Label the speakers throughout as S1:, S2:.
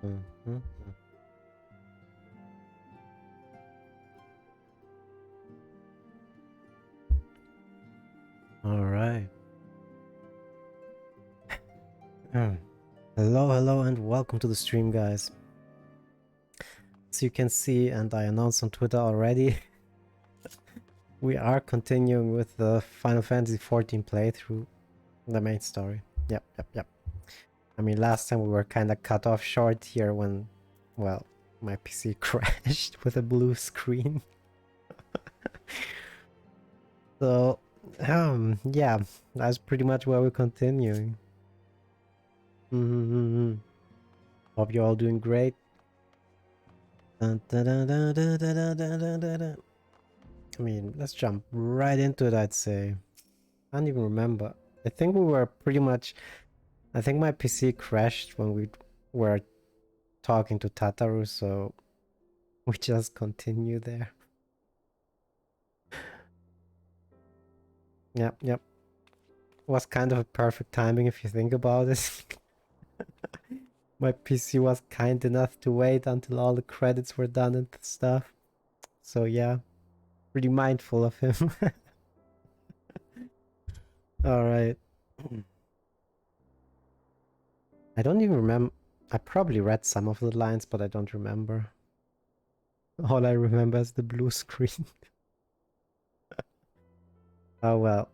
S1: Mhm. All right. Hello, and welcome to the stream, guys. As you can see, and I announced on Twitter already, we are continuing with the Final Fantasy XIV playthrough, the main story. Yep. I mean, last time we were kind of cut off short here when, well, my PC crashed with a blue screen. So, yeah, that's pretty much where we're continuing. Hope you're all doing great. I mean, let's jump right into it, I'd say. I don't even remember. I think we were pretty much... I think my PC crashed when we were talking to Tataru, so we just continue there. Yep. Was kind of a perfect timing if you think about it. My PC was kind enough to wait until all the credits were done and stuff. So yeah, pretty mindful of him. Alright. I don't even remember. I probably read some of the lines, but I don't remember. All I remember is the blue screen. Oh well.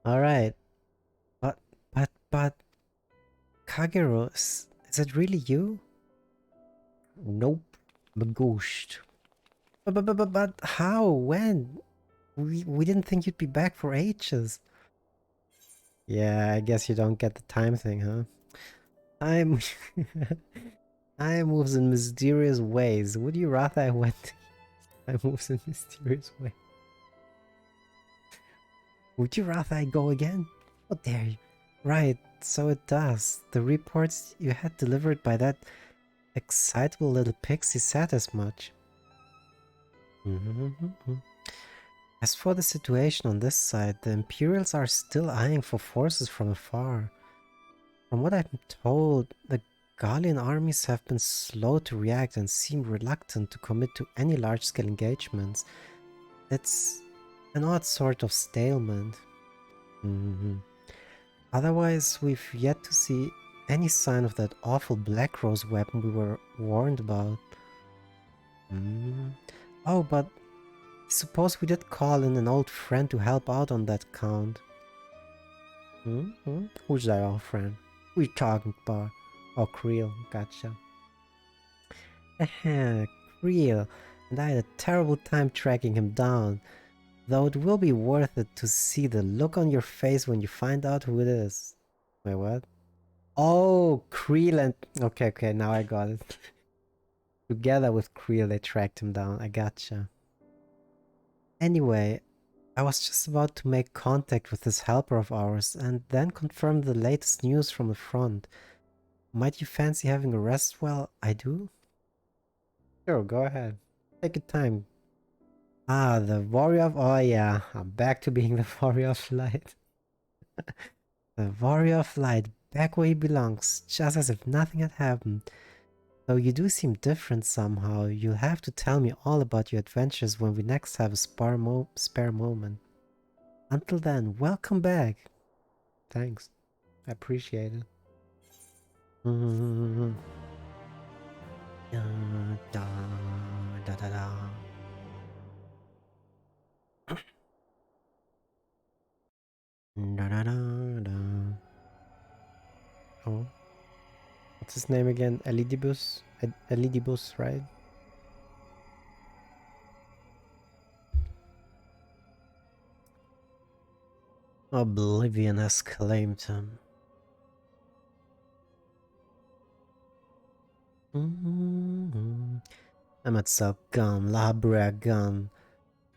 S1: Alright. But... Kagero, is it really you? Nope. I'm a ghost. But how? When? We didn't think you'd be back for ages. Yeah, I guess you don't get the time thing, huh? Time... Time moves in mysterious ways. Would you rather I went... Time moves in mysterious ways. Would you rather I go again? How dare you? Right, so it does. The reports you had delivered by that excitable little pixie said as much. As for the situation on this side, the Imperials are still eyeing for forces from afar. From what I'm told, the Gallian armies have been slow to react and seem reluctant to commit to any large-scale engagements. It's an odd sort of stalemate. Otherwise, we've yet to see any sign of that awful Black Rose weapon we were warned about. Oh, but I suppose we did call in an old friend to help out on that count. Who's that old friend? Who you talking about? Oh, Creel, gotcha. Creel, and I had a terrible time tracking him down. Though it will be worth it to see the look on your face when you find out who it is. Wait, what? Oh, Creel and... Okay, now I got it. Together with Creel, they tracked him down. I gotcha. Anyway, I was just about to make contact with this helper of ours and then confirm the latest news from the front. Might you fancy having a rest while I do? Sure, go ahead. Take your time. Ah, the Warrior of... Oh yeah, I'm back to being the Warrior of Light. The Warrior of Light, back where he belongs, just as if nothing had happened. Though you do seem different somehow, you'll have to tell me all about your adventures when we next have a spare moment. Until then, welcome back. Thanks. I appreciate it. Oh. What's his name again? Elidibus? Elidibus, right? Oblivion has claimed him. Emetzel gone, Labrea gone.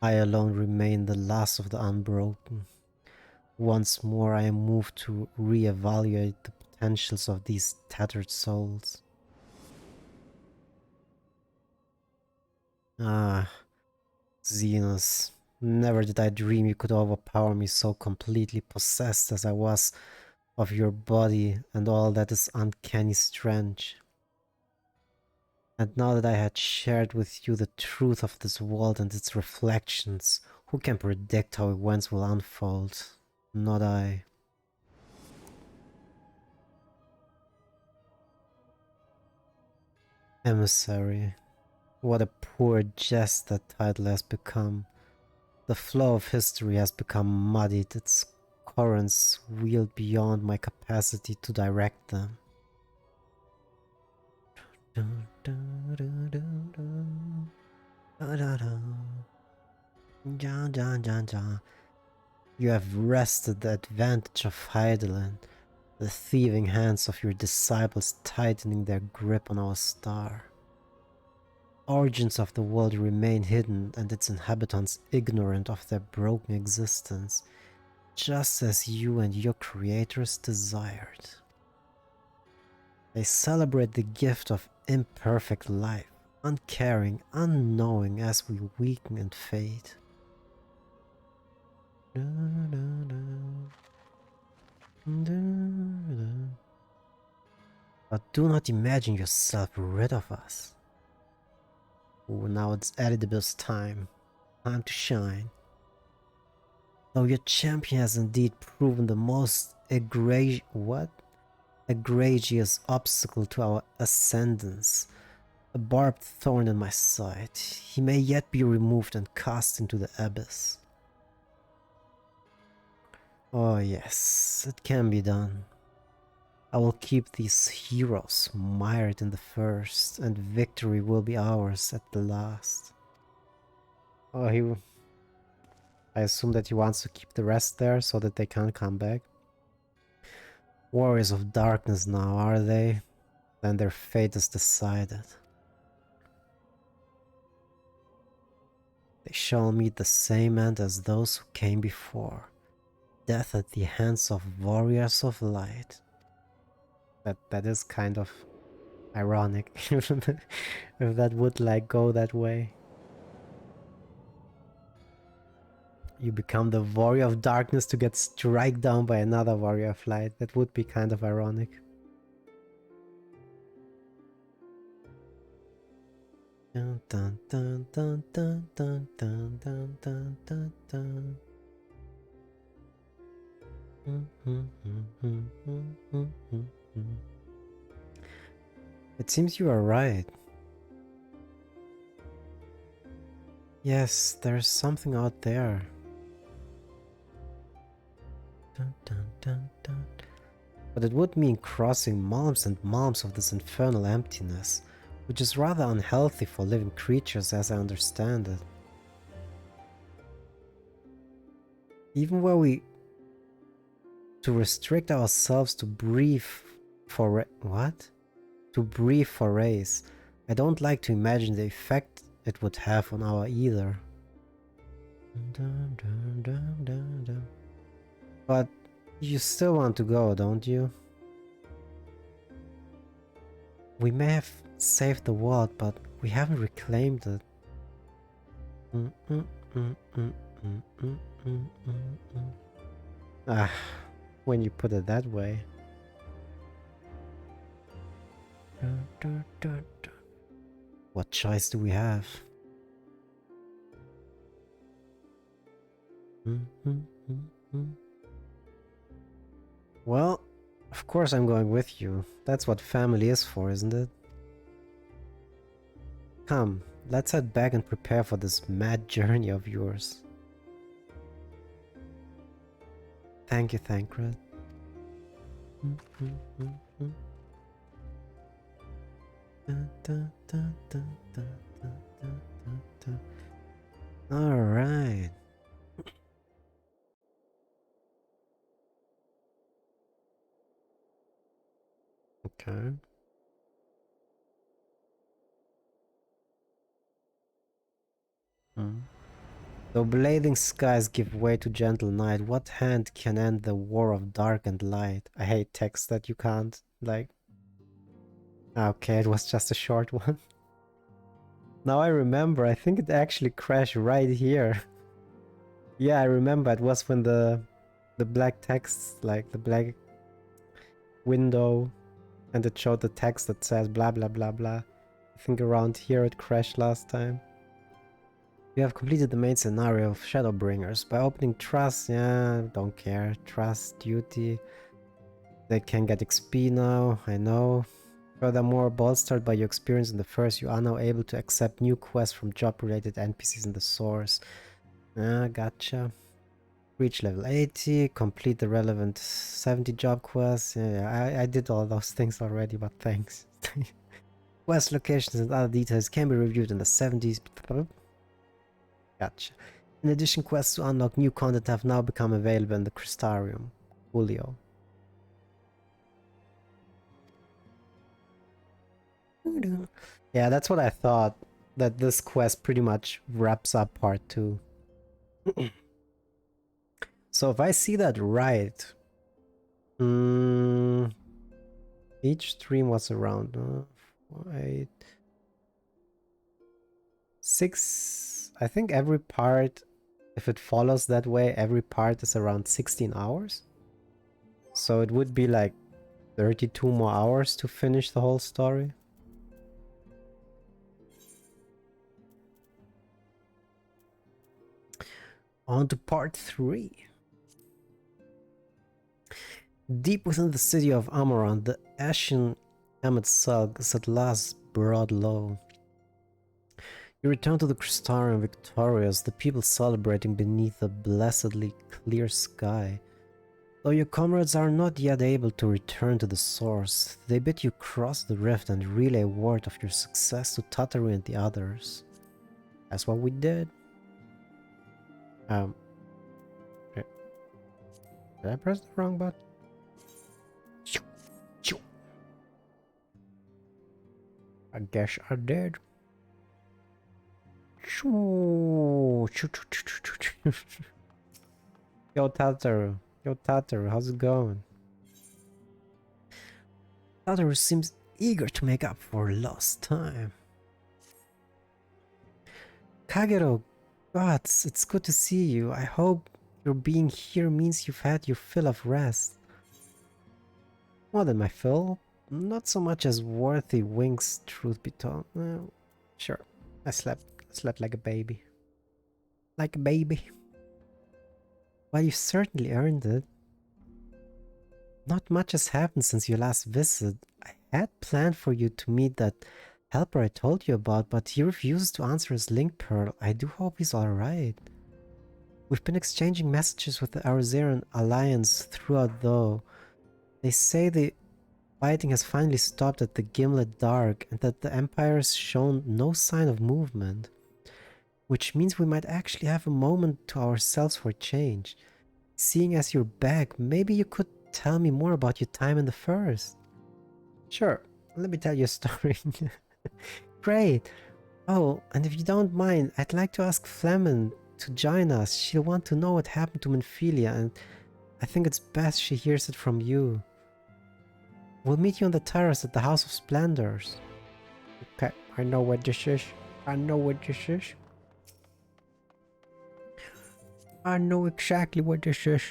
S1: I alone remain the last of the unbroken. Once more I am moved to re-evaluate the potentials of these tattered souls. Ah, Xenos. Never did I dream you could overpower me so completely possessed as I was of your body and all that is uncanny strange. And now that I had shared with you the truth of this world and its reflections, who can predict how events will unfold? Not I. Emissary. What a poor jest that title has become. The flow of history has become muddied, its currents wheeled beyond my capacity to direct them. You have wrested the advantage of Heidelin, the thieving hands of your disciples tightening their grip on our star. Origins of the world remain hidden and its inhabitants ignorant of their broken existence, just as you and your creators desired. They celebrate the gift of imperfect life, uncaring, unknowing as we weaken and fade. But do not imagine yourself rid of us. Oh, now it's Edidibus time. Time to shine. Though your champion has indeed proven the most egregious obstacle to our ascendance, a barbed thorn in my side, he may yet be removed and cast into the abyss. Oh yes, it can be done. I will keep these heroes mired in the first, and victory will be ours at the last. Oh, I assume that he wants to keep the rest there so that they can't come back. Warriors of darkness now, are they? Then their fate is decided. They shall meet the same end as those who came before. Death at the hands of warriors of light. That is kind of ironic, if that would like go that way. You become the warrior of darkness to get struck down by another warrior of light. That would be kind of ironic. Dun, dun, dun, dun, dun, dun, dun, dun, dun, dun, dun. It seems you are right. Yes, there's something out there. Dun, dun, dun, dun. But it would mean crossing malms and malms of this infernal emptiness, which is rather unhealthy for living creatures as I understand it. Even were we to restrict ourselves to brief forays, I don't like to imagine the effect it would have on our either. But you still want to go, don't you? We may have saved the world, but we haven't reclaimed it. Ah, when you put it that way. What choice do we have? Well, of course I'm going with you. That's what family is for, isn't it? Come, let's head back and prepare for this mad journey of yours. Thank you, Thancred. Alright. Okay. Though blazing skies give way to gentle night, what hand can end the war of dark and light? I hate text that you can't, like... Okay, it was just a short one. Now I remember, I think it actually crashed right here. Yeah, I remember, it was when the black text, like the black window, and it showed the text that says blah blah blah blah. I think around here it crashed last time. You have completed the main scenario of Shadowbringers by opening Trust. Yeah, don't care. Trust, Duty. They can get XP now, I know. Furthermore, bolstered by your experience in the first, you are now able to accept new quests from job-related NPCs in the source. Ah, gotcha. Reach level 80, complete the relevant 70 job quests. Yeah, I did all those things already, but thanks. Quest locations and other details can be reviewed in the 70s. Gotcha. In addition, quests to unlock new content have now become available in the Crystarium. Julio. Yeah, that's what I thought. That this quest pretty much wraps up part 2. So if I see that right... each stream was around 8... 6... I think every part, if it follows that way, every part is around 16 hours. So it would be like 32 more hours to finish the whole story. On to part 3. Deep within the city of Amaran, the ashen Emmet Sug is at last brought low. You return to the Crystarium victorious, the people celebrating beneath a blessedly clear sky. Though your comrades are not yet able to return to the source, they bid you cross the rift and relay word of your success to Tataru and the others. That's what we did. Did I press the wrong button? I guess I did. Yo, Tataru. Yo, Tataru, how's it going? Tataru seems eager to make up for lost time. Kagero, God, it's good to see you. I hope your being here means you've had your fill of rest. More than my fill. Not so much as worthy winks, truth be told. Well, sure. I slept like a baby. Like a baby. Well, you certainly earned it. Not much has happened since your last visit. I had planned for you to meet that helper I told you about, but he refuses to answer his link pearl. I do hope he's alright. We've been exchanging messages with the Arizarian Alliance throughout though. They say the fighting has finally stopped at the Gimlet Dark and that the Empire has shown no sign of movement. Which means we might actually have a moment to ourselves for change. Seeing as you're back, maybe you could tell me more about your time in the First. Sure, let me tell you a story. Great! Oh, and if you don't mind, I'd like to ask Flemon to join us. She'll want to know what happened to Minfilia, and I think it's best she hears it from you. We'll meet you on the terrace at the House of Splendors. Okay, I know what this is. I know what this is. I know exactly what this is.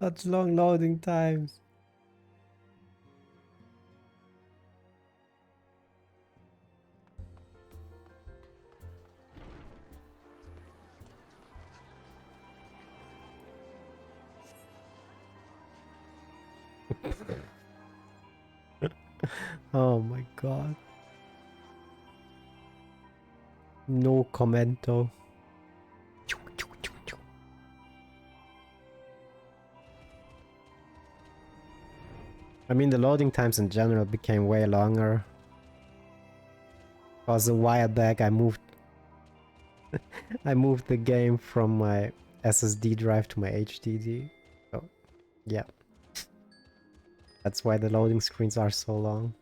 S1: Such long loading times. Oh my god. No commento. I mean, the loading times in general became way longer. Because a while back I moved the game from my SSD drive to my HDD. So, yeah. That's why the loading screens are so long.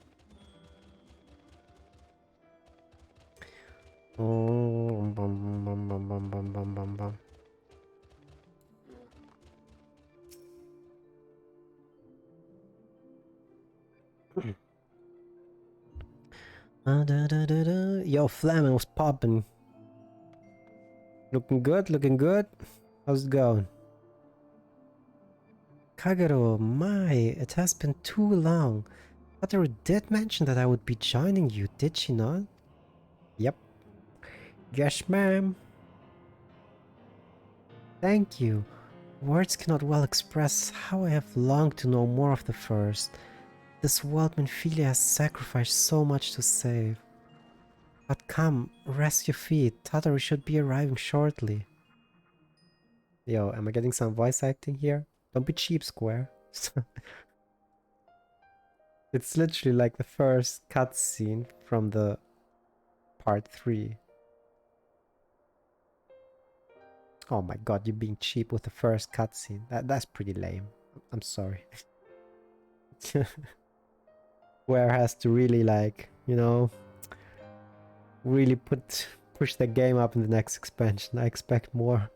S1: Oh, bum, bum, bum, bum, bum, bum, bum, bum. Yo, Flamin' was popping. Looking good, looking good. How's it going? Kagero, my, it has been too long. Wataru did mention that I would be joining you, did she not? Yep. Yes, ma'am. Thank you. Words cannot well express how I have longed to know more of the first. This world Menphilia has sacrificed so much to save. But come, rest your feet. Tataru should be arriving shortly. Yo, am I getting some voice acting here? Don't be cheap, Square. It's literally like the first cutscene from the part 3. Oh my god, you're being cheap with the first cutscene. That's pretty lame. I'm sorry. Square has to really like, you know, really push the game up in the next expansion. I expect more.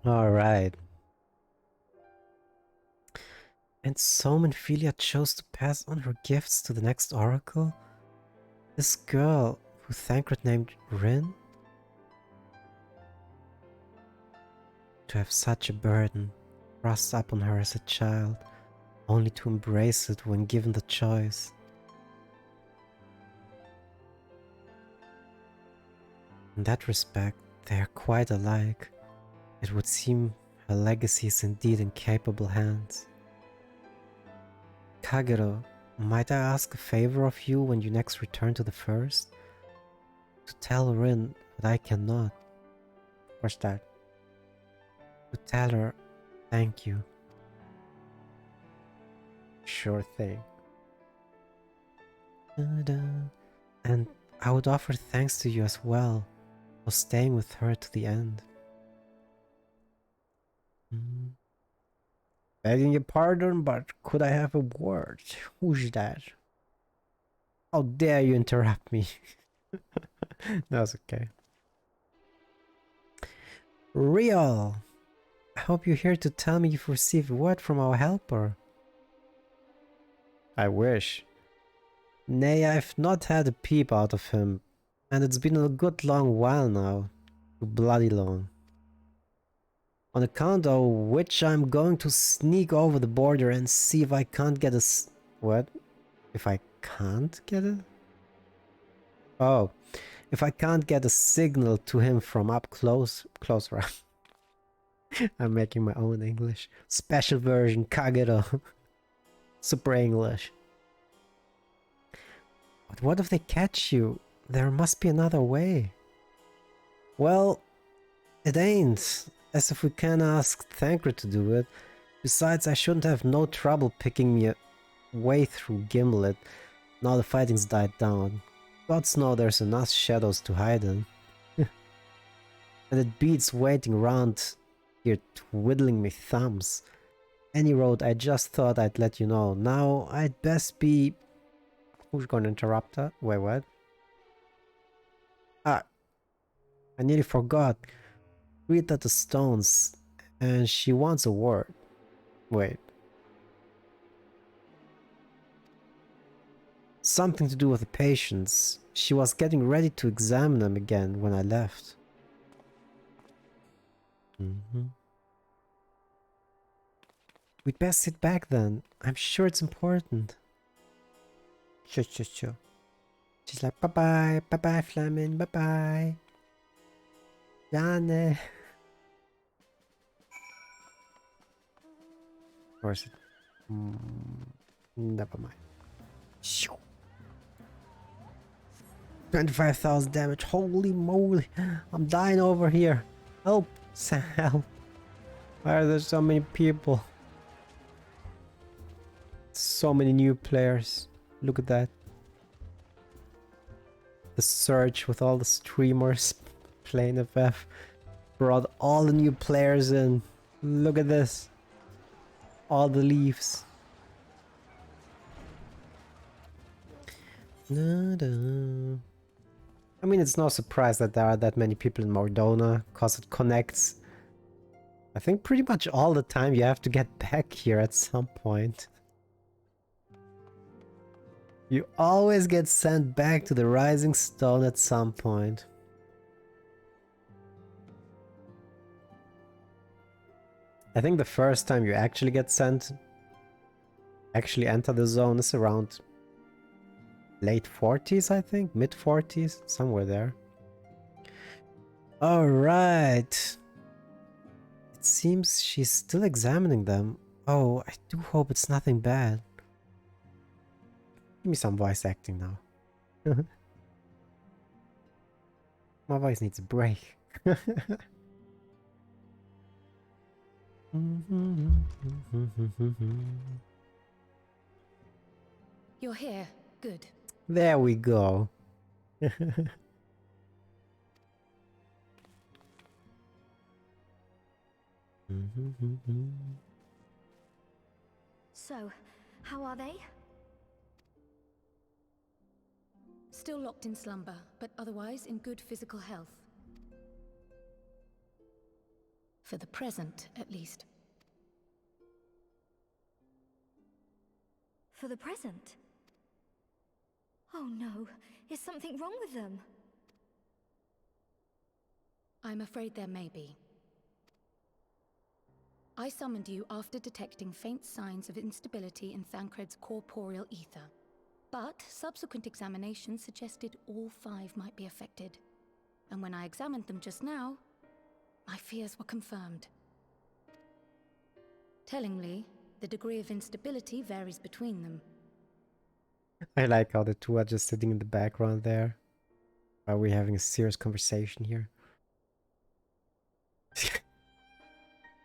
S1: Alright. And so Menphilia chose to pass on her gifts to the next oracle? This girl, who Thancred named Rin? To have such a burden thrust upon her as a child, only to embrace it when given the choice. In that respect, they are quite alike. It would seem her legacy is indeed in capable hands. Kagero, might I ask a favor of you when you next return to the first? To tell Rin that I cannot. What's that? To tell her thank you. Sure thing. And I would offer thanks to you as well for staying with her to the end. Begging your pardon, but could I have a word? Who's that? How dare you interrupt me? That's okay. Real! I hope you're here to tell me you've received word from our helper. I wish. Nay, I've not had a peep out of him, and it's been a good long while now. Too bloody long. On account of which I'm going to sneak over the border and see if I can't get a what? If I can't get it? Oh, if I can't get a signal to him from up closer. I'm making my own English. Special version, Kagero. Super English. But what if they catch you? There must be another way. Well, it ain't. As if we can ask Thancred to do it. Besides, I shouldn't have no trouble picking me a way through Gimlet. Now the fighting's died down. Gods know there's enough shadows to hide in. And it beats waiting around here twiddling me thumbs. Any road, I just thought I'd let you know. Now I'd best be... Who's gonna interrupt her? Wait, what? Ah, I nearly forgot. Read at the stones, and she wants a word. Wait. Something to do with the patients. She was getting ready to examine them again when I left. We'd best sit back then. I'm sure it's important. Sure. She's like, bye-bye, Flamin', bye-bye. Jane. Or is it? Never mind. 25,000 damage. Holy moly. I'm dying over here. Help. Help. Why are there so many people? So many new players. Look at that. The surge with all the streamers playing FF brought all the new players in. Look at this. All the leaves. Da-da. I mean, it's no surprise that there are that many people in Mordona, cause it connects. I think pretty much all the time you have to get back here at some point. You always get sent back to the Rising Stone at some point. I think the first time you actually get sent, actually enter the zone is around late 40s, I think, mid 40s, somewhere there. All right. It seems she's still examining them. Oh, I do hope it's nothing bad. Give me some voice acting now. My voice needs a break.
S2: You're here. Good.
S1: There we go.
S3: So, how are they?
S2: Still locked in slumber, but otherwise in good physical health. For the present, at least.
S3: For the present? Oh no, is something wrong with them?
S2: I'm afraid there may be. I summoned you after detecting faint signs of instability in Thancred's corporeal ether. But subsequent examination suggested all 5 might be affected. And when I examined them just now, my fears were confirmed. Tellingly, the degree of instability varies between them.
S1: I like how the two are just sitting in the background there. Are we having a serious conversation here?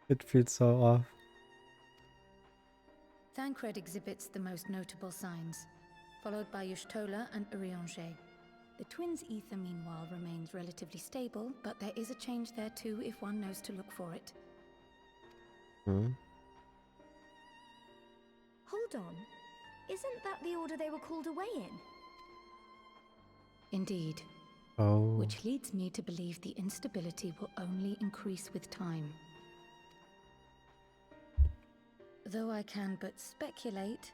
S1: It feels so off.
S2: Thancred exhibits the most notable signs, followed by Y'shtola and Urianger. The twins' ether, meanwhile, remains relatively stable, but there is a change there too if one knows to look for it.
S1: Hmm?
S3: Hold on. Isn't that the order they were called away in?
S2: Indeed.
S1: Oh.
S2: Which leads me to believe the instability will only increase with time. Though I can but speculate,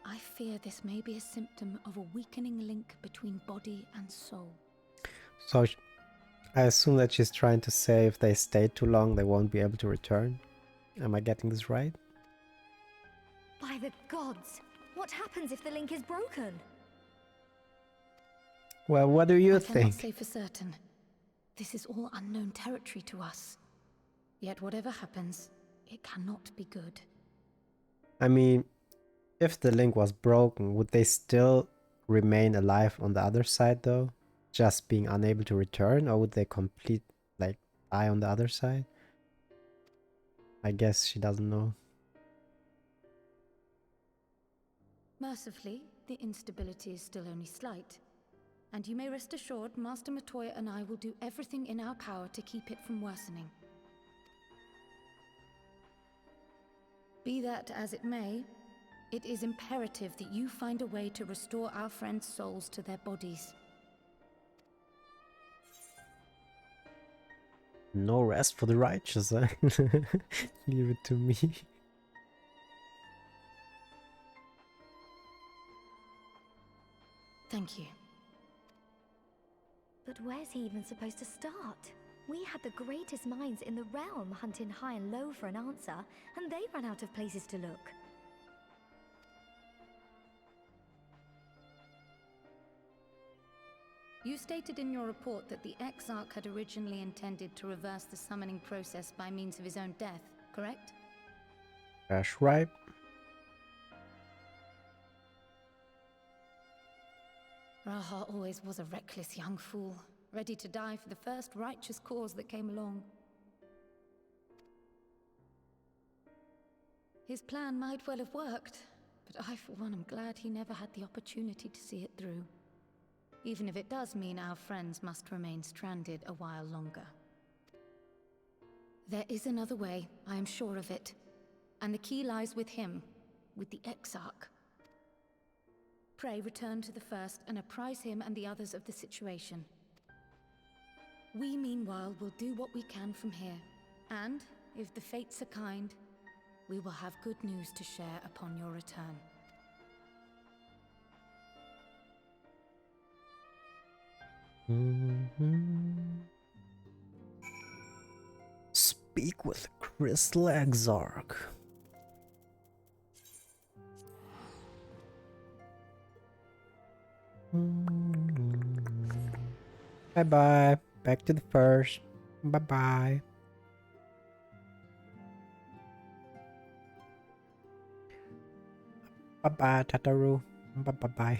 S2: I fear this may be a symptom of a weakening link between body and soul.
S1: So I assume that she's trying to say if they stay too long, they won't be able to return. Am I getting this right?
S3: By the gods! What happens if the link is broken?
S1: Well, what do you
S2: I cannot say
S1: think?
S2: for certain. This is all unknown territory to us. Yet whatever happens, it cannot be good.
S1: I mean, if the link was broken, would they still remain alive on the other side though? Just being unable to return, or would they die on the other side? I guess she doesn't know.
S2: Mercifully, the instability is still only slight. And you may rest assured Master Matoya and I will do everything in our power to keep it from worsening. Be that as it may, it is imperative that you find a way to restore our friends' souls to their bodies.
S1: No rest for the righteous, huh? Leave it to me.
S2: Thank you.
S3: But where's he even supposed to start? We had the greatest minds in the realm hunting high and low for an answer, and they ran out of places to look.
S2: You stated in your report that the Exarch had originally intended to reverse the summoning process by means of his own death, correct?
S1: That's right.
S2: Raha always was a reckless young fool, ready to die for the first righteous cause that came along. His plan might well have worked, but I for one am glad he never had the opportunity to see it through. Even if it does mean our friends must remain stranded a while longer. There is another way, I am sure of it. And the key lies with him, with the Exarch. Prey return to the First and apprise him and the others of the situation. We, meanwhile, will do what we can from here. And, if the fates are kind, we will have good news to share upon your return.
S1: Speak with the Crystal Exarch. Bye-bye. Back to the First. Bye-bye. Bye-bye, Tataru. Bye-bye.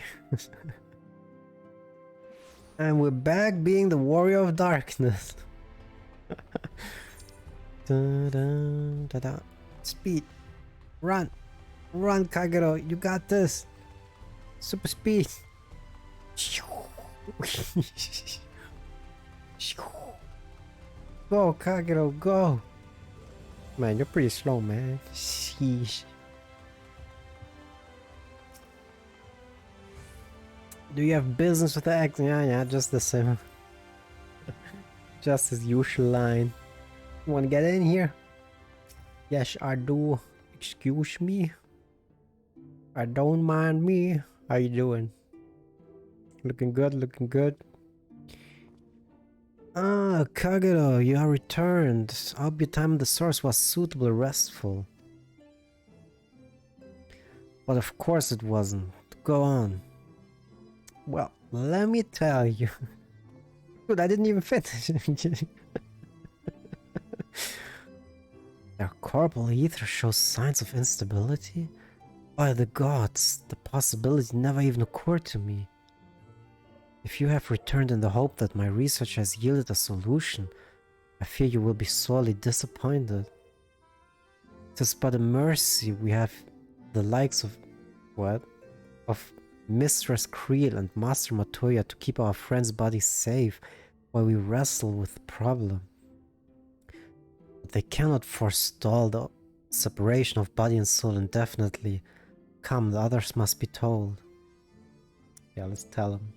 S1: And we're back being the Warrior of Darkness. Da-da-da-da. Speed. Run. Run, Kagero. You got this. Super speed. Go, Kagero, go. Man, you're pretty slow, man. Sheesh. Do you have business with the X? Yeah, just the same. Just as usual line. You wanna get in here? Yes, I do. Excuse me. I don't mind me. How you doing? Looking good, looking good. Ah, Kagero, you are returned. I hope your time in the source was suitably restful. But of course it wasn't. Go on. Well, let me tell you. Dude, I didn't even finish. Their corporal ether shows signs of instability? By the gods, the possibility never even occurred to me. If you have returned in the hope that my research has yielded a solution, I fear you will be sorely disappointed. It is but a mercy we have the likes of... what? Of Mistress Creel and Master Matoya to keep our friend's body safe while we wrestle with the problem. But they cannot forestall the separation of body and soul indefinitely. Come, the others must be told. Yeah, let's tell them.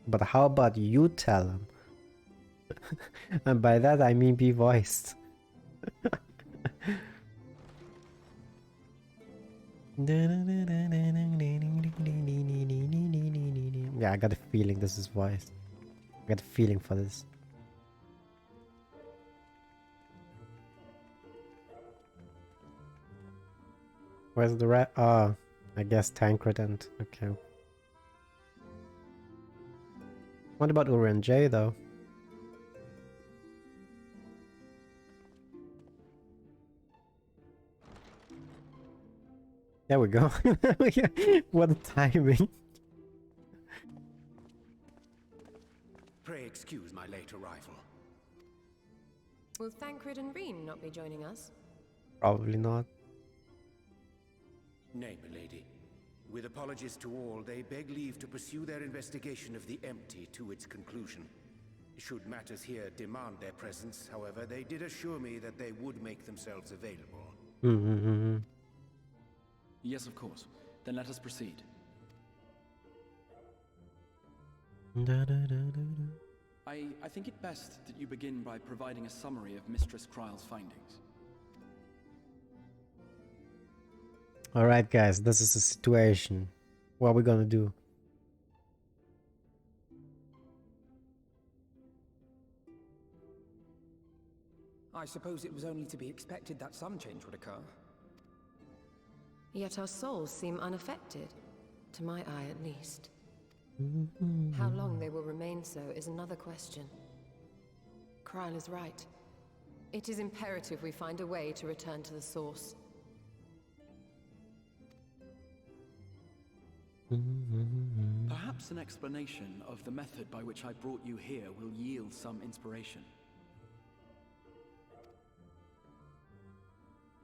S1: But how about you tell them? And by that I mean be voiced. Yeah, I got a feeling this is voiced. I got a feeling for this. Where's the rat? Oh, I guess Tancred and... okay. What about Uri and Jay though? There we go. What a timing.
S4: Pray excuse my late arrival.
S5: Will Thancred and Reen not be joining us?
S1: Probably not.
S4: Nay, milady. With apologies to all, they beg leave to pursue their investigation of the empty to its conclusion. Should matters here demand their presence, however, they did assure me that they would make themselves available.
S6: Yes, of course. Then let us proceed. I think it best that you begin by providing a summary of Mistress Kryle's findings.
S1: Alright guys, this is the situation. What are we gonna do?
S7: I suppose it was only to be expected that some change would occur.
S5: Yet our souls seem unaffected, to my eye at least. How long they will remain so is another question. Kryle is right. It is imperative we find a way to return to the source.
S6: Perhaps an explanation of the method by which I brought you here will yield some inspiration.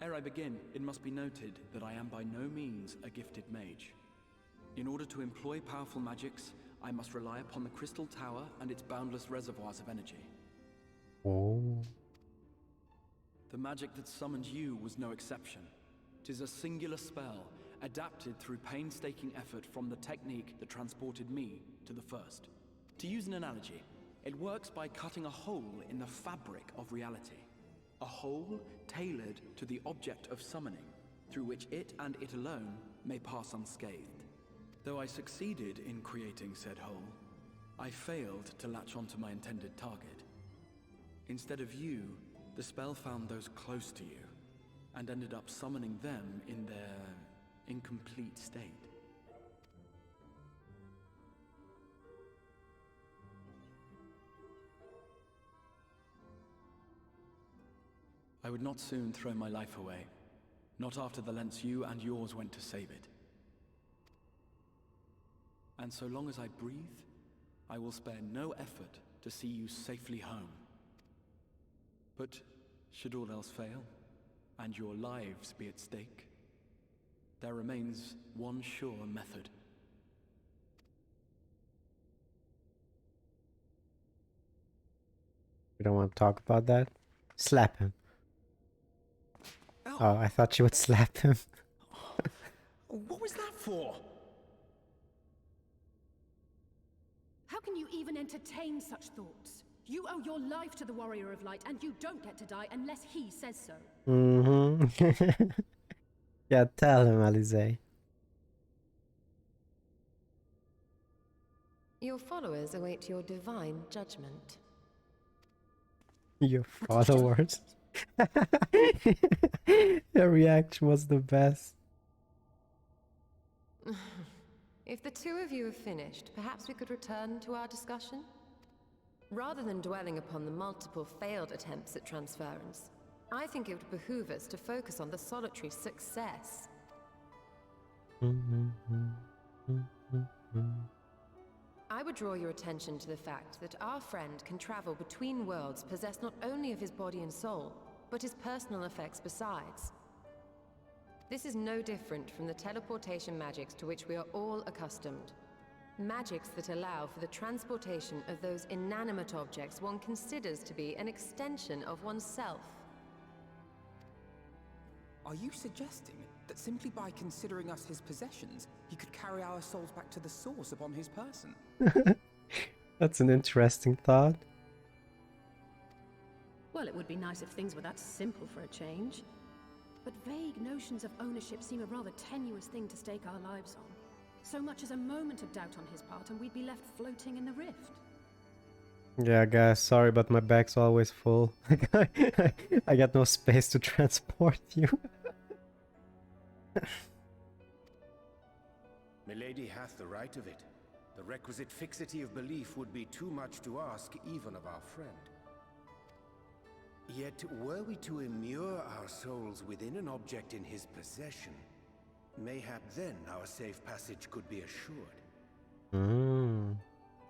S6: Ere I begin, it must be noted that I am by no means a gifted mage. In order to employ powerful magics, I must rely upon the Crystal Tower and its boundless reservoirs of energy.
S1: Oh.
S6: The magic that summoned you was no exception. 'Tis a singular spell, adapted through painstaking effort from the technique that transported me to the first. To use an analogy, it works by cutting a hole in the fabric of reality. A hole tailored to the object of summoning, through which it and it alone may pass unscathed. Though I succeeded in creating said hole, I failed to latch onto my intended target. Instead of you, the spell found those close to you, and ended up summoning them in their incomplete state. I would not soon throw my life away, not after the lengths you and yours went to save it. And so long as I breathe, I will spare no effort to see you safely home. But should all else fail, and your lives be at stake, there remains one sure method.
S1: You don't want to talk about that? Slap him. Oh, I thought you would slap him.
S7: What was that for?
S8: How can you even entertain such thoughts? You owe your life to the Warrior of Light, and you don't get to die unless he says so.
S1: Mm-hmm. Yeah, tell him, Alize.
S5: Your followers await your divine judgment.
S1: Your followers. Your reaction was the best.
S5: If the two of you have finished, perhaps we could return to our discussion? Rather than dwelling upon the multiple failed attempts at transference, I think it would behoove us to focus on the solitary success. I would draw your attention to the fact that our friend can travel between worlds possessed not only of his body and soul, but his personal effects besides. This is no different from the teleportation magics to which we are all accustomed. Magics that allow for the transportation of those inanimate objects one considers to be an extension of oneself.
S7: Are you suggesting that simply by considering us his possessions, he could carry our souls back to the source upon his person?
S1: That's an interesting thought.
S8: Well, it would be nice if things were that simple for a change. But vague notions of ownership seem a rather tenuous thing to stake our lives on. So much as a moment of doubt on his part and we'd be left floating in the rift.
S1: Yeah, guys, sorry, but my bag's always full. I got no space to transport you.
S4: Milady hath the right of it. The requisite fixity of belief would be too much to ask even of our friend. Yet, were we to immure our souls within an object in his possession, mayhap then our safe passage could be assured.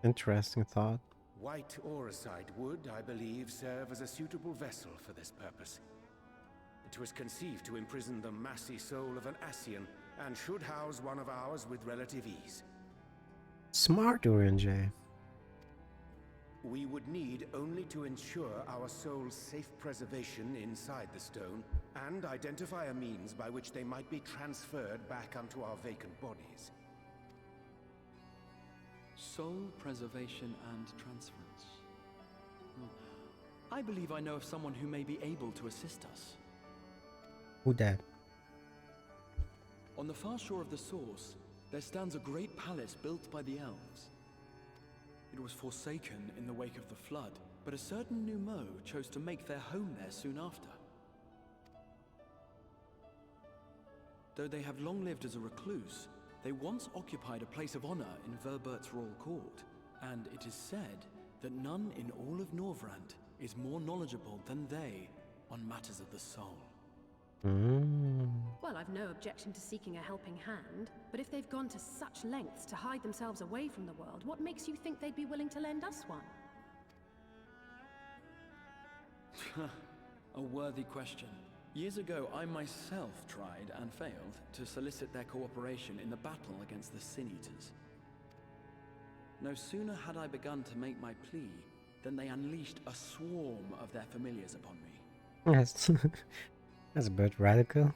S1: Interesting thought.
S4: White Auricide would, I believe, serve as a suitable vessel for this purpose. It was conceived to imprison the massy soul of an Ascian, and should house one of ours with relative ease.
S1: Smart, Urian J.
S4: We would need only to ensure our soul's safe preservation inside the stone, and identify a means by which they might be transferred back unto our vacant bodies.
S6: Soul preservation and transference. I believe I know of someone who may be able to assist us.
S1: Who that?
S6: On the far shore of the source, there stands a great palace built by the elves. It was forsaken in the wake of the flood, but a certain Numo chose to make their home there soon after. Though they have long lived as a recluse, they once occupied a place of honor in Verbert's royal court, and it is said that none in all of Norvrant is more knowledgeable than they on matters of the soul.
S8: Well, I've no objection to seeking a helping hand, but if they've gone to such lengths to hide themselves away from the world, what makes you think they'd be willing to lend us one?
S6: A worthy question. Years ago, I myself tried and failed to solicit their cooperation in the battle against the Sin Eaters. No sooner had I begun to make my plea than they unleashed a swarm of their familiars upon me.
S1: Yes. That's a bit radical.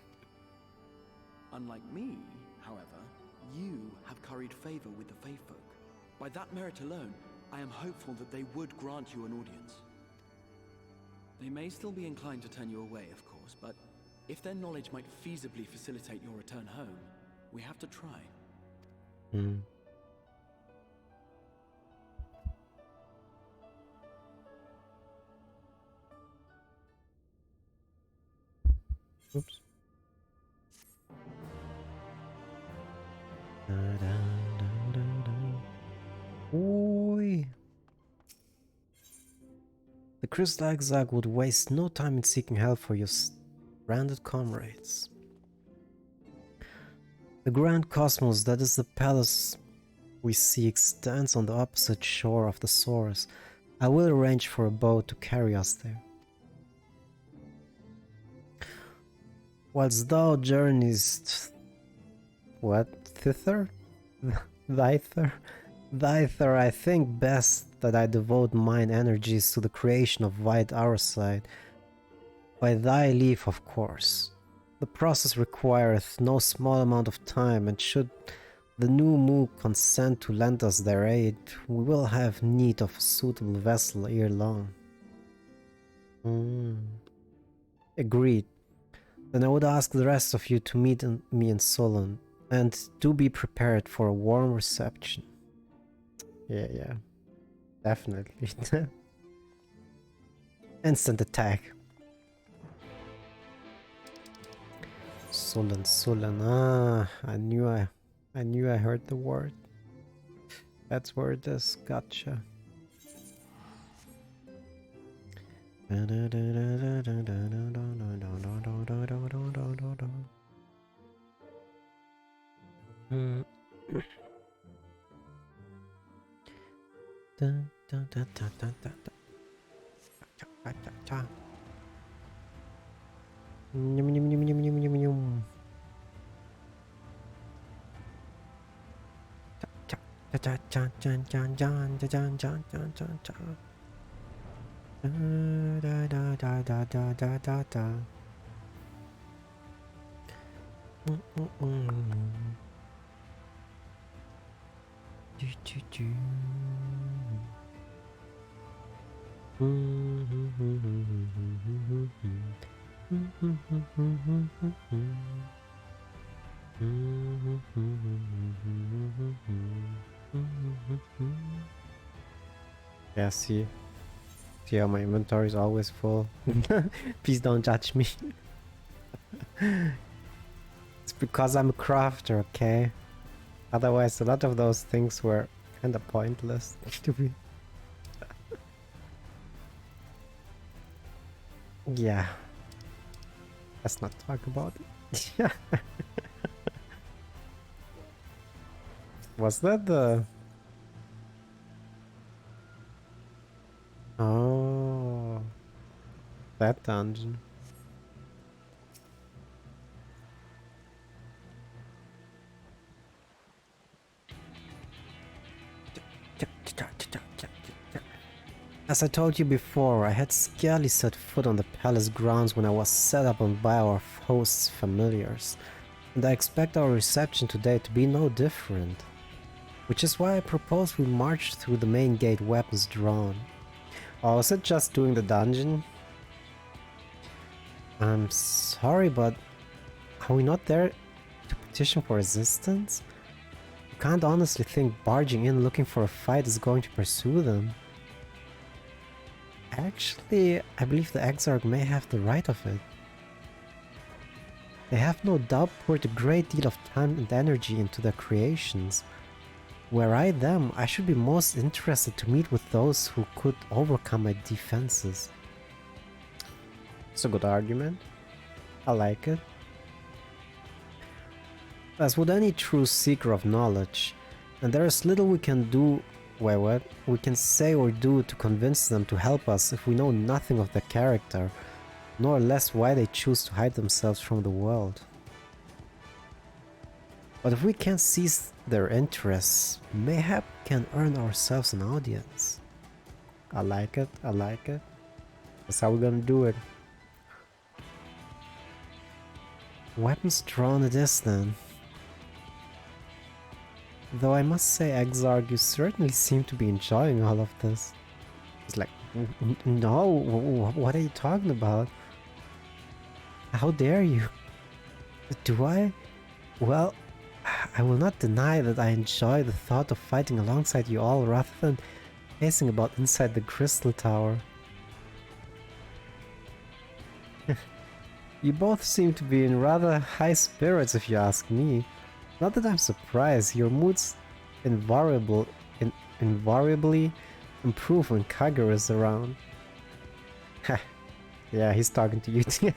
S6: Unlike me, You have curried favor with the Fae folk. By that merit alone, I am hopeful that they would grant you an audience. They may still be inclined to turn you away, of course, but if their knowledge might feasibly facilitate your return home, we have to try.
S1: Hmm. Oops. Oi. The Crystal Exarch would waste no time in seeking help for your stranded comrades. The Grand Cosmos, that is the palace we see, extends on the opposite shore of the source. I will arrange for a boat to carry us there. Whilst thou journeyest... what? Thither? Thither? Thither, I think best that I devote mine energies to the creation of White Ourside. By thy leave, of course. The process requireth no small amount of time, and should the new Mu consent to lend us their aid, we will have need of a suitable vessel ere long. Agreed. Then I would ask the rest of you to meet me in Solon, and do be prepared for a warm reception. Yeah. Definitely. Instant attack. Solon. Ah, I knew I heard the word. That's where it is. Gotcha. Yeah, see how my inventory is always full. Please don't judge me. It's because I'm a crafter, okay? Otherwise, a lot of those things were kind of pointless to be. Yeah. Let's not talk about it. Was that the... Oh, that dungeon. As I told you before, I had scarcely set foot on the palace grounds when I was set upon by our host's familiars, and I expect our reception today to be no different. Which is why I propose we march through the main gate, weapons drawn. Oh, is it just doing the dungeon? I'm sorry, but are we not there to petition for resistance? You can't honestly think barging in looking for a fight is going to pursue them. Actually, I believe the Exarch may have the right of it. They have no doubt poured a great deal of time and energy into their creations. Were I them, I should be most interested to meet with those who could overcome my defenses. It's a good argument. I like it. As would any true seeker of knowledge, and there is little we can do, we can say or do to convince them to help us if we know nothing of their character, nor less why they choose to hide themselves from the world. But if we can seize their interests, mayhap can earn ourselves an audience. I like it. That's how we're gonna do it. Weapons drawn it is then. Though I must say, Exarch, you certainly seem to be enjoying all of this. It's like, no, what are you talking about? How dare you? Do I? Well, I will not deny that I enjoy the thought of fighting alongside you all rather than pacing about inside the crystal tower. You both seem to be in rather high spirits if you ask me. Not that I'm surprised, your moods invariably improve when Kagero is around. Yeah, he's talking to you too.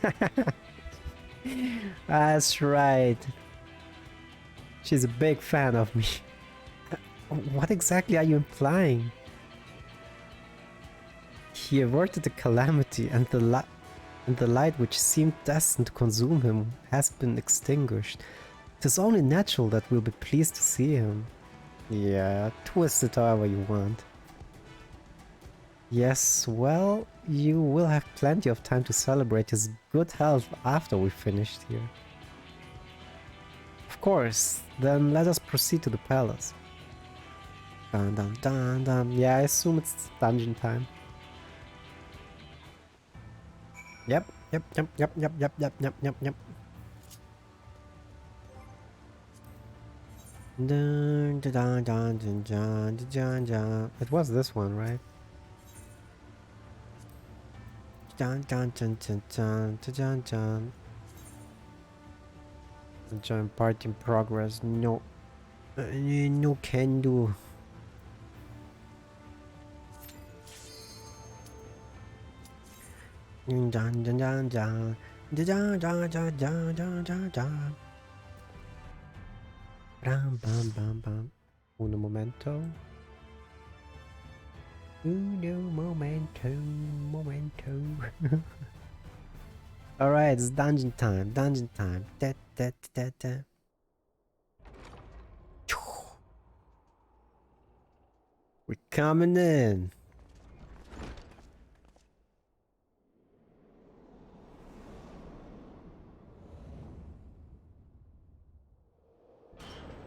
S1: That's right. She's a big fan of me. What exactly are you implying? He averted the calamity, and the light which seemed destined to consume him has been extinguished. It is only natural that we'll be pleased to see him. Yeah, twist it however you want. Yes, well, you will have plenty of time to celebrate his good health after we've finished here. Of course, then let us proceed to the palace. Dun dun dun dun. Yeah, I assume it's dungeon time. Yep. Dun, dun, dun, dun, dun, dun, dun, dun. It was this one, right? Dun dun dun dun dun dun dun. Join party in progress. No, no can do. Dun dun dun dun dun dun dun dun dun dun dun. Bam bam bam bam. Uno momento. Uno momento. Alright, it's dungeon time. Da, da, da, da. We're coming in.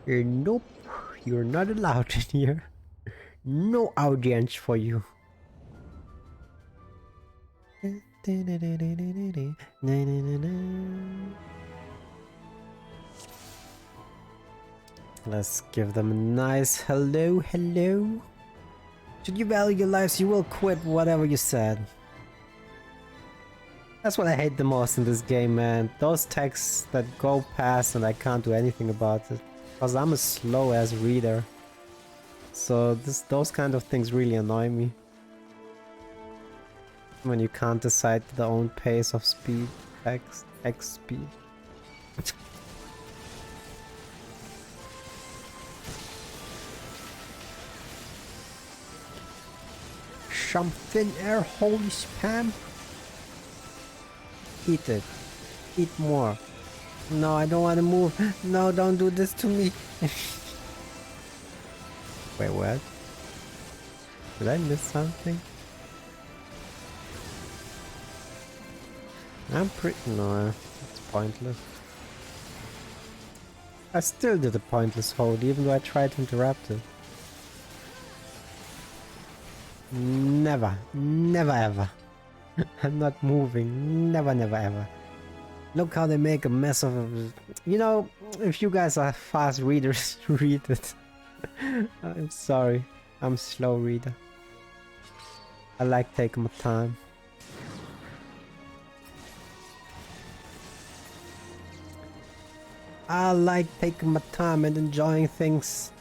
S1: Nope, you're not allowed in here. No audience for you. Let's give them a nice hello. Should you value your lives, you will quit whatever you said. That's what I hate the most in this game, man. Those texts that go past and I can't do anything about it. Because I'm a slow-ass reader. So those kind of things really annoy me. When you can't decide the own pace of speed, X speed. Some thin air, holy spam. Eat it. Eat more. No, I don't want to move. No, don't do this to me. Wait, what? Did I miss something? I'm pretty... No, it's pointless. I still did a pointless hold, even though I tried to interrupt it. Never ever. I'm not moving. Never ever. Look how they make a mess of it. You know, if you guys are fast readers, read it. I'm sorry. I'm a slow reader. I like taking my time. I like taking my time and enjoying things.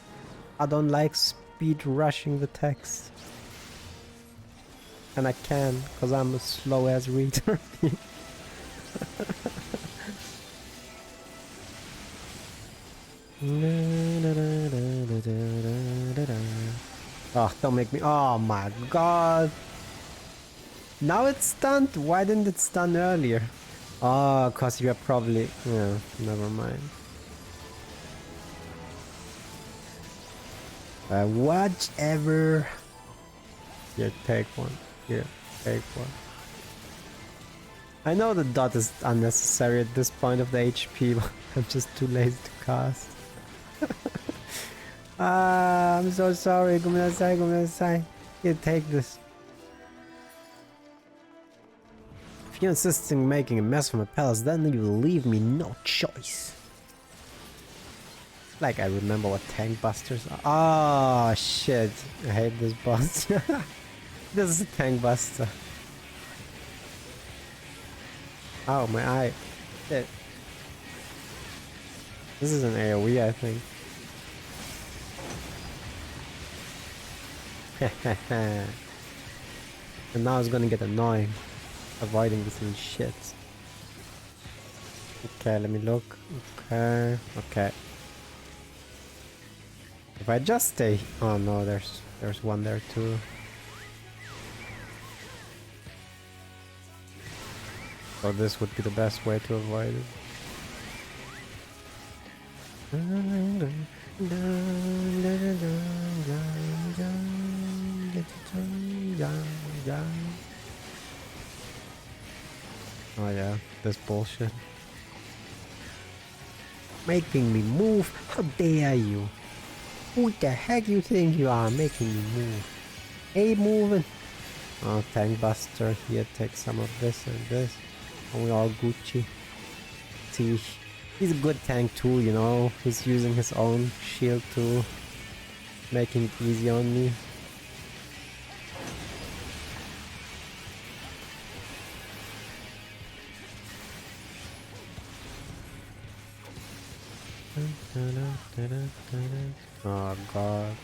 S1: I don't like speed rushing the text. And I can, because I'm a slow ass reader. Oh, don't make me. Oh my god. Now it's stunned? Why didn't it stun earlier? Oh, because you're probably... Yeah, never mind. Whatever. Here, take one. Here, take one. I know the dot is unnecessary at this point of the HP, but I'm just too lazy to cast. Ah, I'm so sorry. Gomenasai, gomenasai. Here, take this. If you insist on making a mess of my palace, then you will leave me no choice. Like I remember what tank busters are. Oh shit. I hate this boss. This is a tank buster. Oh, my eye. Shit. This is an AoE, I think. And now it's gonna get annoying. Avoiding this little shit. Okay, let me look. Okay, okay. If I just stay... Oh no, there's one there too. So this would be the best way to avoid it. Oh yeah, this bullshit. Making me move? How dare you? Who the heck you think you are making me move? Hey, moving! Oh, tank buster here, take some of this and this. And we all Gucci. See, he's a good tank too, you know. He's using his own shield to making it easy on me. Oh god.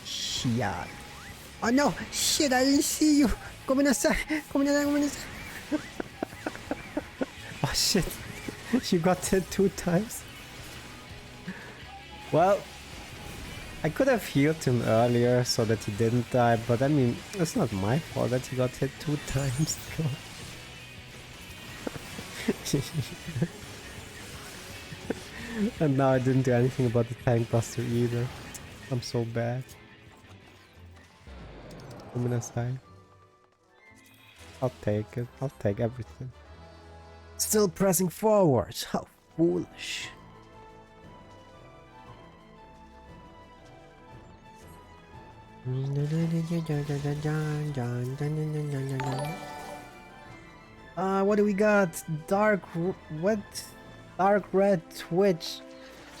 S1: Shit. Oh no! Shit, I didn't see you! Gomenasai! Gomenasai, gomenasai! Oh shit. You got hit 2 times. Well, I could have healed him earlier so that he didn't die, but I mean, it's not my fault that he got hit 2 times. And now I didn't do anything about the tank buster either. I'm so bad. Gomenasai. I'll take it. I'll take everything. Still pressing forward. How foolish. What do we got? What? Dark red Twitch.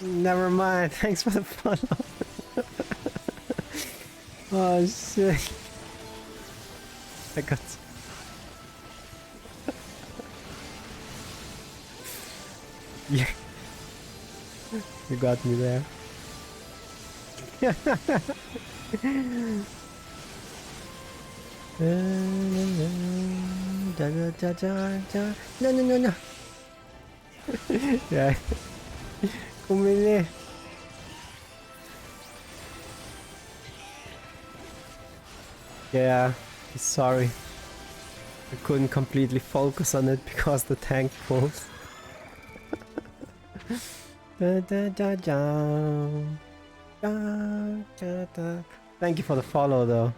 S1: Never mind. Thanks for the follow. Oh shit. I got. Yeah. You got me there. No. Yeah. Come in there. Yeah, sorry. I couldn't completely focus on it because the tank pulls. Thank you for the follow though.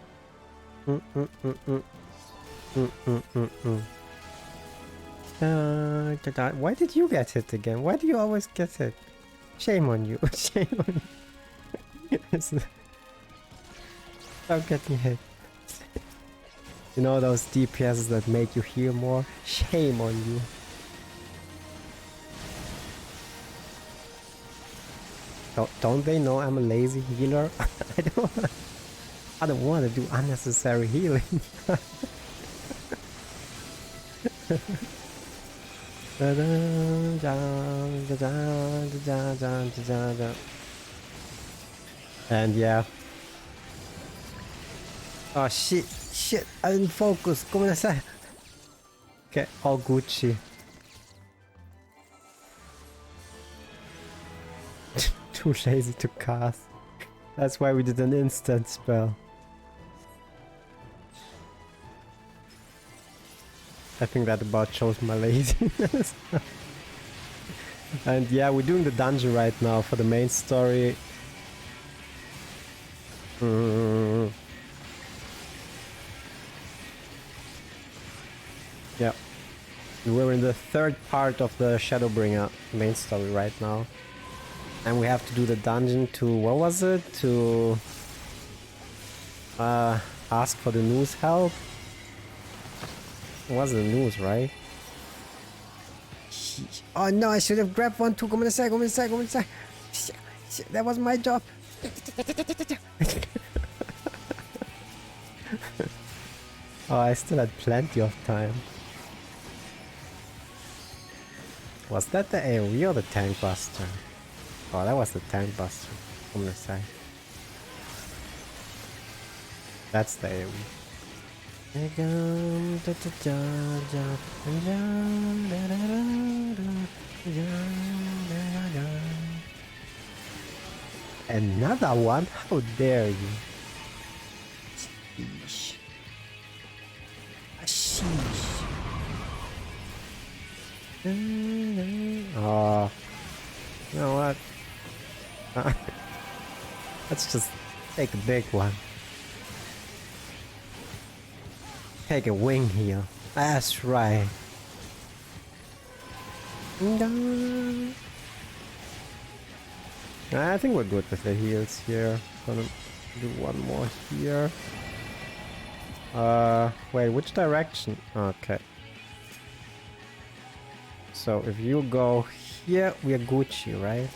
S1: Why did you get hit again? Why do you always get hit? Shame on you. Shame on you. Stop getting hit. You know those DPSs that make you heal more? Shame on you. Don't they know I'm a lazy healer? I don't want to do unnecessary healing. And yeah. Oh shit, I didn't focus. Gomenasai. Okay, all Gucci. Too lazy to cast. That's why we did an instant spell. I think that about shows my laziness. And yeah, we're doing the dungeon right now for the main story. Yeah. We're in the third part of the Shadowbringer main story right now. And we have to do the dungeon to, what was it? To ask for the news help. It was the news, right? Oh no, I should have grabbed one too. Come on, go on, go on. That was my job. Oh, I still had plenty of time. Was that the AoE or the tank buster? Oh, that was the tank buster. I'm gonna say. That's the AoE. Another one? How dare you? Sheesh. Sheesh. Oh, you know what? Let's just take a big one. Take a wing here. That's right. I think we're good with the heals here. Gonna do one more here. Wait, which direction? Okay. So if you go here, we're Gucci, right?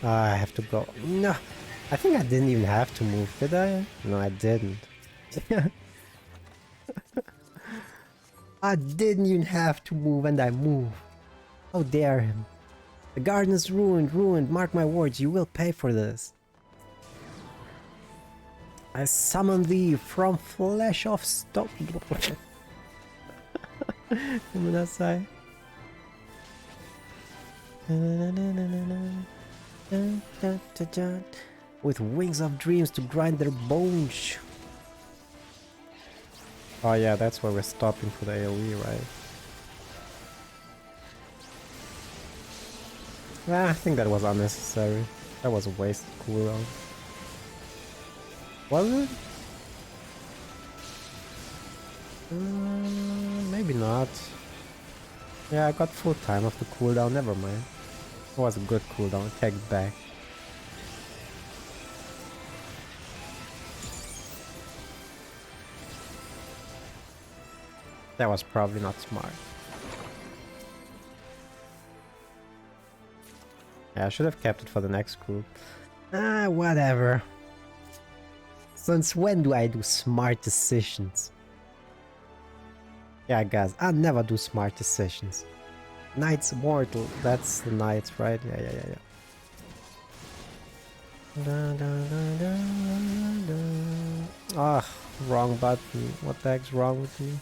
S1: I have to go. No, I think I didn't even have to move, did I? No, I didn't. I didn't even have to move and I moved. How dare him. The garden is ruined, ruined. Mark my words, you will pay for this. I summon thee from flesh of stone. With wings of dreams to grind their bones. Oh yeah, that's where we're stopping for the AoE, right? I think that was unnecessary. That was a wasted cooldown. Was it? Maybe not. Yeah, I got full time of the cooldown, never mind. It was a good cooldown, take it back. That was probably not smart. Yeah, I should have kept it for the next group. Whatever. Since when do I do smart decisions? Yeah, guys, I never do smart decisions. Knight's Immortal, that's the Knights, right? Yeah. Ah, wrong button. What the heck's wrong with me?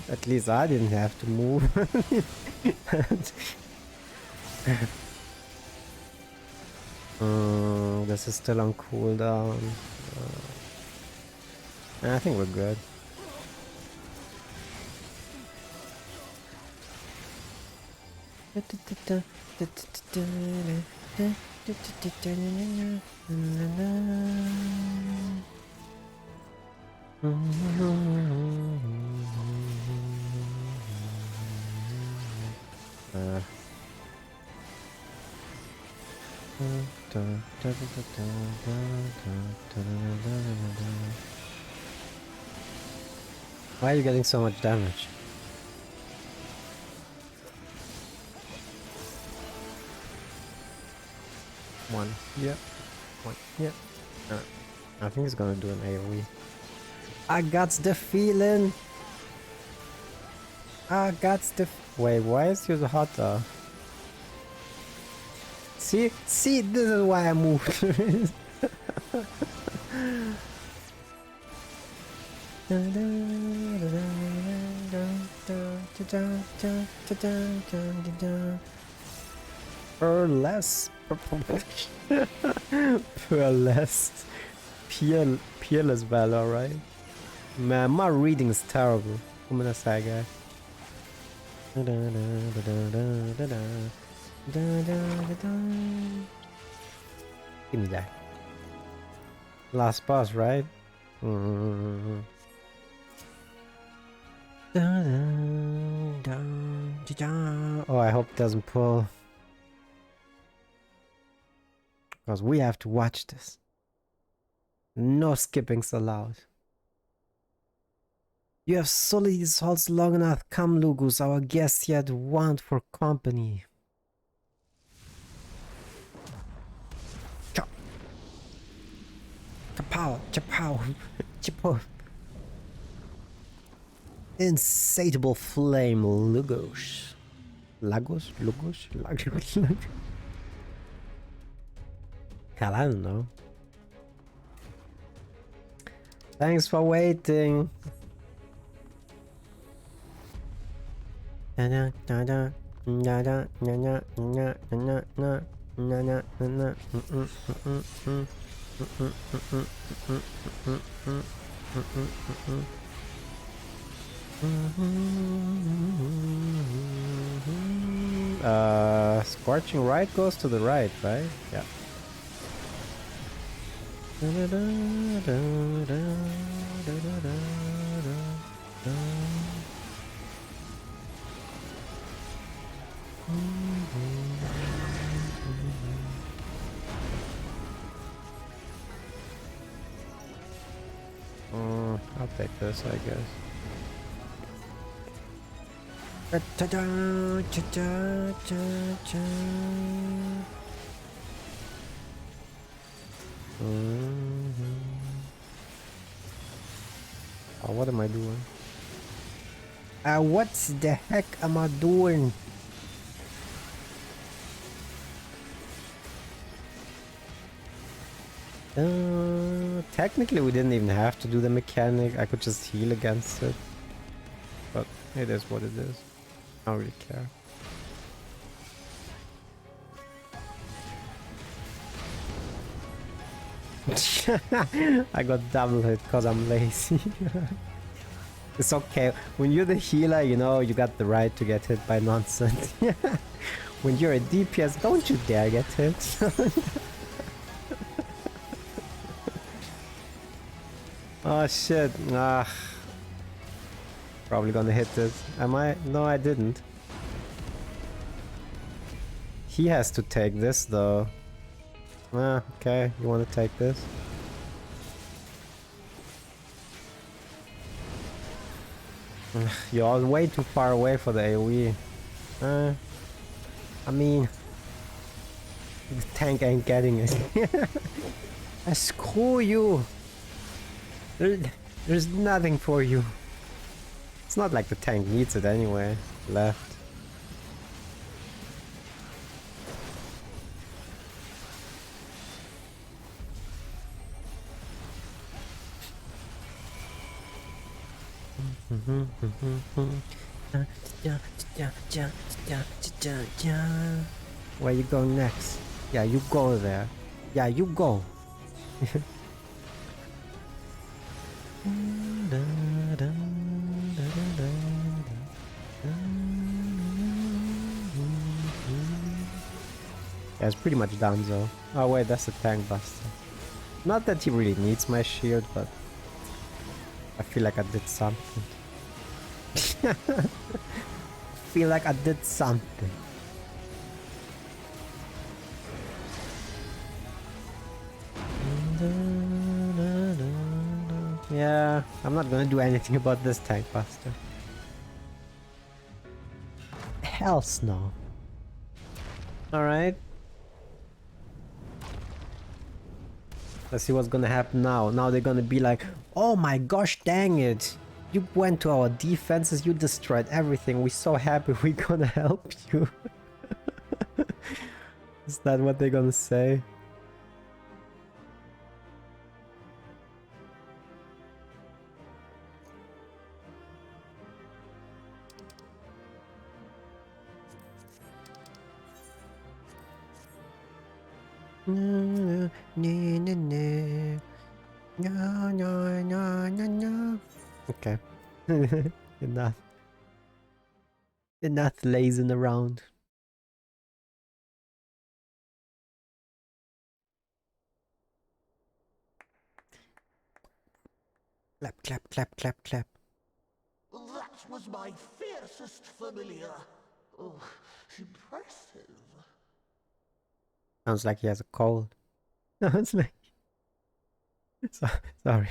S1: At least I didn't have to move. This is still on cooldown. I think we're good. Why are you getting so much damage? One, yeah. One, yeah. I think he's gonna do an AoE. I got the feeling. Wait, why is yours hotter? See, this is why I moved. Per less. Per less. Peerless valor, right? Man, my reading is terrible. I'm gonna say, guy. Give me that. Last boss, right? Oh, I hope it doesn't pull. Because we have to watch this. No skippings allowed. You have sullied these halls long enough. Come, Lugus, our guests yet want for company. Chapow, chapow, chapow. Insatiable flame, Lugos. Lagos? Lugos? Lagos? Hell, I don't know. Thanks for waiting. Scorching right goes to the right, right? Yeah. I'll take this, I guess. Oh, what am I doing? What the heck am I doing? Technically we didn't even have to do the mechanic. I could just heal against it. But it is what it is. I don't really care. I got double hit because I'm lazy. It's okay. When you're the healer, you know, you got the right to get hit by nonsense. When you're a DPS, don't you dare get hit. Oh shit. Probably gonna hit this. Am I? No, I didn't. He has to take this though. Okay, you wanna take this? You're way too far away for the AoE. I mean, the tank ain't getting it. Screw you! There's nothing for you. It's not like the tank needs it anyway. Left. Where you going next? Yeah, you go there. Yeah, you go. Yeah, it's pretty much done though. Oh wait, that's a tank buster. Not that he really needs my shield, but I feel like I did something. Feel like I did something. Yeah, I'm not gonna do anything about this tank buster. Hell's no. Alright. Let's see what's gonna happen now. Now they're gonna be like, oh my gosh, dang it. You went to our defenses, you destroyed everything. We're so happy we're gonna help you. Is that what they're gonna say? No, no, no, no. No, no, no, no, no. Okay. Enough. Enough lazing around. Clap, clap, clap, clap, clap.
S9: That was my fiercest familiar. Oh, impressive.
S1: Sounds like he has a cold. Sounds like... Sorry.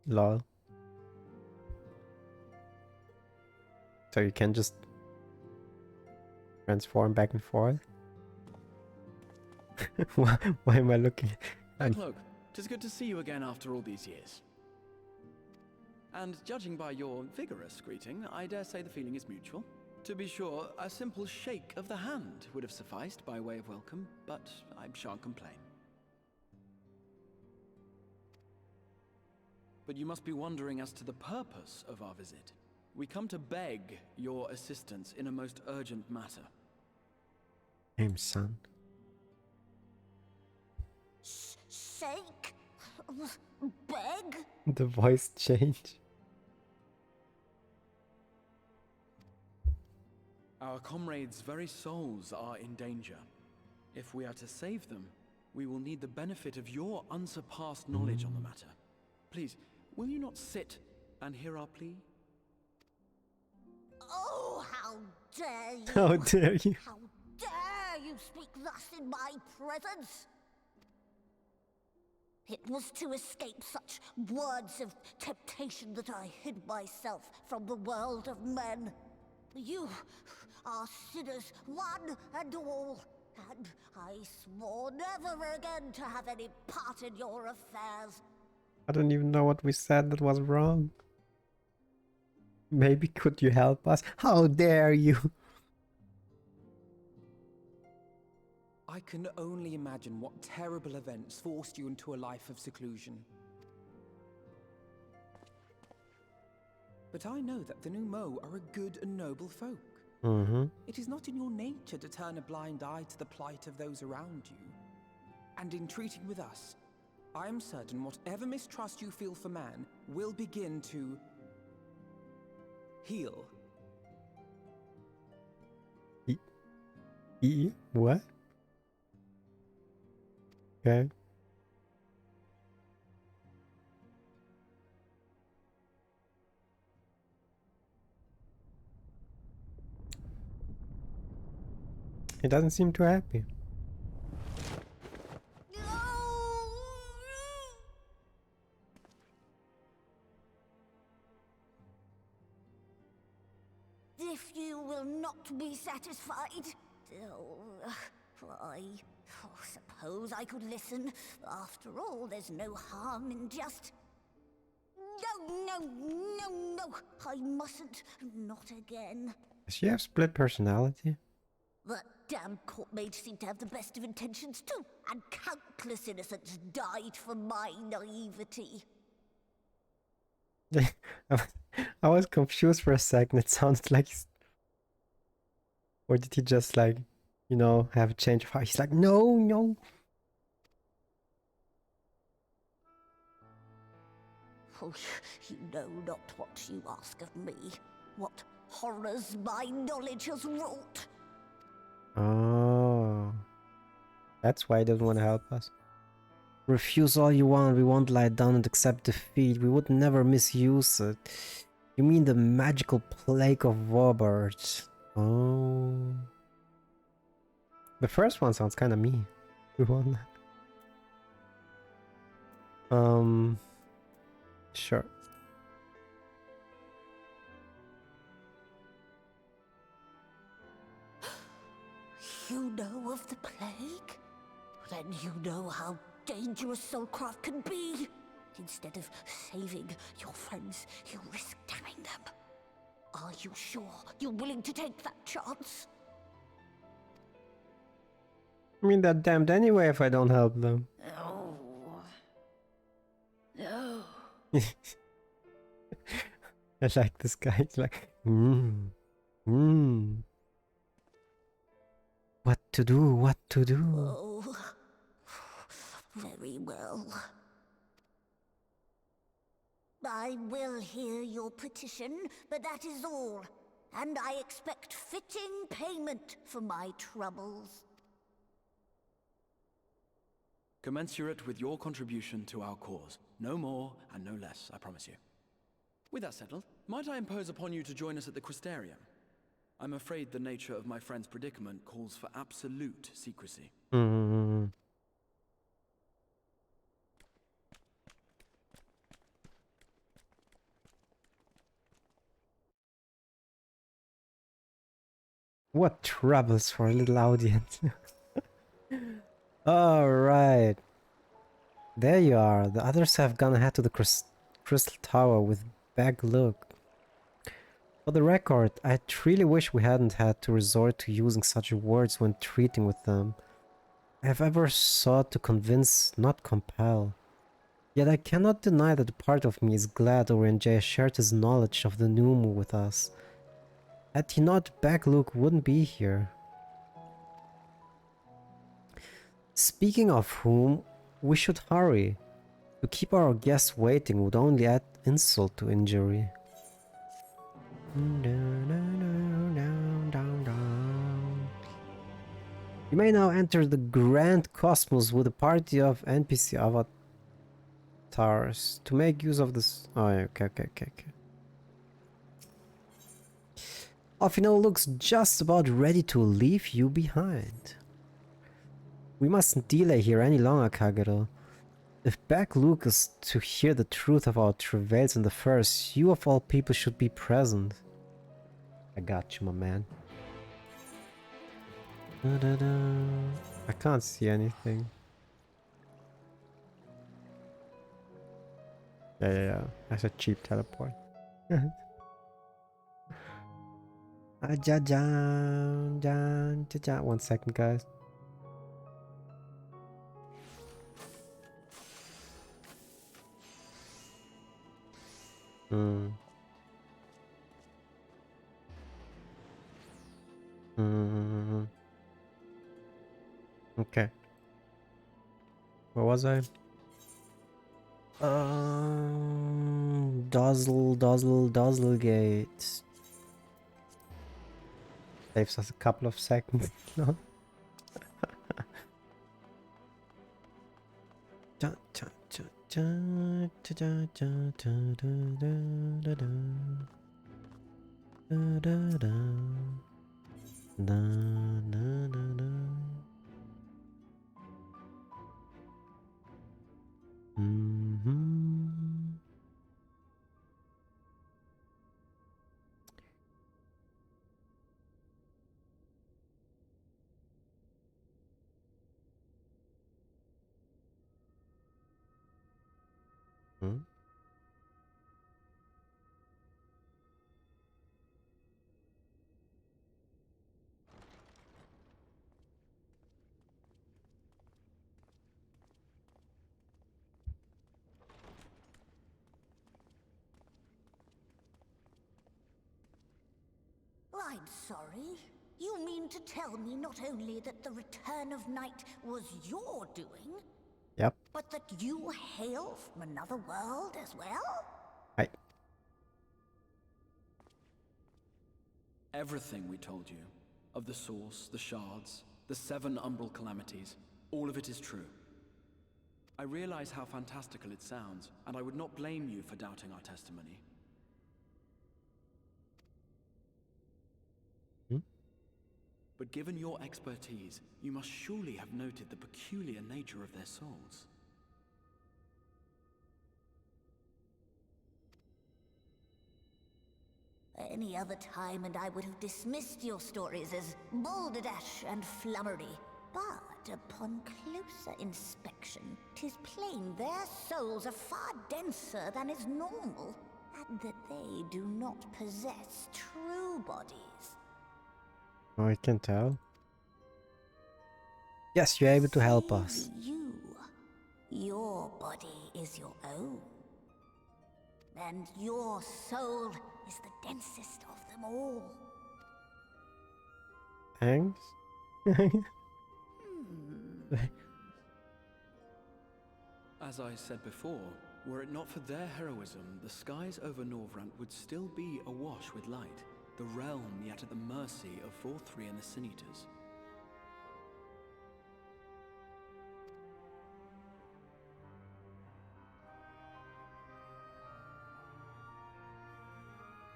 S1: Lol. So you can just transform back and forth? why am I looking?
S6: Cloak, 'tis good to see you again after all these years. And judging by your vigorous greeting, I dare say the feeling is mutual. To be sure, a simple shake of the hand would have sufficed by way of welcome, but I shan't complain. But you must be wondering as to the purpose of our visit. We come to beg your assistance in a most urgent matter.
S1: Name, son.
S9: Sake? Beg?
S1: The voice change.
S6: Our comrades' very souls are in danger. If we are to save them, we will need the benefit of your unsurpassed knowledge on the matter. Please, will you not sit and hear our plea?
S9: Oh, how dare you!
S1: How dare you?
S9: How dare you speak thus in my presence? It was to escape such words of temptation that I hid myself from the world of men. You are sinners, one and all, and I swore never again to have any part in your affairs.
S1: I don't even know what we said that was wrong. Maybe could you help us? How dare you?
S7: I can only imagine what terrible events forced you into a life of seclusion. But I know that the Numo are a good and noble folk. It is not in your nature to turn a blind eye to the plight of those around you. And in treating with us, I am certain whatever mistrust you feel for man will begin to heal.
S1: What? Okay. He doesn't seem too happy.
S9: If you will not be satisfied, I suppose I could listen. After all, there's no harm in just... No, I mustn't. Not again.
S1: Does she have split personality?
S9: That damn court mage seemed to have the best of intentions too, and countless innocents died for my naivety.
S1: I was confused for a second. It sounded like or did he just like, you know, have a change of heart? He's like, no.
S9: Oh, you know not what you ask of me. What horrors my knowledge has wrought.
S1: Oh. That's why he doesn't want to help us. Refuse all you want, we won't lie down and accept defeat. We would never misuse it. You mean the magical plague of warbirds? Oh. The first one sounds kind of me. We won that. Sure.
S9: You know of the plague? Then you know how dangerous soulcraft can be. Instead of saving your friends, you risk damning them. Are you sure you're willing to take that chance?
S1: I mean, they're damned anyway if I don't help them.
S9: Oh.
S1: I like this guy. He's like, What to do? What to do?
S9: Oh, very well. I will hear your petition, but that is all. And I expect fitting payment for my troubles.
S6: Commensurate with your contribution to our cause. No more and no less, I promise you. With that settled, might I impose upon you to join us at the Crystarium? I'm afraid the nature of my friend's predicament calls for absolute secrecy.
S1: What troubles for a little audience. Alright. There you are. The others have gone ahead to the Crystal Tower with bag look. For the record, I really wish we hadn't had to resort to using such words when treating with them. I have ever sought to convince, not compel. Yet I cannot deny that a part of me is glad Orianjay shared his knowledge of the Numu with us. Had he not, Bagluk wouldn't be here. Speaking of whom, we should hurry. To keep our guests waiting would only add insult to injury. You may now enter the Grand Cosmos with a party of NPC avatars to make use of this. Oh, okay. Offino looks just about ready to leave you behind. We mustn't delay here any longer, Kagero. If Bagluk is to hear the truth of our travails in the first, you of all people should be present. I got you, my man. I can't see anything. Yeah. That's a cheap teleport. One second, guys. Okay. Where was I? Dazzle gate. Saves us a couple of seconds. No.
S9: I'm sorry. You mean to tell me not only that the return of night was your doing,
S1: Yep.
S9: but that you hail from another world as well?
S1: Hi.
S6: Everything we told you, of the source, the shards, the 7 umbral calamities, all of it is true. I realize how fantastical it sounds, and I would not blame you for doubting our testimony. But given your expertise, you must surely have noted the peculiar nature of their souls.
S9: Any other time and I would have dismissed your stories as balderdash and flummery. But upon closer inspection, 'tis plain their souls are far denser than is normal, and that they do not possess true bodies.
S1: Oh, I can tell. Yes, you're able to help us.
S9: You. Your body is your own. And your soul is the densest of them all.
S1: Thanks.
S6: As I said before, were it not for their heroism, the skies over Norvrant would still be awash with light, the realm yet at the mercy of FFXIV and the Sin Eaters.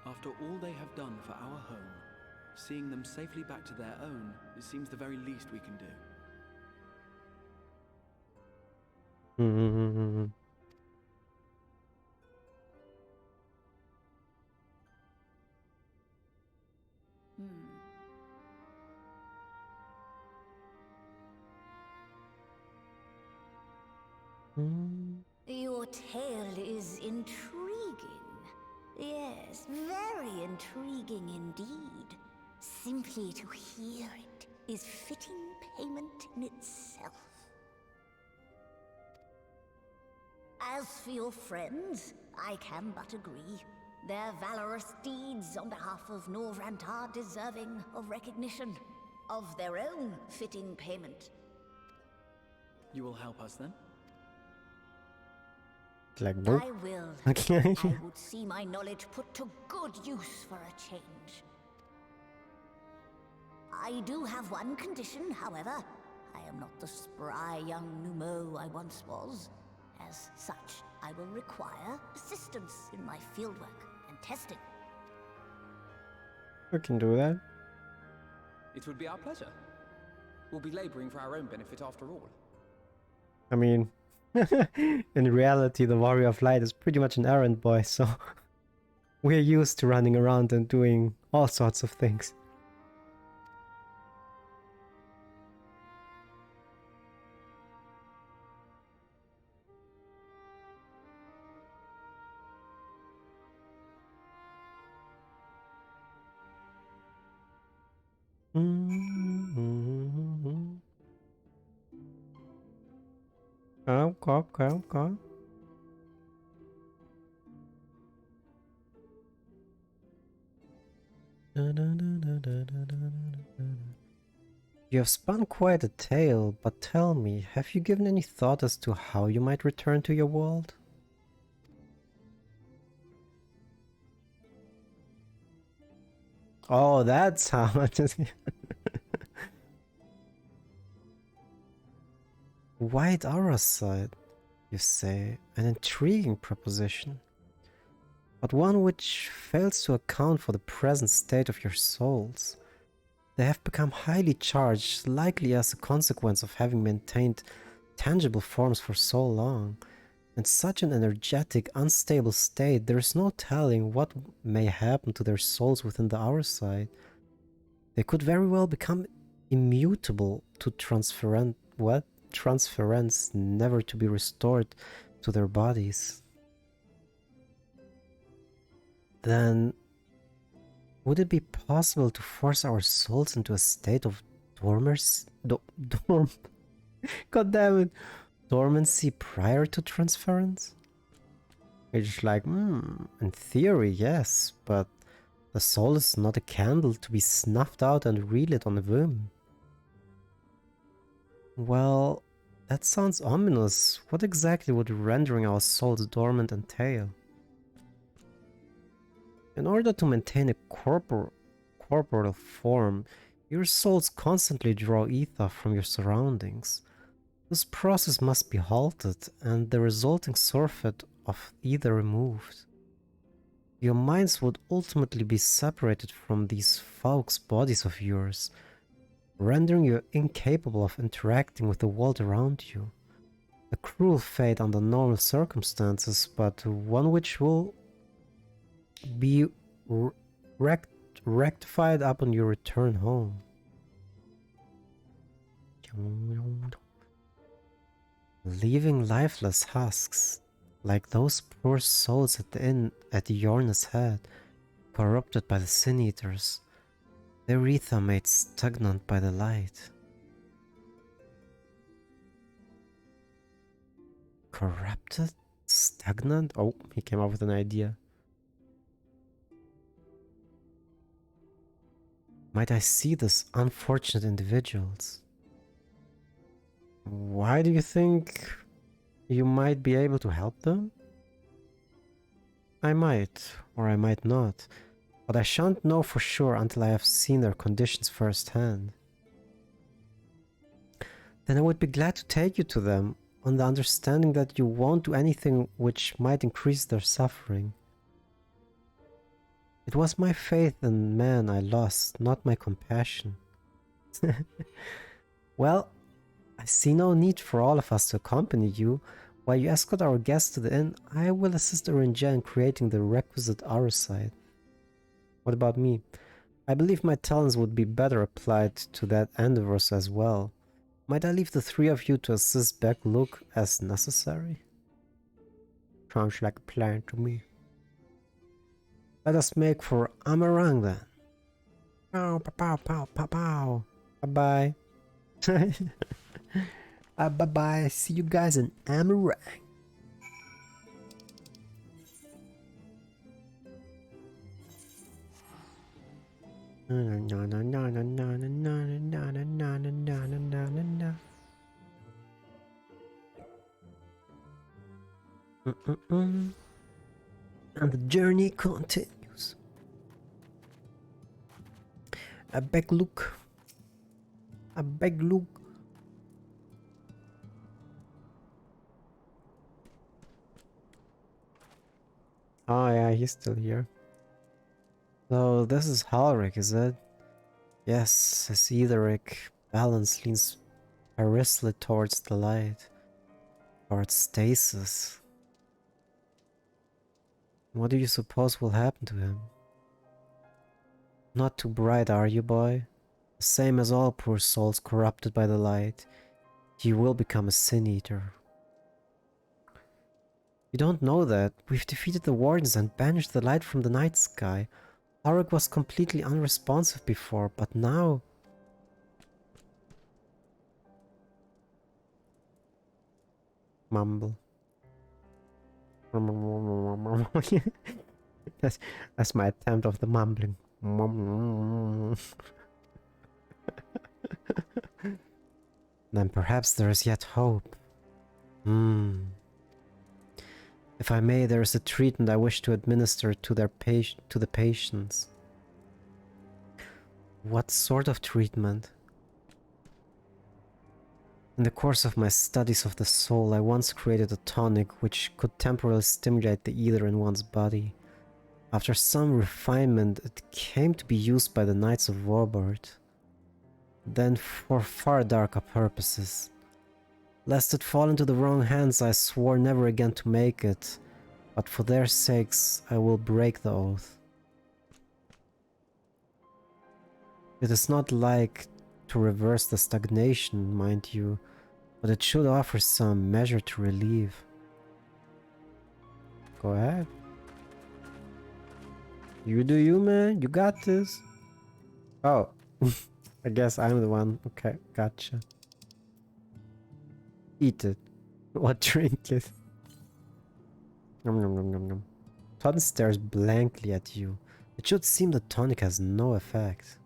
S6: After all they have done for our home, seeing them safely back to their own, it seems the very least we can do.
S9: Your tale is intriguing. Yes, very intriguing indeed. Simply to hear it is fitting payment in itself. As for your friends, I can but agree. Their valorous deeds on behalf of Norvrant are deserving of recognition, of their own fitting payment.
S6: You will help us then?
S1: Like, nope.
S9: I will.
S1: Okay.
S9: I would see my knowledge put to good use for a change. I do have one condition, however. I am not the spry young Numo I once was. As such, I will require assistance in my fieldwork and testing.
S1: We can do that.
S7: It would be our pleasure. We'll be laboring for our own benefit after all.
S1: I mean, in reality, the Warrior of Light is pretty much an errand boy, so we're used to running around and doing all sorts of things. Come. You have spun quite a tale, but tell me, have you given any thought as to how you might return to your world? Oh, that's how it is. White Aura side, you say, an intriguing proposition, but one which fails to account for the present state of your souls. They have become highly charged, likely as a consequence of having maintained tangible forms for so long. In such an energetic, unstable state, there is no telling what may happen to their souls within the Aura side. They could very well become immutable to transference, never to be restored to their bodies. Then, would it be possible to force our souls into a state of dormancy prior to transference? It's like, in theory, yes, but the soul is not a candle to be snuffed out and relit on a whim. Well, that sounds ominous. What exactly would rendering our souls dormant entail? In order to maintain a corporeal form, your souls constantly draw ether from your surroundings. This process must be halted and the resulting surfeit of ether removed. Your minds would ultimately be separated from these false bodies of yours, rendering you incapable of interacting with the world around you. A cruel fate under normal circumstances, but one which will be rectified upon your return home. Leaving lifeless husks, like those poor souls at the inn at Yorna's head, corrupted by the Sin Eaters, their ether made stagnant by the light. Corrupted? Stagnant? Oh, he came up with an idea. might I see these unfortunate individuals? Why do you think you might be able to help them? I might, or I might not, but I shan't know for sure until I have seen their conditions firsthand. Then I would be glad to take you to them, on the understanding that you won't do anything which might increase their suffering. It was my faith in man I lost, not my compassion. Well, I see no need for all of us to accompany you. While you escort our guests to the inn, I will assist Orinja in creating the requisite Aurosite. What about me? I believe my talents would be better applied to that endeavors as well. Might I leave the three of you to assist Beck-Luke as necessary? Sounds like a plan to me. Let us make for Amarang then. Pow, pow, pow, pow, pow. Bye-bye. Bye-bye. See you guys in Amarang. And the journey continues. I beg Luke. I beg Luke. Oh yeah, he's still here. So this is Halric, is it? Yes, I see the Rick. Balance leans perilously towards the light. Towards stasis. What do you suppose will happen to him? Not too bright, are you, boy? The same as all poor souls corrupted by the light. You will become a sin-eater. You don't know that. We've defeated the wardens and banished the light from the night sky. Auric was completely unresponsive before, but now... Mumble. that's my attempt of the mumbling. Then perhaps there is yet hope. If I may, there is a treatment I wish to administer to the patients. What sort of treatment? In the course of my studies of the soul, I once created a tonic which could temporarily stimulate the ether in one's body. After some refinement, it came to be used by the Knights of Warbird. Then for far darker purposes. Lest it fall into the wrong hands, I swore never again to make it, but for their sakes I will break the oath. It is not like to reverse the stagnation, mind you, but it should offer some measure to relieve. Go ahead. You do you, man. You got this. Oh, I guess I'm the one. Okay, gotcha. Eat it. Or drink it. Nom nom nom nom nom. Todd stares blankly at you. It should seem the tonic has no effect.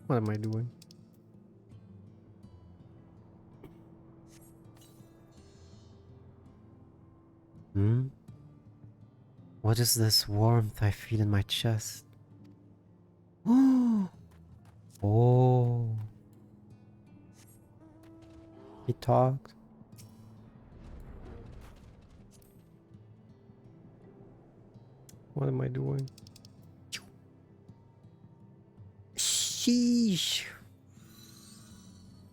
S1: What am I doing? What is this warmth I feel in my chest? Oh. He talked. What am I doing? Sheesh.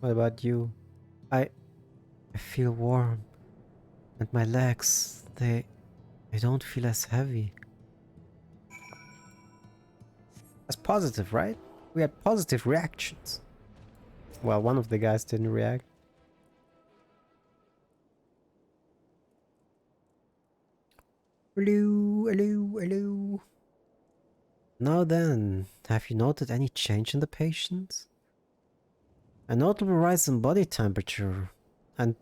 S1: What about you? I feel warm. And my legs, they don't feel as heavy. That's positive, right? We had positive reactions. Well, one of the guys didn't react. Hello, hello, hello. Now then, have you noted any change in the patients? A notable rise in body temperature and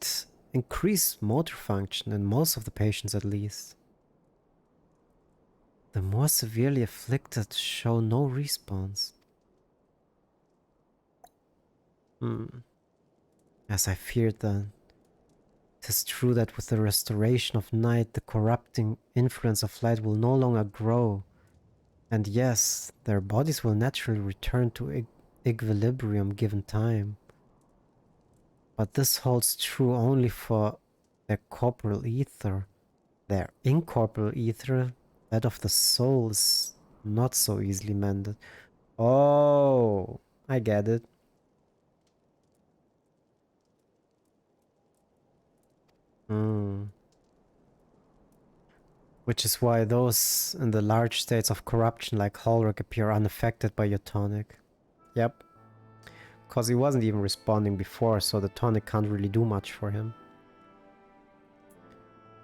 S1: increased motor function in most of the patients at least. The more severely afflicted show no response. As I feared then. 'Tis true that with the restoration of night, the corrupting influence of light will no longer grow. And yes, their bodies will naturally return to equilibrium given time. But this holds true only for their corporeal ether. Their incorporeal ether, that of the soul, is not so easily mended. Oh, I get it. Which is why those in the large states of corruption like Holrick appear unaffected by your tonic. Yep. Because he wasn't even responding before, so the tonic can't really do much for him.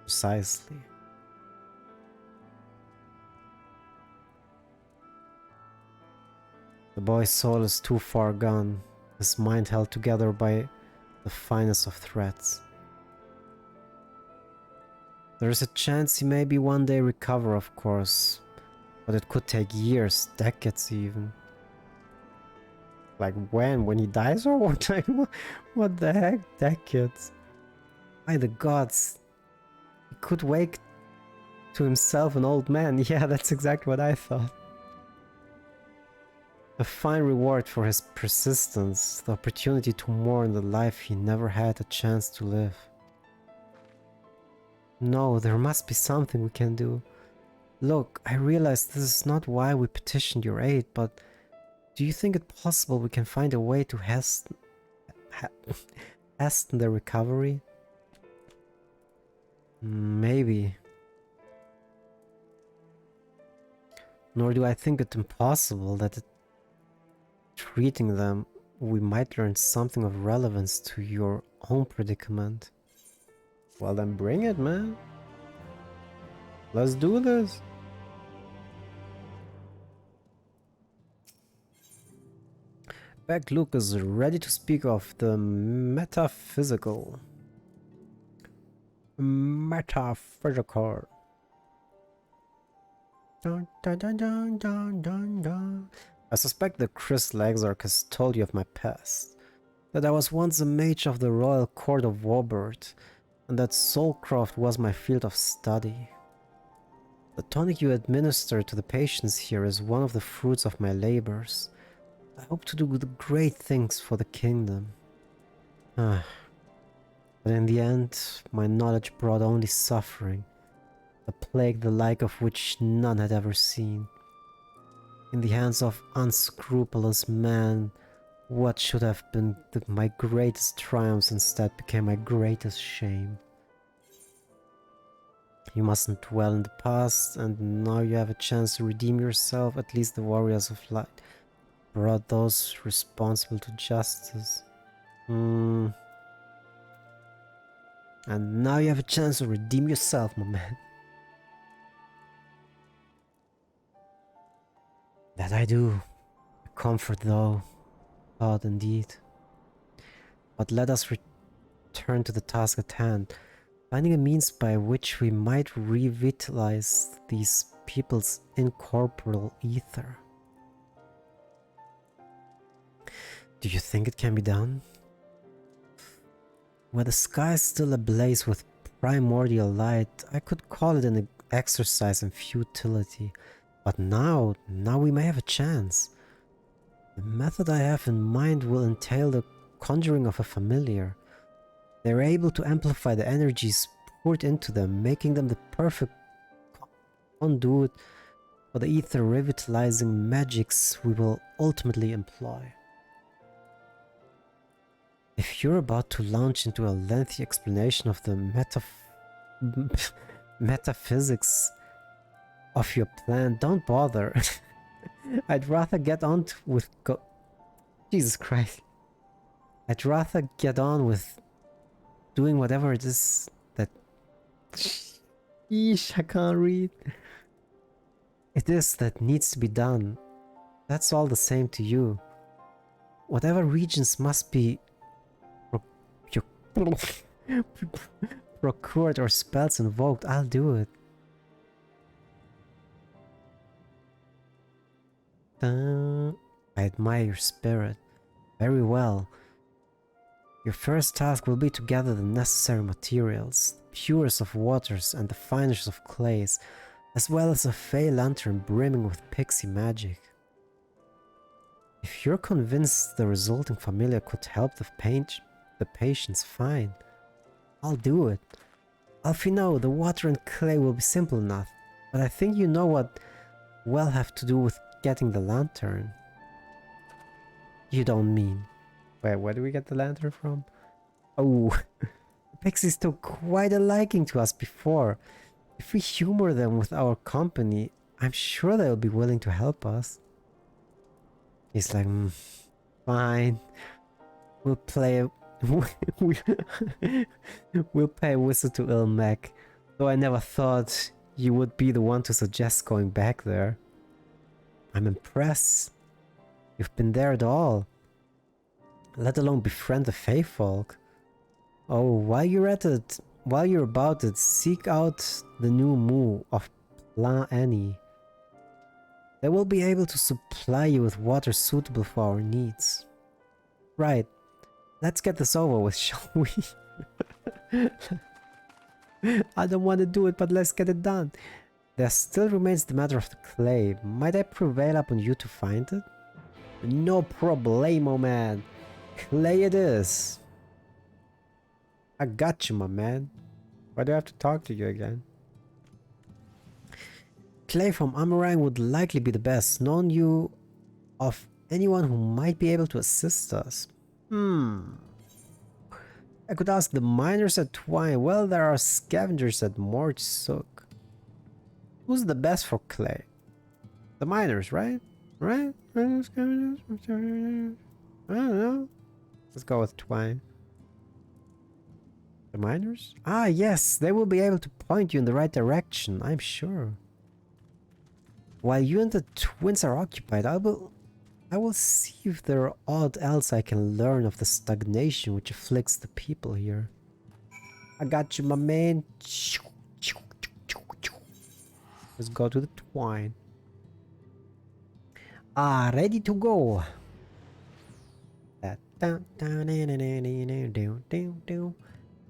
S1: Precisely. The boy's soul is too far gone, his mind held together by the finest of threads. There is a chance he may be one day recover, of course, but it could take years, decades even. Like when? When he dies or what? What the heck? Decades? By the gods, he could wake to himself an old man. Yeah, that's exactly what I thought. A fine reward for his persistence, the opportunity to mourn the life he never had a chance to live. No, there must be something we can do. Look, I realize this is not why we petitioned your aid, but do you think it possible we can find a way to hasten the recovery? Maybe. Nor do I think it impossible that treating them, we might learn something of relevance to your own predicament. Well then bring it, man. Let's do this. Beck Luke is ready to speak of the metaphysical. Metaphysical. Dun, dun, dun, dun, dun, dun, dun. I suspect that Chris Legzark has told you of my past. That I was once a mage of the Royal Court of Warbird, and that soulcraft was my field of study. The tonic you administer to the patients here is one of the fruits of my labors. I hope to do great things for the kingdom. But in the end, my knowledge brought only suffering, a plague the like of which none had ever seen. In the hands of unscrupulous men, what should have been my greatest triumphs instead became my greatest shame. You mustn't dwell in the past, and now you have a chance to redeem yourself. At least the warriors of light brought those responsible to justice. And now you have a chance to redeem yourself, my man. That I do. Comfort, though. God, indeed. But let us return to the task at hand. Finding a means by which we might revitalize these people's incorporeal ether. Do you think it can be done? Where the sky is still ablaze with primordial light, I could call it an exercise in futility. But now we may have a chance. The method I have in mind will entail the conjuring of a familiar. They're able to amplify the energies poured into them, making them the perfect conduit for the ether revitalizing magics we will ultimately employ. If you're about to launch into a lengthy explanation of the metaphysics of your plan, don't bother. I'd rather get on with Jesus Christ. I'd rather get on with doing whatever it is that... Yeesh, I can't read. It is that needs to be done. That's all the same to you. Whatever regions must be procured or spells invoked, I'll do it. I admire your spirit. Very well. Your first task will be to gather the necessary materials, the purest of waters and the finest of clays, as well as a fey lantern brimming with pixie magic. If you're convinced the resulting familiar could help the patients, fine. I'll do it. Alfino, the water and clay will be simple enough, but I think you know what we'll have to do with getting the lantern. You don't mean... Wait, where do we get the lantern from? Oh, the pixies took quite a liking to us before. If we humor them with our company, I'm sure they'll be willing to help us. He's like, fine. We'll play a... we'll pay a visit to Ilmek. Though I never thought you would be the one to suggest going back there. I'm impressed. You've been there at all. Let alone befriend the Fey folk. Oh, while you're about it, seek out the new Moo of Plan Annie. They will be able to supply you with water suitable for our needs. Right. Let's get this over with, shall we? I don't want to do it, but let's get it done. There still remains the matter of the clay. Might I prevail upon you to find it? No problemo, man. Clay it is. I got you, my man. Why do I have to talk to you again? Clay from Amarang would likely be the best. Known you of anyone who might be able to assist us? I could ask the miners at Twine. Well, there are scavengers at Morge Sook. Who's the best for clay? The miners, right? Right? Scavengers? I don't know. Let's go with Twine. The miners? Ah, yes, they will be able to point you in the right direction, I'm sure. While you and the twins are occupied, I will see if there are aught else I can learn of the stagnation which afflicts the people here. I got you, my man. Let's go to the Twine. Ah, ready to go.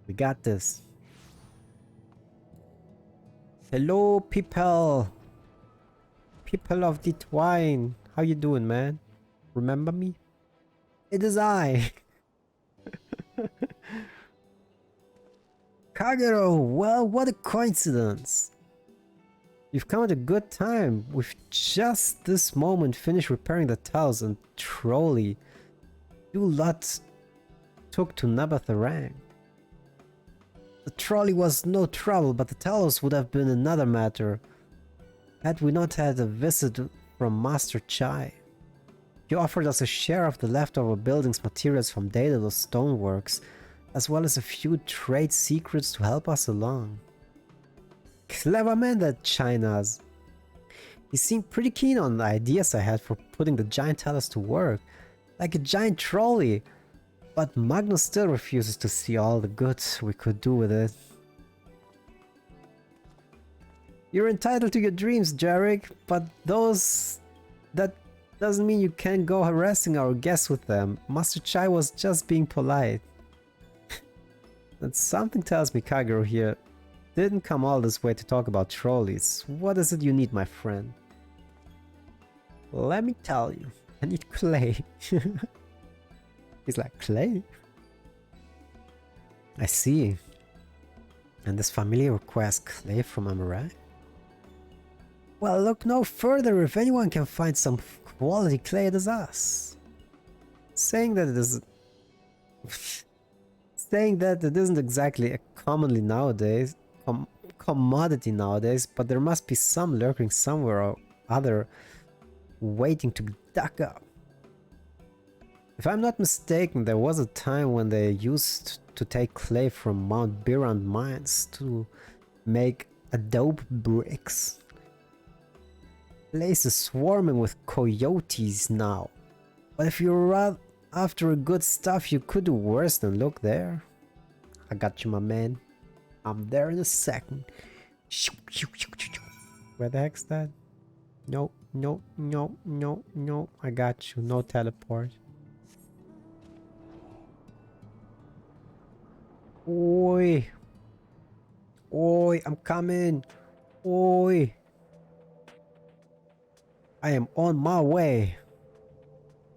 S1: We got this. Hello, people. People of the Twine. How you doing, man? Remember me? It is I. Kagero, well, what a coincidence. You've come at a good time. We've just this moment finished repairing the towels and trolley you lot took to Nabatharang. The trolley was no trouble, but the towels would have been another matter had we not had a visit from Master Chai. He offered us a share of the leftover building's materials from Daedalus Stoneworks, as well as a few trade secrets to help us along. Clever man that China's. He seemed pretty keen on the ideas I had for putting the giant tellers to work, like a giant trolley, but Magnus still refuses to see all the good we could do with it. You're entitled to your dreams, Jarek, but that doesn't mean you can't go harassing our guests with them. Master Chai was just being polite. And something tells me Kagero here didn't come all this way to talk about trolleys. What is it you need, my friend? Let me tell you, I need clay. He's like, clay? I see. And this family requires clay from Amarai? Well, look no further. If anyone can find some quality clay, it is us. Saying that it isn't exactly a commodity nowadays, but there must be some lurking somewhere or other waiting to be dug up. If I'm not mistaken, there was a time when they used to take clay from Mount Birand mines to make adobe bricks. Place is swarming with coyotes now, but if you're after good stuff, you could do worse than look there. I got you, my man. I'm there in a second. Where the heck's that? No, no, no, no, no. I got you. No teleport. Oi. Oi, I'm coming. Oi. I am on my way.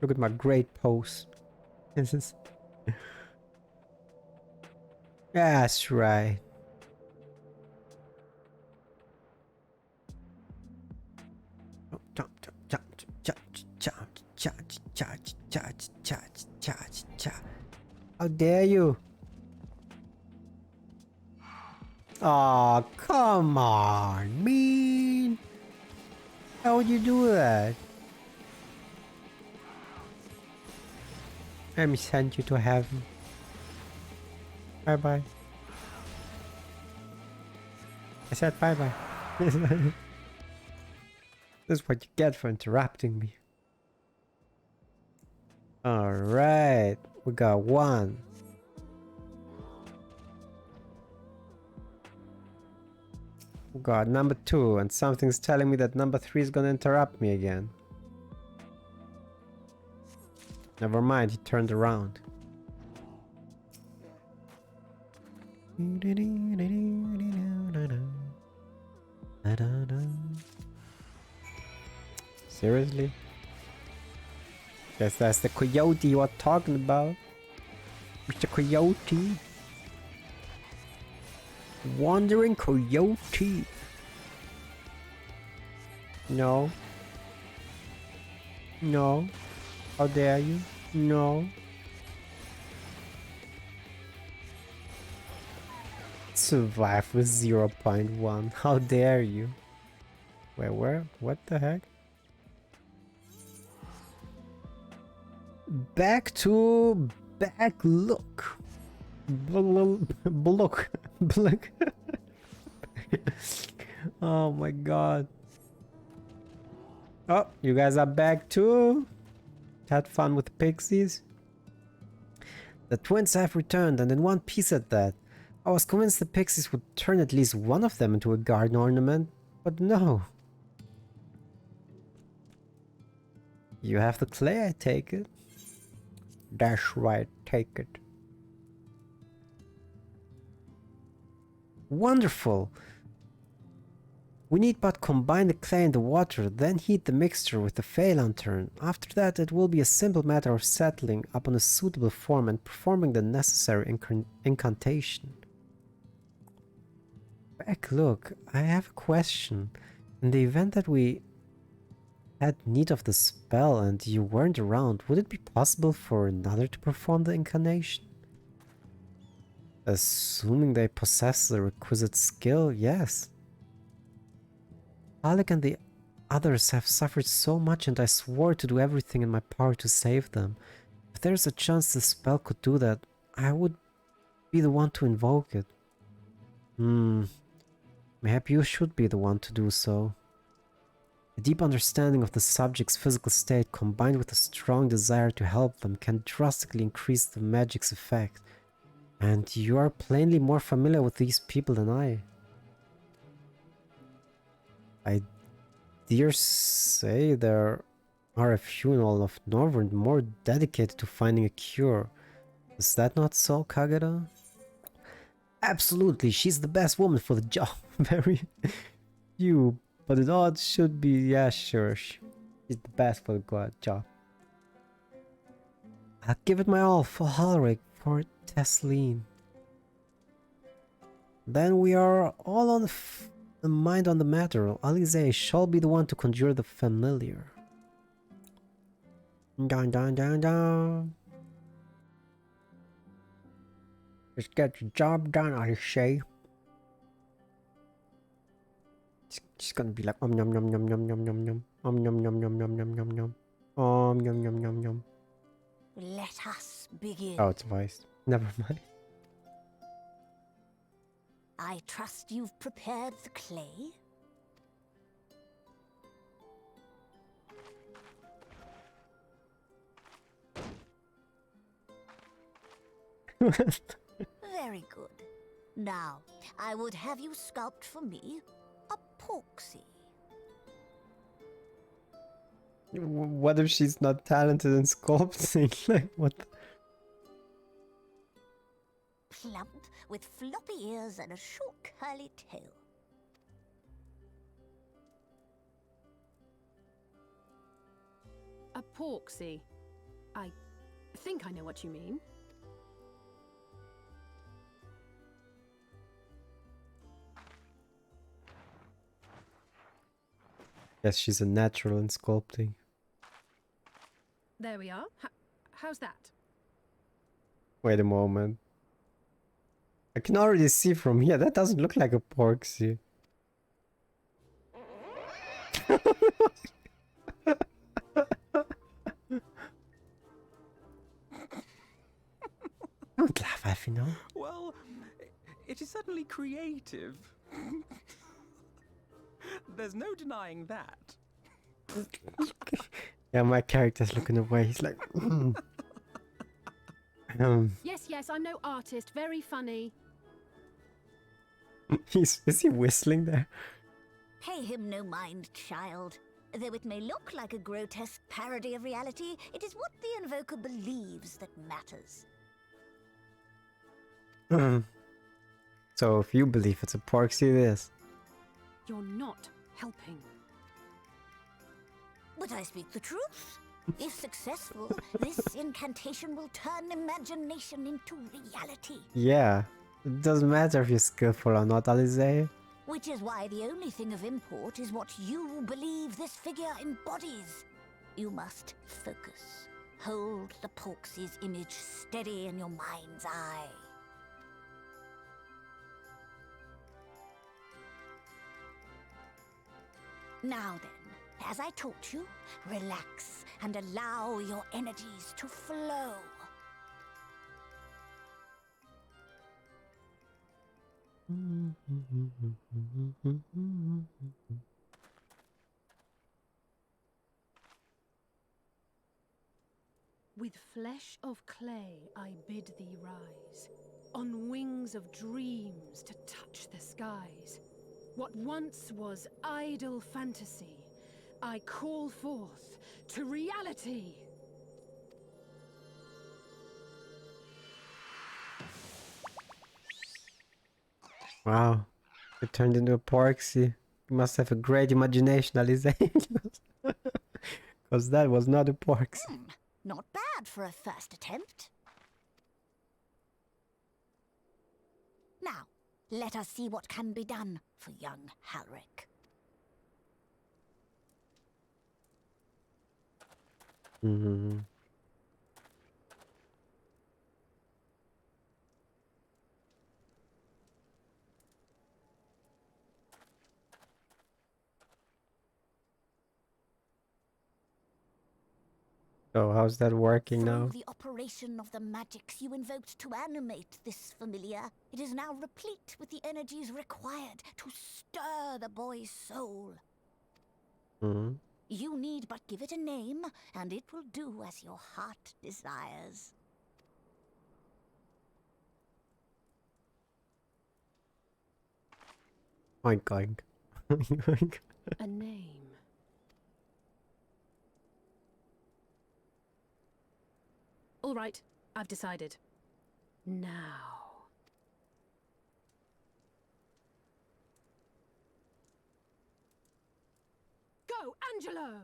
S1: Look at my great pose. This is... That's right. How dare you? Oh, come on, mean. How would you do that? Let me send you to heaven. Bye bye. I said bye bye. This is what you get for interrupting me. Alright, we got one. We got number 2, and something's telling me that number 3 is gonna interrupt me again. Never mind, he turned around. Seriously? Guess that's the coyote you are talking about. Mr. Coyote. Wandering coyote. No. No. How dare you? No. Survive with 0.1. How dare you? Wait, where? What the heck? Back to back look. Look. Look. Oh my god. Oh, you guys are back too? Had fun with the pixies? The twins have returned, and in one piece at that. I was convinced the pixies would turn at least one of them into a garden ornament, but no. You have the clay, I take it. That's right, take it. Wonderful! We need but combine the clay and the water, then heat the mixture with the Fey lantern. After that, it will be a simple matter of settling upon a suitable form and performing the necessary incantation. Back, look, I have a question. In the event that we had need of the spell and you weren't around, would it be possible for another to perform the incantation? Assuming they possess the requisite skill, yes. Alec and the others have suffered so much, and I swore to do everything in my power to save them. If there's a chance the spell could do that, I would be the one to invoke it. Maybe you should be the one to do so. A deep understanding of the subject's physical state combined with a strong desire to help them can drastically increase the magic's effect. And you are plainly more familiar with these people than I. I dare say there are a few in all of Northern more dedicated to finding a cure. Is that not so, Kagero? Absolutely, she's the best woman for the job. Very few, but it all should be, yeah, sure. She's the best for the job. I'll give it my all for Halric, for Tesleen. Then we are all on the mind on the matter. Alize shall be the one to conjure the familiar. Dun dun dun dun. Just get the job done, Alize. She's gonna be like nom nom nom nom nom nom nom nom nom nom nom nom nom nom nom nom nom nom nom.
S9: Let us begin.
S1: Oh, it's voiced. Never mind.
S9: I trust you've prepared the clay? Very good. Now, I would have you sculpt for me a porksy.
S1: What if she's not talented in sculpting? Like, what?
S9: Plump, with floppy ears and a short curly tail.
S8: A porksy. I think I know what you mean.
S1: Yes, she's a natural in sculpting.
S8: There we are. How's that?
S1: Wait a moment. I can already see from here, that doesn't look like a porksy. Don't laugh, Alfino.
S7: Well, it is certainly creative. There's no denying that.
S1: Yeah, my character's looking away. He's like,
S8: Yes, I'm no artist. Very funny.
S1: is he whistling there?
S9: Pay him no mind, child. Though it may look like a grotesque parody of reality, it is what the invoker believes that matters.
S1: So if you believe it's a porksy, it is.
S8: You're not helping.
S9: But I speak the truth. If successful, this incantation will turn imagination into reality.
S1: Yeah. It doesn't matter if you're skillful or not, Alize.
S9: Which is why the only thing of import is what you believe this figure embodies. You must focus. Hold the porksy's image steady in your mind's eye. Now then, as I taught you, relax and allow your energies to flow.
S8: With flesh of clay I bid thee rise, on wings of dreams to touch the skies. What once was idle fantasy, I call forth to reality.
S1: Wow. It turned into a porksy. You must have a great imagination, Alize. Because that was not a porksy.
S9: Not bad for a first attempt. Now, let us see what can be done for young Halric.
S1: So how's that working
S9: Through
S1: now?
S9: the operation of the magics you invoked to animate this familiar, it is now replete with the energies required to stir the boy's soul. You need but give it a name, and it will do as your heart desires.
S1: Oink oink. Oink.
S8: A name. All right, I've decided. Now. Go, Angelo!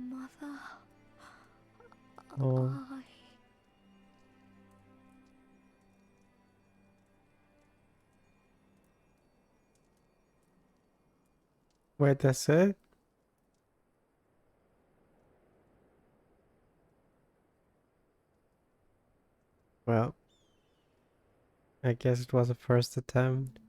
S9: Mother,
S1: Oh. Wait, that's it? Well, I guess it was a first attempt.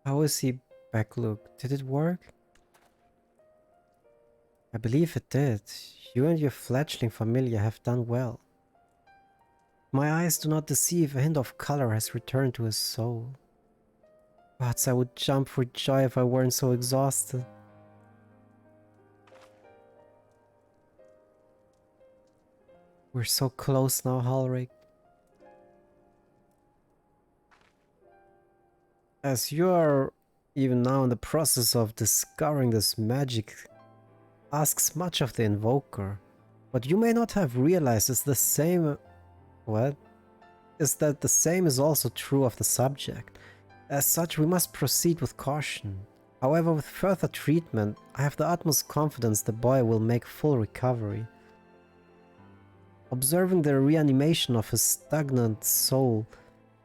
S1: How is he back look? Did it work? I believe it did. You and your fledgling familia have done well. My eyes do not deceive, a hint of color has returned to his soul. But I would jump for joy if I weren't so exhausted. We're so close now, Halric. As you are even now in the process of discovering this magic asks much of the invoker. What you may not have realized is the same... What? Is that the same is also true of the subject. As such, we must proceed with caution. However, with further treatment, I have the utmost confidence the boy will make full recovery. Observing the reanimation of his stagnant soul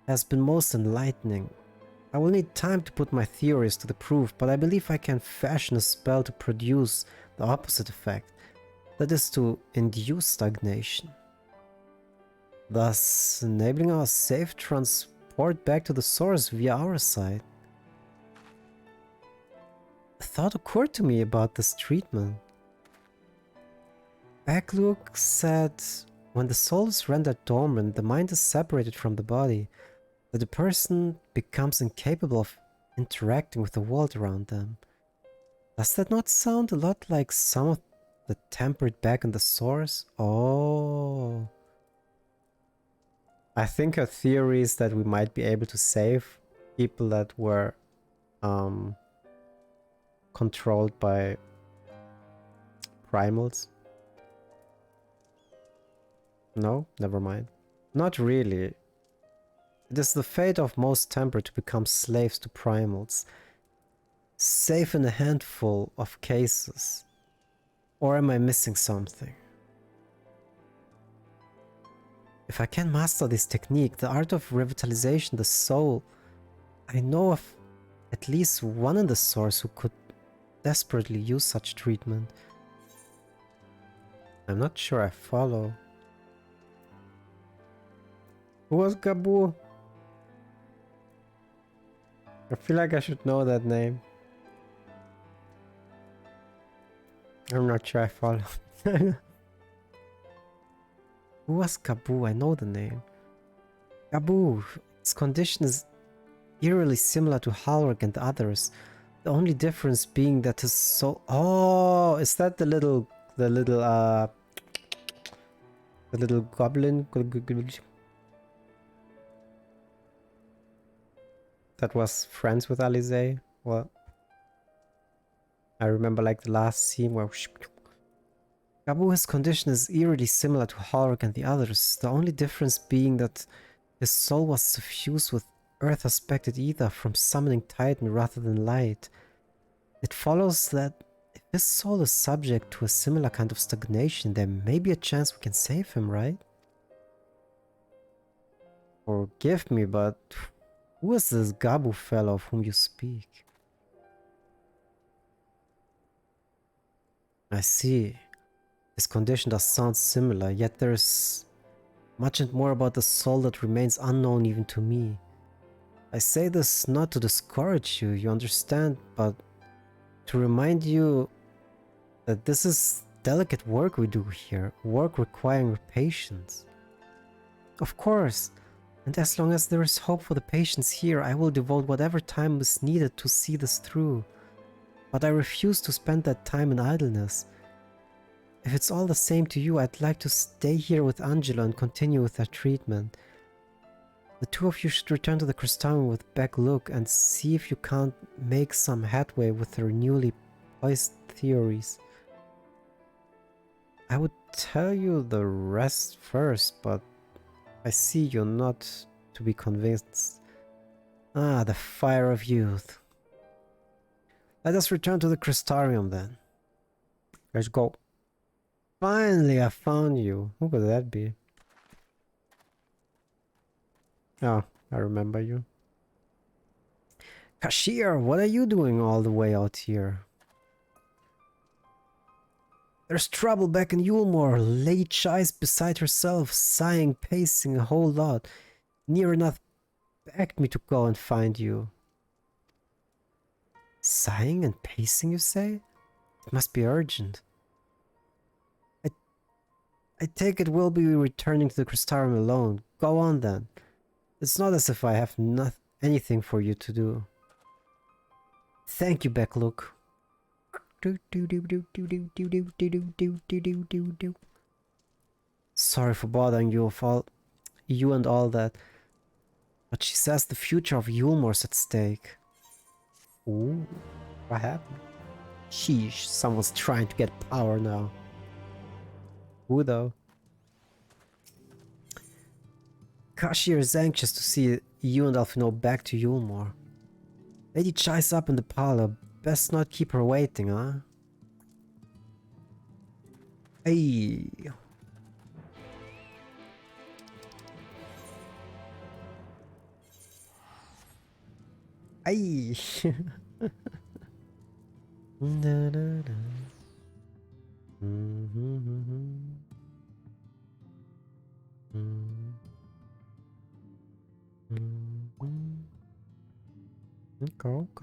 S1: has been most enlightening. I will need time to put my theories to the proof, but I believe I can fashion a spell to produce the opposite effect, that is to induce stagnation, thus enabling our safe transport back to the source via our side. A thought occurred to me about this treatment. Backluk said when the soul is rendered dormant, the mind is separated from the body, that the person becomes incapable of interacting with the world around them. Does that not sound a lot like some of the tempered back in the source? Oh. I think her theory is that we might be able to save people that were controlled by primals. No, never mind. Not really. It is the fate of most tempered to become slaves to primals, save in a handful of cases. Or am I missing something? If I can master this technique, the art of revitalization, the soul, I know of at least one in the source who could desperately use such treatment. I'm not sure I follow. Who was Gabu? I feel like I should know that name. I'm not sure I follow. Who was Gabu? I know the name. Gabu. Its condition is eerily similar to Halric and others. The only difference being that his soul... Oh, is that the little goblin? That was friends with Alize? Well, I remember like the last scene where... Gabu's condition is eerily similar to Halric and the others, the only difference being that his soul was suffused with earth-aspected ether from summoning Titan rather than light. It follows that if his soul is subject to a similar kind of stagnation, there may be a chance we can save him, right? Forgive me, but who is this Gabu fellow of whom you speak? I see. His condition does sound similar, yet there is much and more about the soul that remains unknown even to me. I say this not to discourage you, you understand, but to remind you that this is delicate work we do here, work requiring patience. Of course, and as long as there is hope for the patients here, I will devote whatever time is needed to see this through. But I refuse to spend that time in idleness. If it's all the same to you, I'd like to stay here with Angela and continue with her treatment. The two of you should return to the Crystarium with Beck Look and see if you can't make some headway with her newly poised theories. I would tell you the rest first, but I see you're not to be convinced. Ah, the fire of youth. Let us return to the Crystarium then. Let's go. Finally, I found you. Who could that be? Oh, I remember you. Kashir, what are you doing all the way out here? There's trouble back in Yulmore. Lady Chai's beside herself, sighing, pacing a whole lot. Near enough begged me to go and find you. Sighing and pacing, you say? It must be urgent. I take it we'll be returning to the Crystarium alone. Go on then. It's not as if I have anything for you to do. Thank you, Becklook. Sorry for bothering you and all that. But she says the future of Yulmore's at stake. Ooh, what happened? Sheesh, someone's trying to get power now. Who though? Kashir is anxious to see you and Alphino back to Yulmore. Lady Chai's up in the parlor. Best not keep her waiting, huh? Hey. Ay. Da, da, da.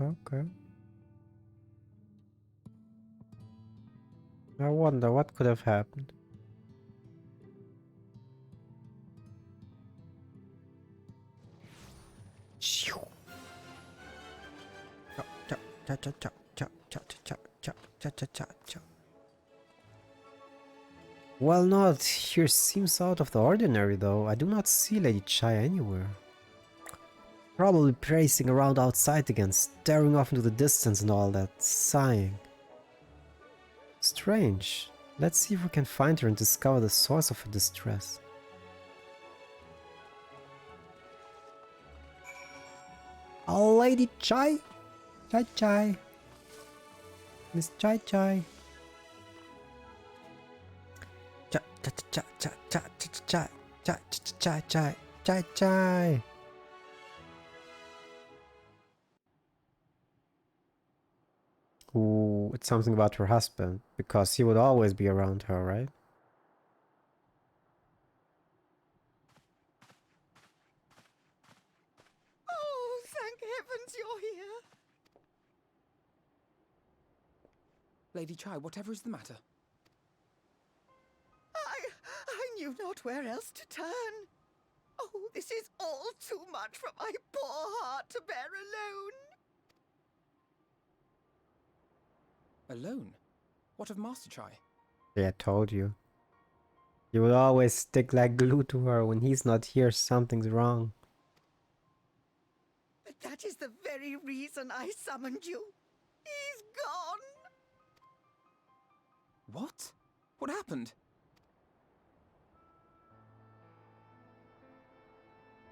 S1: Okay. I wonder what could have happened. Well, not here seems out of the ordinary though. I do not see Lady Chai anywhere. Probably pacing around outside again, staring off into the distance and all that, sighing. Strange. Let's see if we can find her and discover the source of her distress. Oh, Lady Chai! Chai. Miss Chai. Chai. Ooh, it's something about her husband, because he would always be around her, right?
S10: Oh, thank heavens you're here.
S7: Lady Chai, whatever is the matter?
S10: I knew not where else to turn. Oh, this is all too much for my poor heart to bear alone.
S7: Alone? What of Master Chai?
S1: Yeah, I told you. You would always stick like glue to her. When he's not here, something's wrong.
S10: But that is the very reason I summoned you. He's gone.
S7: What? What happened?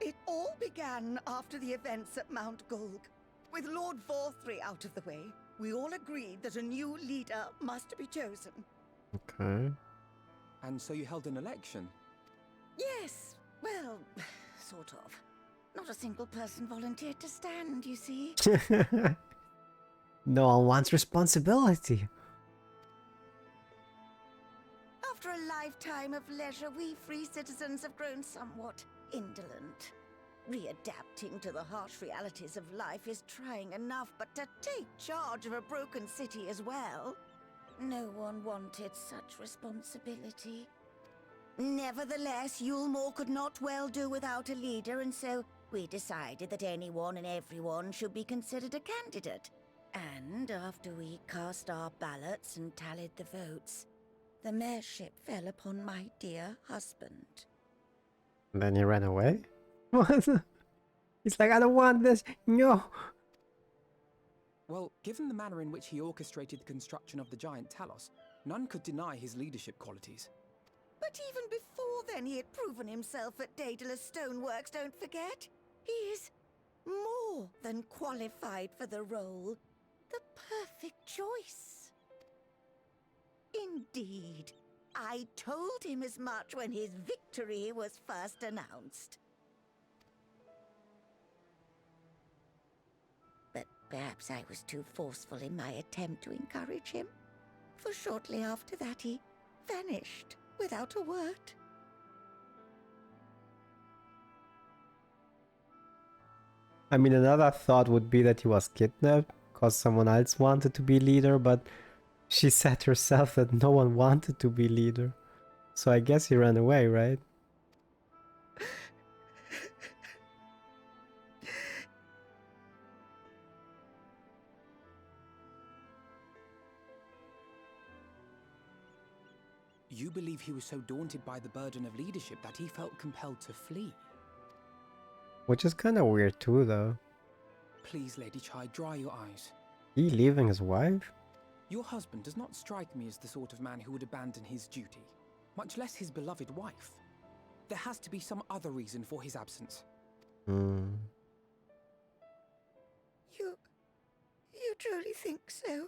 S10: It all began after the events at Mount Gulg. With Lord Vorthry out of the way, we all agreed that a new leader must be chosen.
S1: Okay.
S7: And so you held an election?
S10: Yes, well, sort of. Not a single person volunteered to stand, you see.
S1: No one wants responsibility.
S10: After a lifetime of leisure, we free citizens have grown somewhat indolent. Readapting to the harsh realities of life is trying enough, but to take charge of a broken city as well? No one wanted such responsibility. Nevertheless, Yulmore could not well do without a leader, and so we decided that anyone and everyone should be considered a candidate. And after we cast our ballots and tallied the votes, the mayorship fell upon my dear husband.
S1: And then he ran away? What? He's like, I don't want this. No.
S7: Well, given the manner in which he orchestrated the construction of the giant Talos, none could deny his leadership qualities.
S10: But even before then, he had proven himself at Daedalus Stoneworks, don't forget. He is more than qualified for the role. The perfect choice. Indeed, I told him as much when his victory was first announced. But perhaps I was too forceful in my attempt to encourage him, for shortly after that he vanished without a word.
S1: I mean, another thought would be that he was kidnapped because someone else wanted to be leader, but she said herself that no one wanted to be leader. So I guess he ran away, right?
S7: You believe he was so daunted by the burden of leadership that he felt compelled to flee?
S1: Which is kind of weird too, though.
S7: Please, Lady Chai, dry your eyes.
S1: He leaving his wife?
S7: Your husband does not strike me as the sort of man who would abandon his duty, much less his beloved wife. There has to be some other reason for his absence.
S1: Hmm.
S10: You truly think so?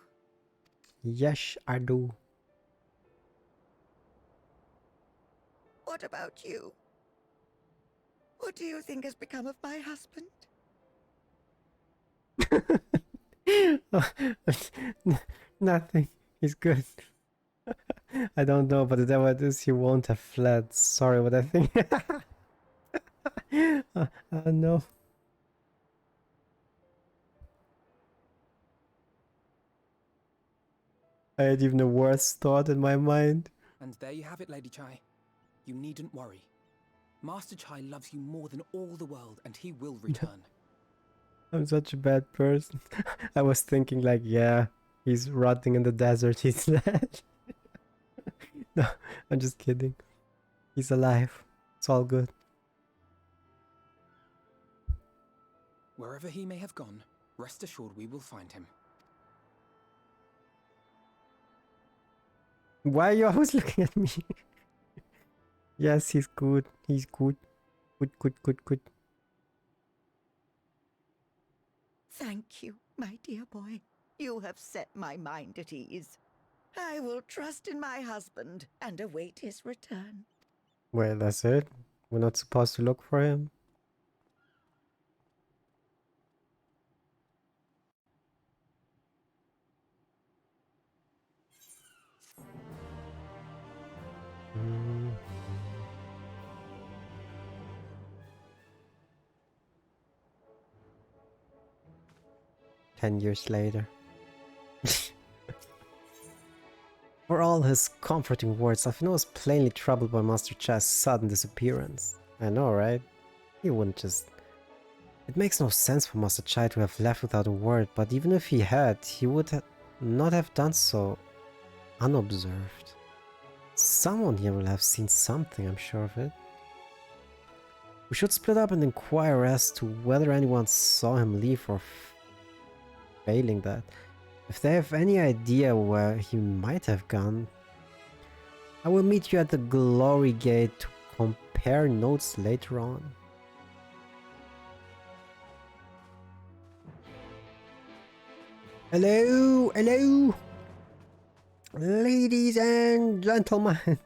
S1: Yes, I do.
S10: What about you? What do you think has become of my husband?
S1: Nothing. He's good. I don't know, but whatever it is, he won't have fled. Sorry, but I think... no. I had even a worse thought in my mind.
S7: And there you have it, Lady Chai. You needn't worry. Master Chai loves you more than all the world, and he will return.
S1: I'm such a bad person. I was thinking like, yeah, he's rotting in the desert, he's dead. No, I'm just kidding. He's alive. It's all good.
S7: Wherever he may have gone, rest assured we will find him.
S1: Why are you always looking at me? Yes, he's good. He's good. Good.
S10: Thank you, my dear boy. You have set my mind at ease. I will trust in my husband and await his return.
S1: Well, that's it. We're not supposed to look for him. Mm. 10 years later. For all his comforting words, Alphinaud was plainly troubled by Master Chai's sudden disappearance. I know, right? He wouldn't just... It makes no sense for Master Chai to have left without a word, but even if he had, he would not have done so unobserved. Someone here will have seen something, I'm sure of it. We should split up and inquire as to whether anyone saw him leave or failing that. If they have any idea where he might have gone, I will meet you at the Glory Gate to compare notes later on. Hello, hello, ladies and gentlemen.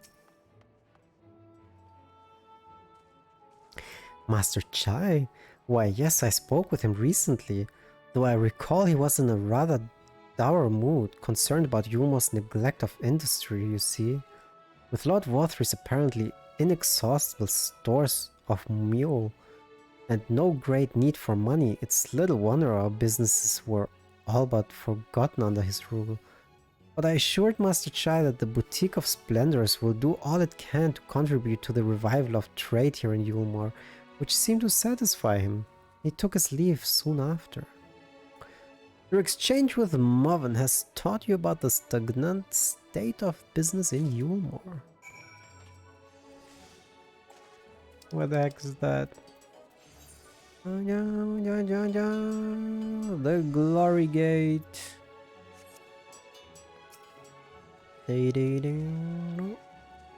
S1: Master Chai? Why, yes, I spoke with him recently, though I recall he was in a rather dour mood, concerned about Yulmo's neglect of industry, you see. With Lord Wathrey's apparently inexhaustible stores of mule and no great need for money, it's little wonder our businesses were all but forgotten under his rule. But I assured Master Chai that the Boutique of Splendors will do all it can to contribute to the revival of trade here in Yulmore, which seemed to satisfy him. He took his leave soon after. Your exchange with Moven has taught you about the stagnant state of business in Yulmore. What the heck is that? The Glory Gate.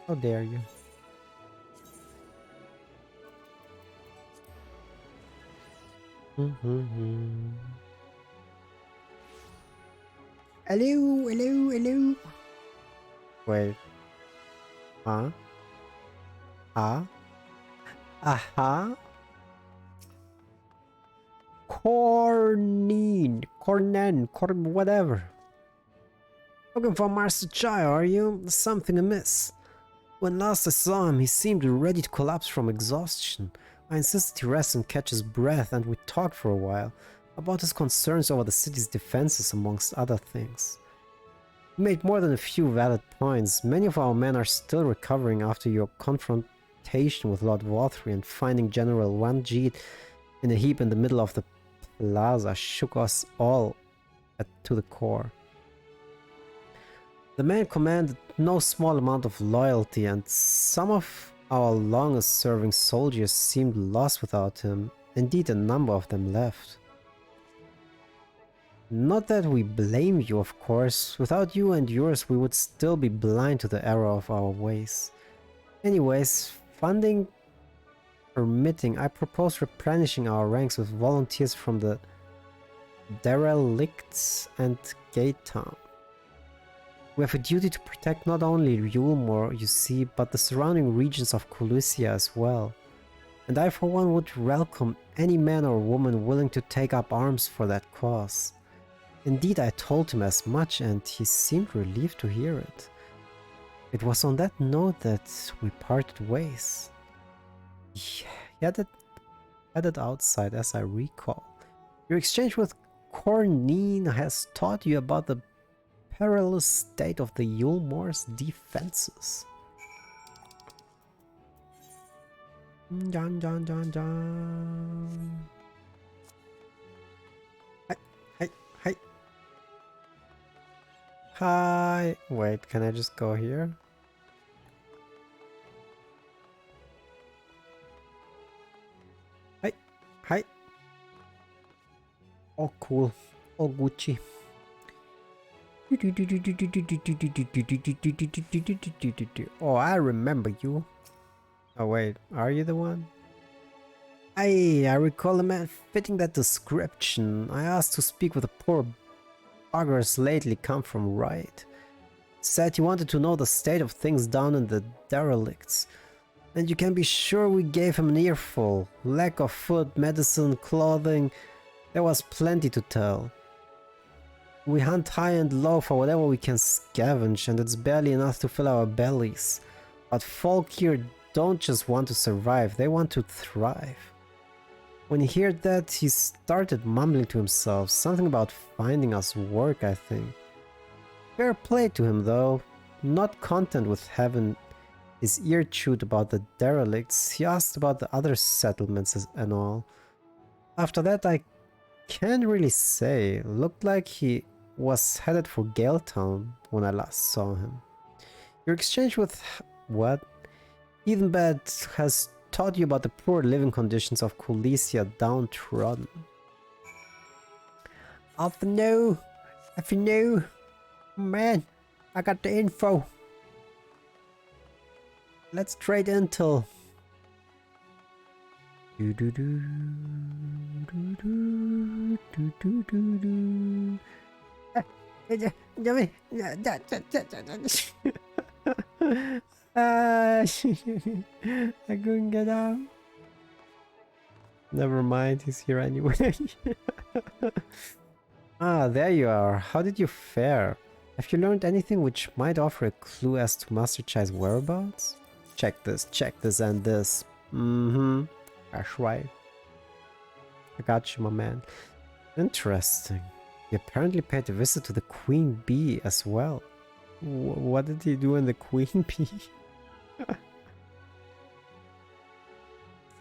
S1: How dare you? Hello. Wait. Huh? Ah? Aha? Whatever. Looking for Master Chai, are you? Something amiss. When last I saw him, he seemed ready to collapse from exhaustion. I insisted he rest and catch his breath, and we talked for a while about his concerns over the city's defenses, amongst other things. He made more than a few valid points. Many of our men are still recovering after your confrontation with Lord Walthrey, and finding General Wanjeet in a heap in the middle of the plaza shook us all to the core. The man commanded no small amount of loyalty, and some of our longest-serving soldiers seemed lost without him. Indeed, a number of them left. Not that we blame you, of course. Without you and yours, we would still be blind to the error of our ways. Anyways, funding permitting, I propose replenishing our ranks with volunteers from the Derelicts and Gate Town. We have a duty to protect not only Yulmore, you see, but the surrounding regions of Colusia as well. And I for one would welcome any man or woman willing to take up arms for that cause. Indeed, I told him as much, and he seemed relieved to hear it. It was on that note that we parted ways. He headed outside, as I recall. Your exchange with Cornine has taught you about the perilous state of the Yulmore's defenses. Dun dun dun dun. Hi. Hi. Wait, can I just go here? Hi. Oh, cool. Oh, Gucci. Oh, I remember you. Oh wait, are you the one? I recall a man fitting that description. I asked to speak with a poor buggers lately come from Riot. Said he wanted to know the state of things down in the Derelicts. And you can be sure we gave him an earful. Lack of food, medicine, clothing. There was plenty to tell. We hunt high and low for whatever we can scavenge, and it's barely enough to fill our bellies. But folk here don't just want to survive, they want to thrive. When he heard that, he started mumbling to himself, something about finding us work, I think. Fair play to him though. Not content with having his ear chewed about the Derelicts, he asked about the other settlements and all. After that I can't really say. Looked like he was headed for Galetown when I last saw him. Your exchange with what? Evenbed has taught you about the poor living conditions of Colusia downtrodden. If you know, man, I got the info. Let's trade intel. I couldn't get out. Never mind, he's here anyway. Ah, there you are. How did you fare? Have you learned anything which might offer a clue as to Master Chai's whereabouts? Check this, and this. That's right. I got you, my man. Interesting. He apparently paid a visit to the Queen Bee as well. What did he do in the Queen Bee?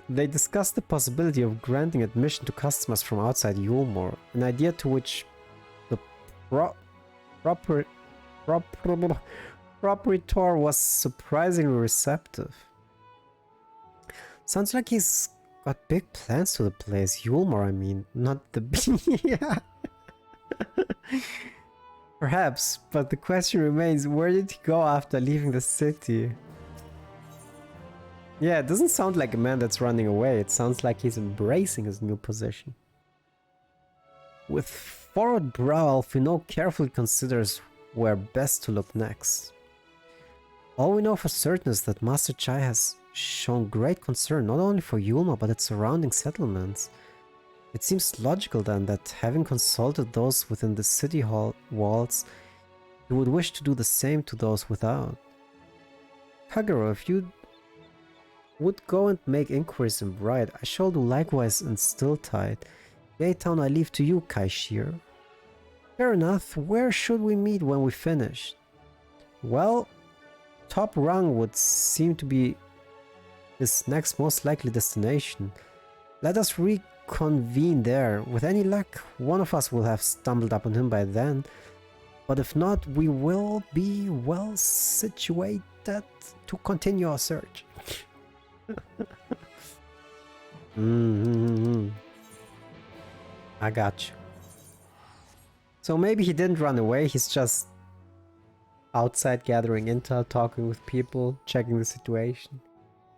S1: They discussed the possibility of granting admission to customers from outside Yulmore, an idea to which the proprietor was surprisingly receptive. Sounds like he's got big plans to the place. Yulmore, I mean, not the bee. Perhaps, but the question remains, where did he go after leaving the city? Yeah, it doesn't sound like a man that's running away. It sounds like he's embracing his new position. With furrowed brow, Alfino carefully considers where best to look next. All we know for certain is that Master Chai has shown great concern not only for Yulma but its surrounding settlements. It seems logical then that having consulted those within the city hall walls, you would wish to do the same to those without. Kagero, if you would go and make inquiries in Bright, I shall do likewise in Stilltide. Baytown I leave to you, Kaishir. Fair enough, where should we meet when we finish? Well, Top Rung would seem to be his next most likely destination. Let us reconvene there. With any luck, one of us will have stumbled upon him by then. But if not, we will be well situated to continue our search. I got you. So maybe he didn't run away, he's just outside gathering intel, talking with people, checking the situation.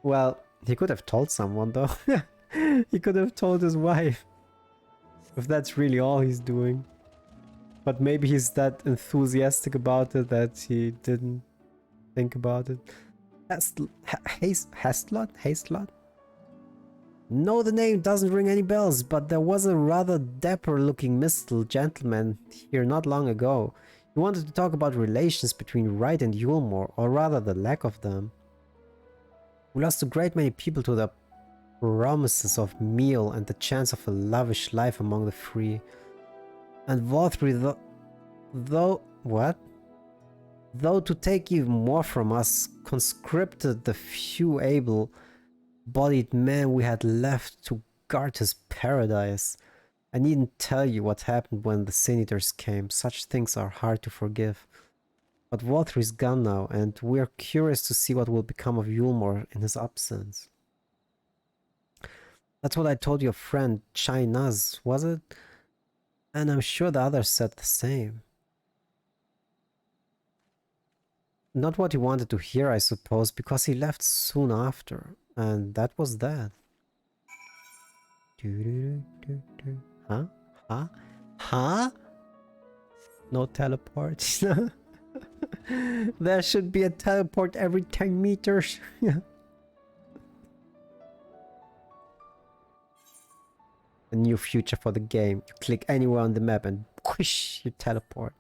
S1: Well, he could have told someone though. He could have told his wife. If that's really all he's doing. But maybe he's that enthusiastic about it that he didn't think about it. Hastelot? No, the name doesn't ring any bells, but there was a rather dapper-looking Mistle gentleman here not long ago. He wanted to talk about relations between Wright and Yulmore, or rather the lack of them. We lost a great many people to the promises of meal and the chance of a lavish life among the free. And Vothri, though to take even more from us, conscripted the few able-bodied men we had left to guard his paradise. I needn't tell you what happened when the senators came. Such things are hard to forgive. But Vothri is gone now, and we're curious to see what will become of Yulmore in his absence. That's what I told your friend Chai Naz, was it? And I'm sure the others said the same. Not what he wanted to hear, I suppose, because he left soon after. And that was that. Huh? Huh? Huh? No teleport. There should be a teleport every 10 meters. A new future for the game. You click anywhere on the map and whoosh, you teleport.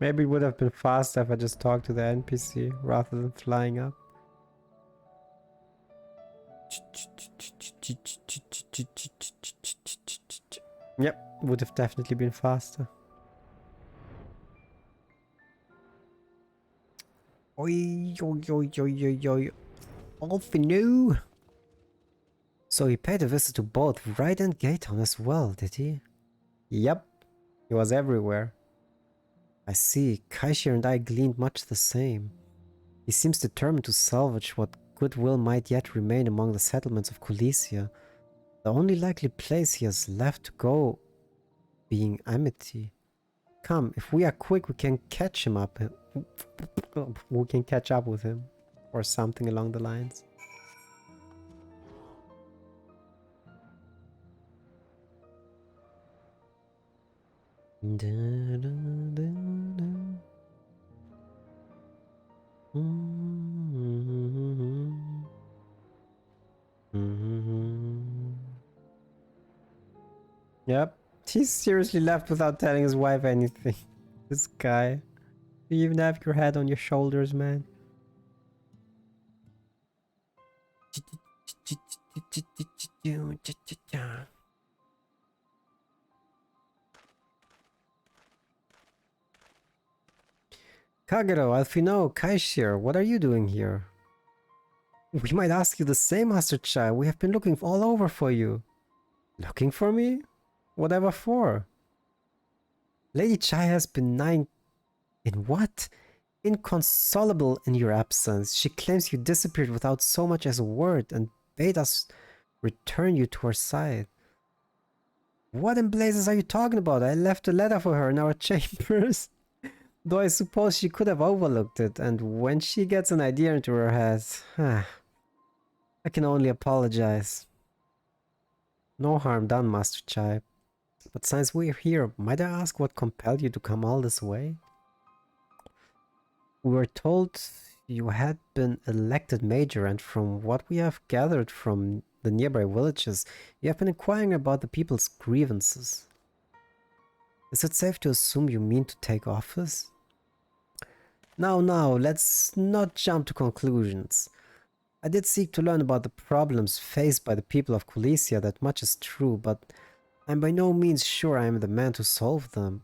S1: Maybe it would have been faster if I just talked to the NPC rather than flying up. Yep, would have definitely been faster. Oi, oi, oi, oi, oi, oi. Alfie knew. So he paid a visit to both Wright and Gaytown as well, did he? Yep, he was everywhere. I see, Kaishir and I gleaned much the same. He seems determined to salvage what goodwill might yet remain among the settlements of Colesia. The only likely place he has left to go being Amity. Come, if we are quick, we can catch him up. We can catch up with him. Or something along the lines. Yep, he seriously left without telling his wife anything. This guy. You even have your head on your shoulders, man. Kagero, Alfino, Kaishir, what are you doing here? We might ask you the same, Master Chai. We have been looking all over for you. Looking for me? Whatever for? Lady Chai has been in what? Inconsolable in your absence. She claims you disappeared without so much as a word and bade us return you to her side. What in blazes are you talking about? I left a letter for her in our chambers. Though I suppose she could have overlooked it, and when she gets an idea into her head, I can only apologize. No harm done, Master Chai. But since we're here, might I ask what compelled you to come all this way? We were told you had been elected major, and from what we have gathered from the nearby villages, you have been inquiring about the people's grievances. Is it safe to assume you mean to take office? Now, let's not jump to conclusions. I did seek to learn about the problems faced by the people of Kulesia, that much is true, but I'm by no means sure I am the man to solve them.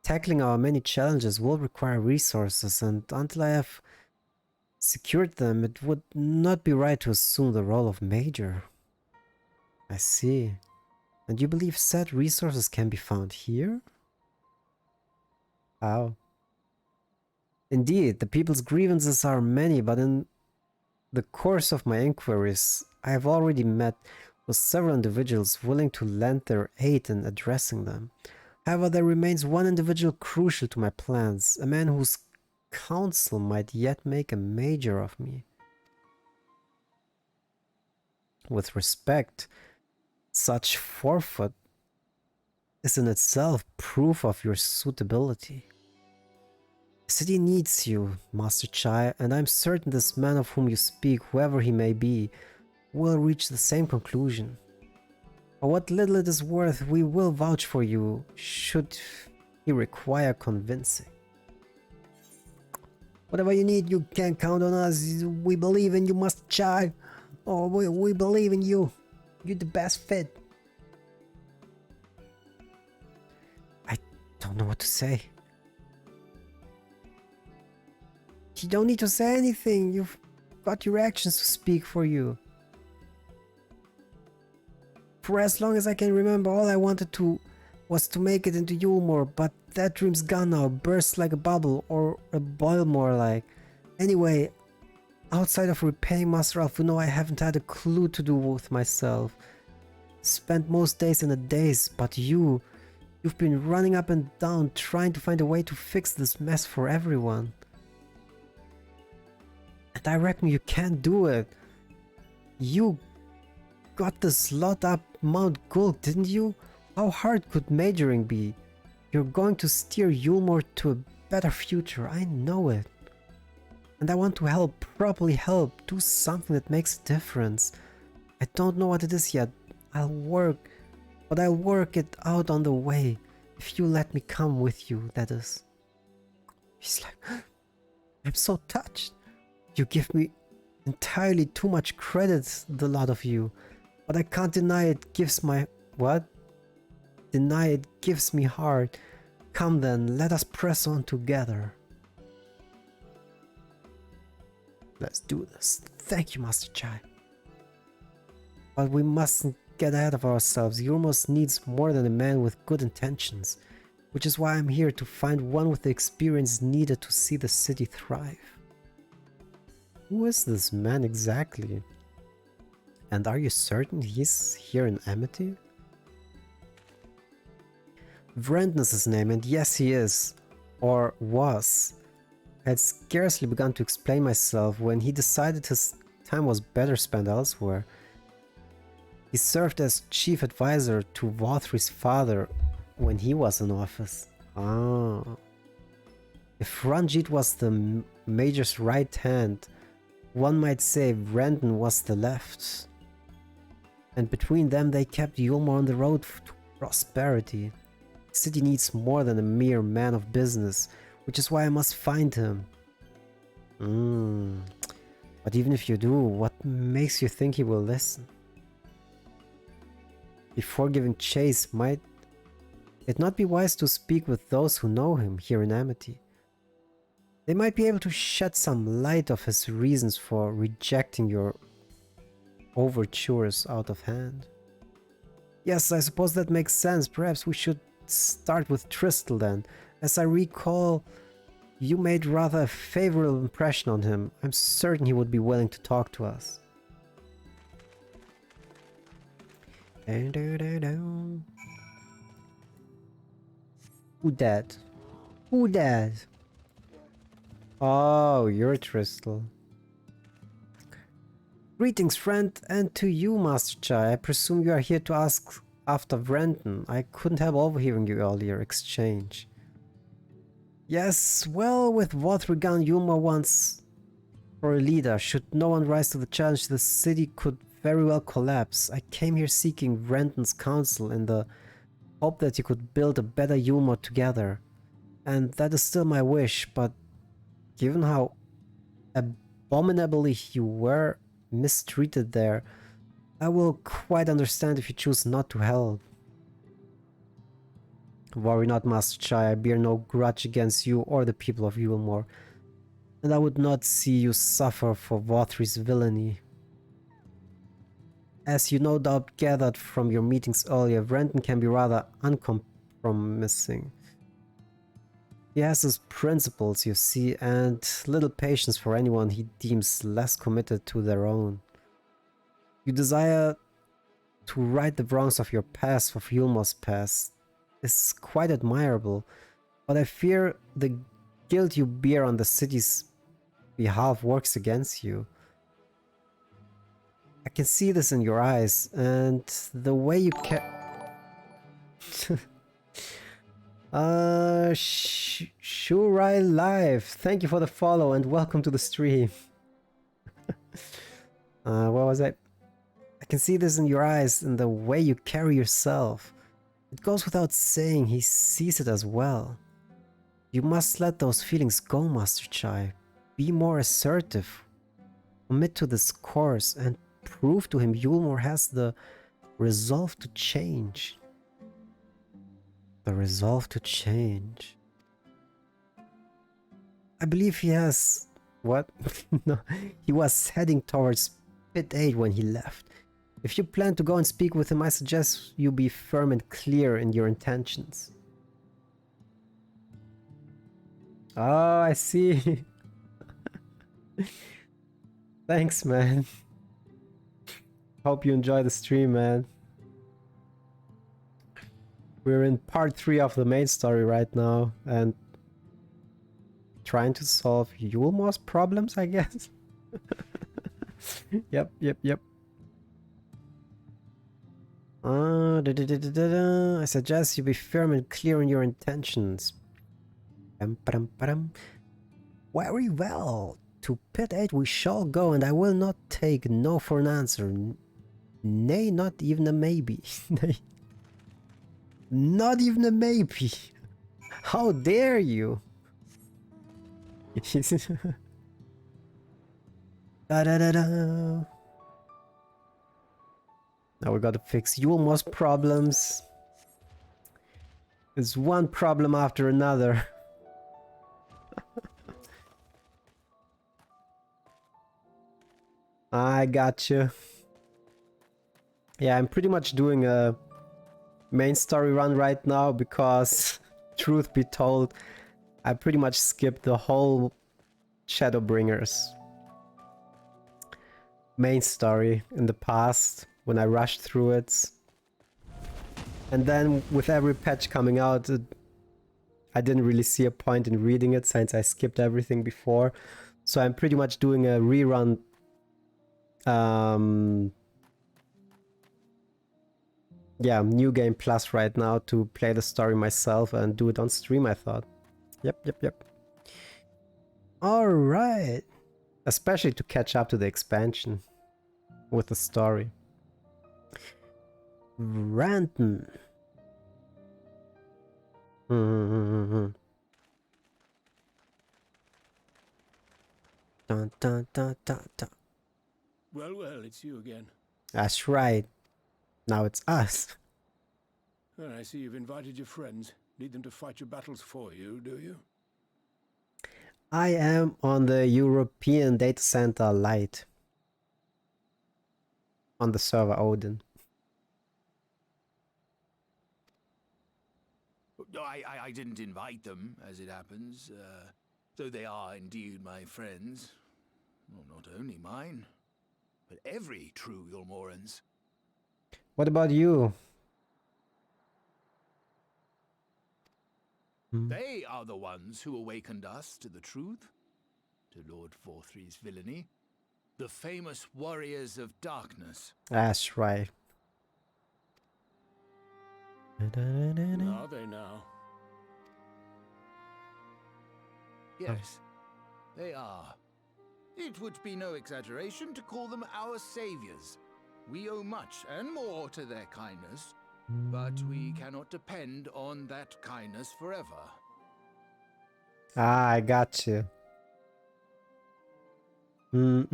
S1: Tackling our many challenges will require resources, and until I have secured them, it would not be right to assume the role of major. I see. And you believe said resources can be found here? How? Indeed, the people's grievances are many, but in the course of my inquiries, I have already met with several individuals willing to lend their aid in addressing them. However, there remains one individual crucial to my plans, a man whose counsel might yet make a major of me. With respect, such forethought is in itself proof of your suitability. The city needs you, Master Chai, and I'm certain this man of whom you speak, whoever he may be, will reach the same conclusion. For what little it is worth, we will vouch for you, should he require convincing. Whatever you need, you can count on us. We believe in you, Master Chai. Oh, we believe in you. You're the best fit. I don't know what to say. You don't need to say anything. You've got your actions to speak for you. For as long as I can remember, all I wanted to was to make it into Yulmore, but that dream's gone now, burst like a bubble, or a boil more like. Anyway, outside of repaying Master Alfuno, I haven't had a clue to do with myself. Spent most days in a daze, but you've been running up and down trying to find a way to fix this mess for everyone. And I reckon you can do it. You got this lot up Mount Gulk, didn't you? How hard could majoring be? You're going to steer Yulmore to a better future, I know it. And I want to help, properly help, do something that makes a difference. I don't know what it is yet. I'll work it out on the way. If you let me come with you, that is. He's like, I'm so touched. You give me entirely too much credit, the lot of you. But I can't deny it gives my... What? Deny it gives me heart. Come then, let us press on together. Let's do this. Thank you, Master Chai. But we mustn't get ahead of ourselves. Yulmore needs more than a man with good intentions. Which is why I'm here, to find one with the experience needed to see the city thrive. Who is this man exactly? And are you certain he's here in Amity? Vrendon is his name, and yes he is. Or was. I had scarcely begun to explain myself when he decided his time was better spent elsewhere. He served as chief advisor to Valthri's father when he was in office. Ah. If Ranjit was the major's right hand, one might say Vrendon was the left. And between them they kept Yulmore on the road to prosperity. The city needs more than a mere man of business, which is why I must find him. But even if you do, what makes you think he will listen? Before giving chase, might it not be wise to speak with those who know him here in Amity? They might be able to shed some light of his reasons for rejecting your overtures out of hand. Yes, I suppose that makes sense. Perhaps we should start with Tristel then. As I recall, you made rather a favorable impression on him. I'm certain he would be willing to talk to us. Who dat? Who dat? Oh, you're Tristel. Greetings, friend, and to you, Master Chai. I presume you are here to ask after Brenton. I couldn't help overhearing your earlier exchange. Yes, well, with Vothrigan Yulma once for a leader, should no one rise to the challenge, the city could very well collapse. I came here seeking Brenton's counsel in the hope that you could build a better Yulma together. And that is still my wish, but given how abominably you were mistreated there, I will quite understand if you choose not to help. Worry not, Master Chai, I bear no grudge against you or the people of Yulmore, and I would not see you suffer for Vothri's villainy. As you no doubt gathered from your meetings earlier, Brenton can be rather uncompromising. He has his principles, you see, and little patience for anyone he deems less committed to their own. You desire to right the wrongs of your past for Yulma's past is quite admirable, but I fear the guilt you bear on the city's behalf works against you. I can see this in your eyes, and the way you Shurai Live, thank you for the follow and welcome to the stream. What was I? I can see this in your eyes and the way you carry yourself. It goes without saying he sees it as well. You must let those feelings go, Master Chai. Be more assertive. Commit to this course and prove to him Yulmore has the resolve to change. The resolve to change. I believe he has... What? No, he was heading towards Pit 8 when he left. If you plan to go and speak with him, I suggest you be firm and clear in your intentions. Oh, I see. Thanks, man. Hope you enjoy the stream, man. We're in part 3 of the main story right now, and trying to solve Yulmore's problems, I guess. Yep. I suggest you be firm and clear in your intentions. Very well. To Pit 8 we shall go, and I will not take no for an answer. Nay, not even a maybe. Nay. Not even a maybe. How dare you? Da-da-da-da. Now we gotta fix Yulmore's problems. It's one problem after another. I gotcha. Yeah, I'm pretty much doing a main story run right now because, truth be told, I pretty much skipped the whole Shadowbringers main story in the past when I rushed through it. And then with every patch coming out, I didn't really see a point in reading it since I skipped everything before. So I'm pretty much doing a rerun. Yeah, New Game Plus right now to play the story myself and do it on stream, I thought. Yep. Alright. Especially to catch up to the expansion with the story. Ranton. Dun, dun, dun, dun, dun.
S4: Well, it's you again.
S1: That's right. Now it's us.
S4: Well, I see you've invited your friends. Need them to fight your battles for you, do you?
S1: I am on the European Data Center Lite. On the server Odin.
S11: I didn't invite them, as it happens, though they are indeed my friends. Well, not only mine, but every true Yulmoran's.
S1: What about you?
S11: They are the ones who awakened us to the truth, to Lord Forthry's villainy. The famous warriors of darkness.
S1: That's right.
S4: Are they now?
S11: Yes, they are. It would be no exaggeration to call them our saviors. We owe much and more to their kindness, but we cannot depend on that kindness forever.
S1: Ah, I got you.
S11: To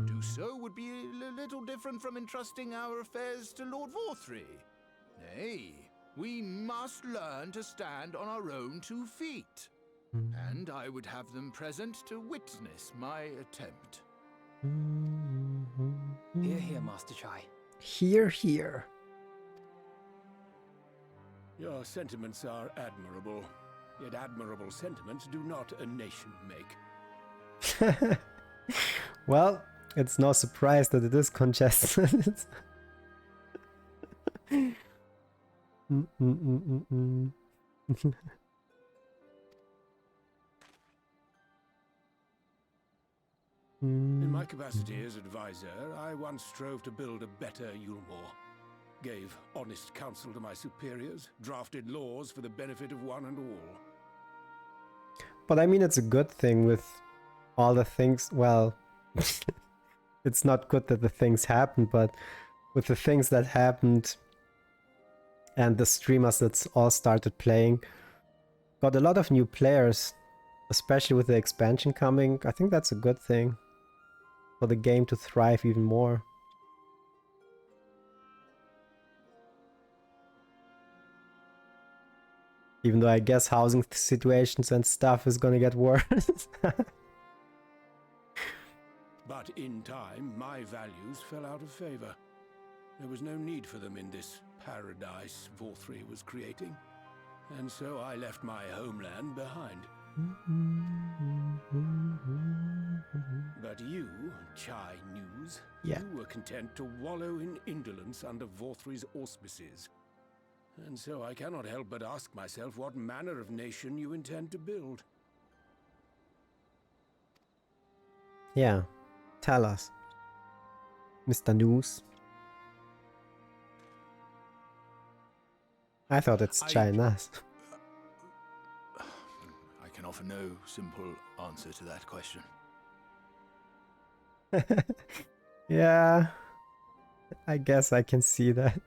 S11: do so would be a little different from entrusting our affairs to Lord Vorthry. Nay, we must learn to stand on our own 2 feet. And I would have them present to witness my attempt.
S7: Hear, hear, Master Chai.
S1: Hear, hear.
S4: Your sentiments are admirable. Yet admirable sentiments do not a nation make.
S1: Well, it's no surprise that it is congested.
S4: In my capacity as advisor, I once strove to build a better Yulmore. Gave honest counsel to my superiors, drafted laws for the benefit of one and all.
S1: But I mean, it's a good thing with all the things, well, it's not good that the things happened, but with the things that happened and the streamers that all started playing, got a lot of new players, especially with the expansion coming. I think that's a good thing for the game to thrive even more. Even though I guess housing situations and stuff is gonna get worse.
S4: But in time, my values fell out of favor. There was no need for them in this paradise Vorthry was creating. And so I left my homeland behind. But you, Chai News,
S1: yeah.
S4: You were content to wallow in indolence under Vorthry's auspices. And so I cannot help but ask myself what manner of nation you intend to build.
S1: Yeah, tell us, Mr. News. I thought it's China's.
S11: I can offer no simple answer to that question.
S1: Yeah, I guess I can see that.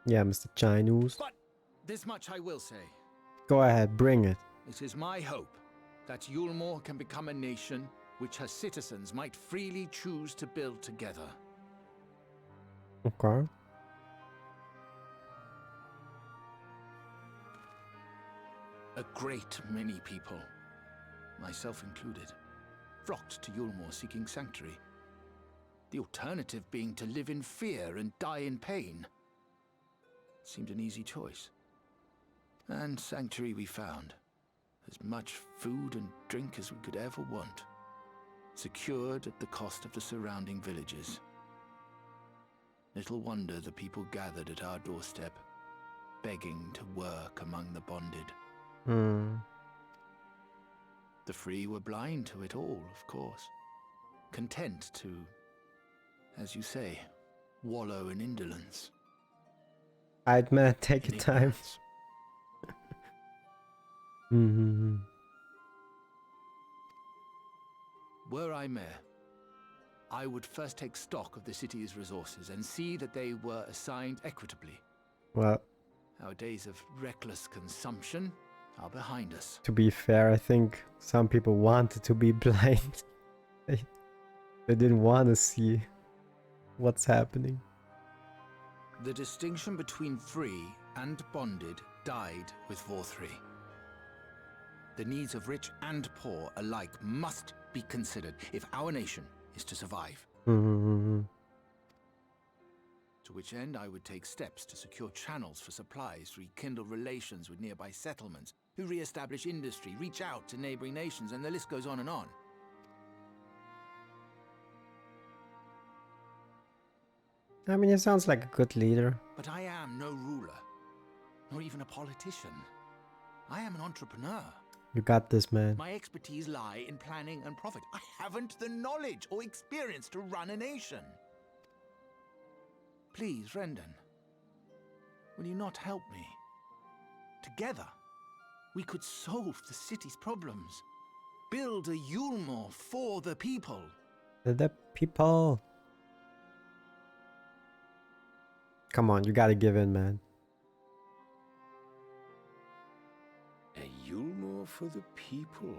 S1: Yeah, Mr. Chinese.
S11: But this much I will say.
S1: Go ahead, bring it.
S11: It is my hope that Yulmore can become a nation which her citizens might freely choose to build together.
S1: Okay.
S11: A great many people, myself included, flocked to Yulmore seeking sanctuary. The alternative being to live in fear and die in pain. Seemed an easy choice. And sanctuary we found. As much food and drink as we could ever want. Secured at the cost of the surrounding villages. Little wonder the people gathered at our doorstep, begging to work among the bonded. The free were blind to it all, of course. Content to, as you say, wallow in indolence.
S1: I'd man, take your time.
S11: Were I mayor, I would first take stock of the city's resources and see that they were assigned equitably.
S1: Well,
S11: our days of reckless consumption are behind us.
S1: To be fair, I think some people wanted to be blind. They didn't want to see what's happening.
S11: The distinction between free and bonded died with Vorthry. The needs of rich and poor alike must be considered if our nation is to survive.
S4: To
S11: To which end I would take steps to secure channels for supplies, rekindle relations with nearby settlements, who re-establish industry, reach out to neighboring nations, and the list goes on and on.
S1: I mean, he sounds like a good leader.
S11: But I am no ruler, nor even a politician. I am an entrepreneur.
S1: You got this, man.
S11: My expertise lie in planning and profit. I haven't the knowledge or experience to run a nation. Please, Rendon, will you not help me? Together, we could solve the city's problems. Build a Yulmore for the people.
S1: The people. Come on, you gotta give in, man.
S4: A Yulmore for the people.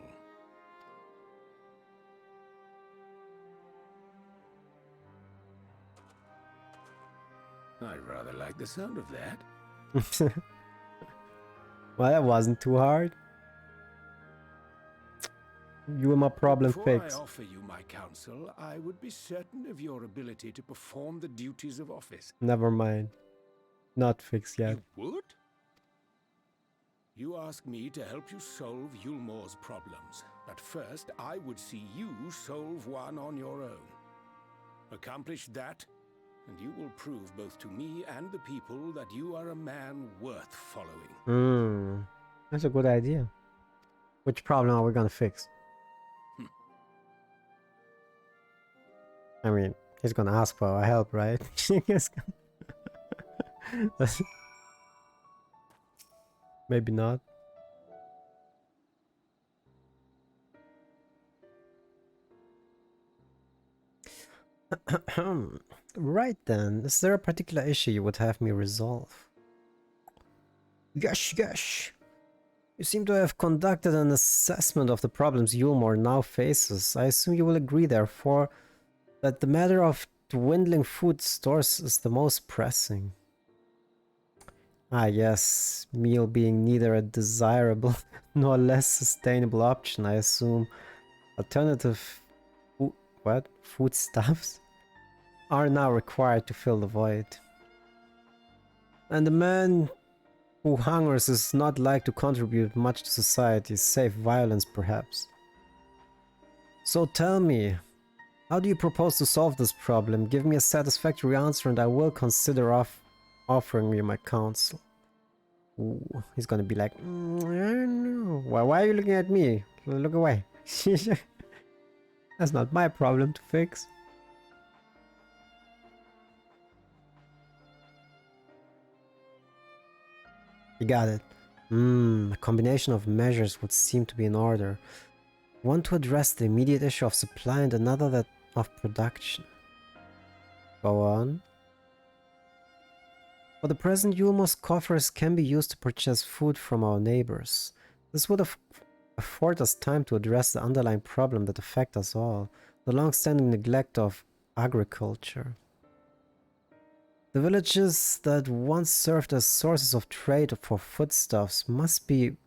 S4: I rather like the sound of that.
S1: Well, that wasn't too hard. You were my problem
S4: Before
S1: fixed.
S4: I offer you my counsel, I would be certain of your ability to perform the duties of office.
S1: Never mind. Not fixed yet.
S4: You would? You ask me to help you solve Yulmore's problems, but first I would see you solve one on your own. Accomplish that, and you will prove both to me and the people that you are a man worth following.
S1: That's a good idea. Which problem are we gonna fix? I mean, he's gonna ask for our help, right? Maybe not. Right then, is there a particular issue you would have me resolve? Gosh. You seem to have conducted an assessment of the problems Yulmore now faces. I assume you will agree, therefore, that the matter of dwindling food stores is the most pressing. Ah yes, meal being neither a desirable nor less sustainable option, I assume. Alternative foodstuffs are now required to fill the void. And the man who hungers is not like to contribute much to society, save violence perhaps. So tell me, how do you propose to solve this problem? Give me a satisfactory answer and I will consider offering you my counsel. Ooh, he's gonna be like, I don't know. Why are you looking at me? Look away. That's not my problem to fix. You got it. A combination of measures would seem to be in order. One to address the immediate issue of supply and another that of production. Go on. For the present, Yulmore's coffers can be used to purchase food from our neighbors. This would afford us time to address the underlying problem that affects us all, the long-standing neglect of agriculture. The villages that once served as sources of trade for foodstuffs must be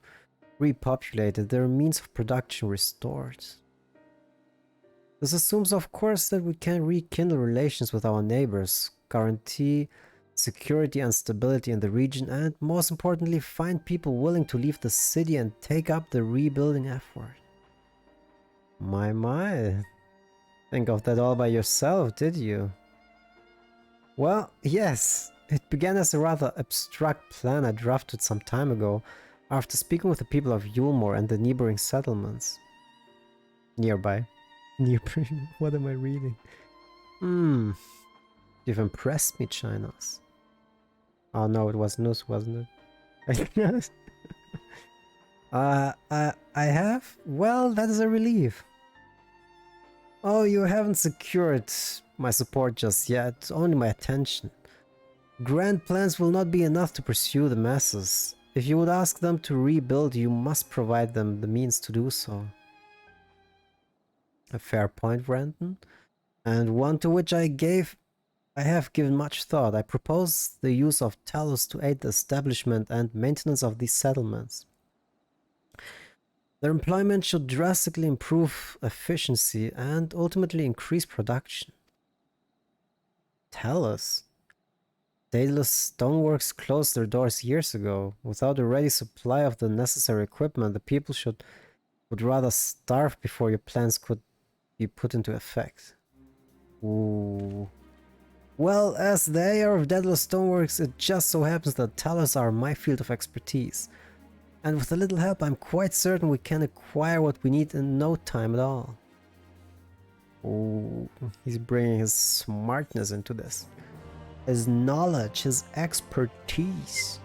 S1: repopulated, their means of production restored. This assumes, of course, that we can rekindle relations with our neighbors, guarantee security and stability in the region, and, most importantly, find people willing to leave the city and take up the rebuilding effort. My. Think of that all by yourself, did you? Well, yes. It began as a rather abstract plan I drafted some time ago, after speaking with the people of Yulmore and the neighboring settlements. Nearby. What am I reading? You've impressed me, Chinos. Oh no, it was Nus, wasn't it? I have? Well, that is a relief. Oh, you haven't secured my support just yet, only my attention. Grand plans will not be enough to pursue the masses. If you would ask them to rebuild, you must provide them the means to do so. A fair point, Brandon, and one to which I have given much thought. I propose the use of Talos to aid the establishment and maintenance of these settlements. Their employment should drastically improve efficiency and ultimately increase production. Talos? Daedalus Stoneworks closed their doors years ago. Without a ready supply of the necessary equipment, the people would rather starve before your plans could be put into effect. Ooh. Well, as the heir of Daedalus Stoneworks, it just so happens that tellers are my field of expertise. And with a little help, I'm quite certain we can acquire what we need in no time at all. Ooh, he's bringing his smartness into this. His knowledge, his expertise.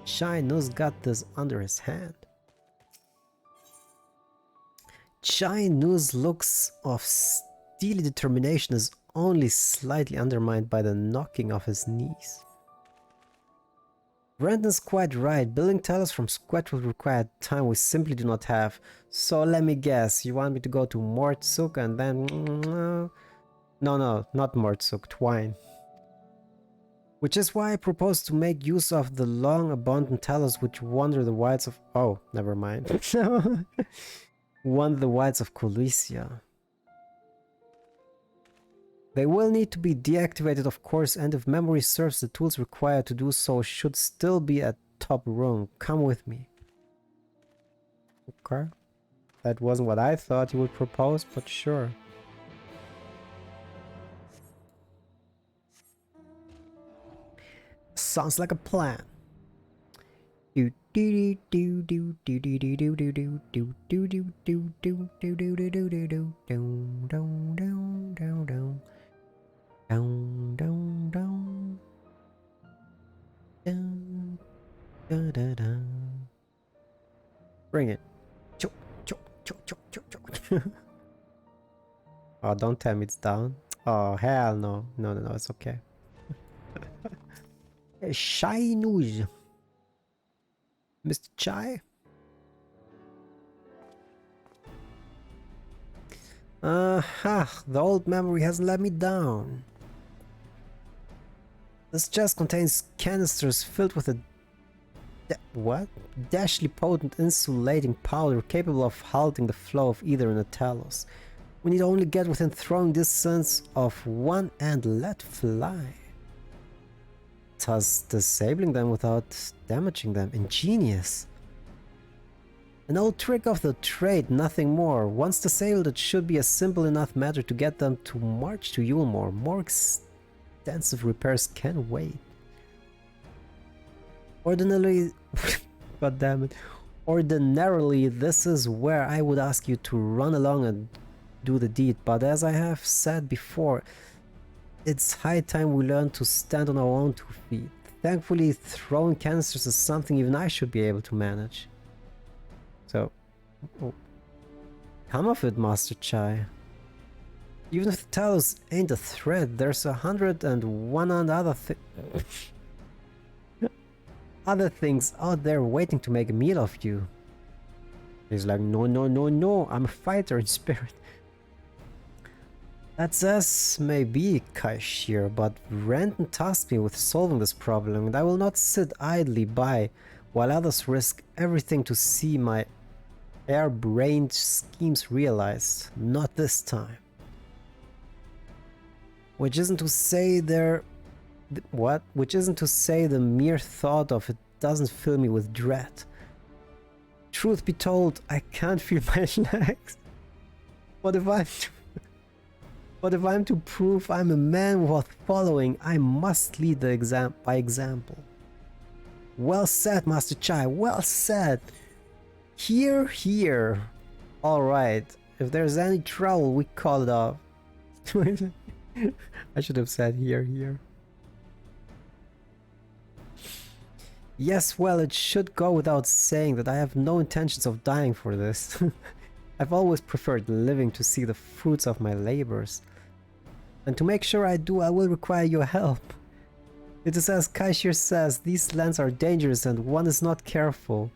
S1: Chai-Nu's got this under his hand. Chai-Nu's looks of steely determination is only slightly undermined by the knocking of his knees. Brandon's quite right. Building tellers from scratch would require time we simply do not have. So let me guess, you want me to go to Mortsuk and then... No, not Mortsuk, Twine. Which is why I propose to make use of the long abundant tellers which wander the wilds of... Oh, never mind. Wander the wilds of Colicia. They will need to be deactivated, of course, and if memory serves, the tools required to do so should still be at top rung. Come with me. Okay. That wasn't what I thought you would propose, but sure. Sounds like a plan. Bring it. Oh, don't tell me it's down. Oh, hell no. No, it's okay. Chai news. Mr. Chai? The old memory hasn't let me down. This chest contains canisters filled with a dashly potent insulating powder capable of halting the flow of ether in the Talos. We need only get within throwing distance of one and let fly. Thus disabling them without damaging them. Ingenious. An old trick of the trade, nothing more. Once disabled, it should be a simple enough matter to get them to march to Yulmore. More extensive repairs can wait. Ordinarily, god damn it. Ordinarily, this is where I would ask you to run along and do the deed, but as I have said before, it's high time we learn to stand on our own 2 feet. Thankfully, throwing canisters is something even I should be able to manage. So, come of it, Master Chai. Even if the Talos ain't a threat, there's 101 other things out there waiting to make a meal of you. He's like, no, I'm a fighter in spirit. That's as may be, Kaishir, but Renton tasked me with solving this problem, and I will not sit idly by while others risk everything to see my harebrained schemes realized. Not this time. Which isn't to say Which isn't to say the mere thought of it doesn't fill me with dread. Truth be told, I can't feel my legs. What if I'm to prove I'm a man worth following, I must lead by example. Well said, Master Chai, well said. Here. Alright, if there's any trouble, we call it off. I should have said here. Yes, well, it should go without saying that I have no intentions of dying for this. I've always preferred living to see the fruits of my labors. And to make sure I do, I will require your help. It is as Kaishir says, these lands are dangerous and one is not careful.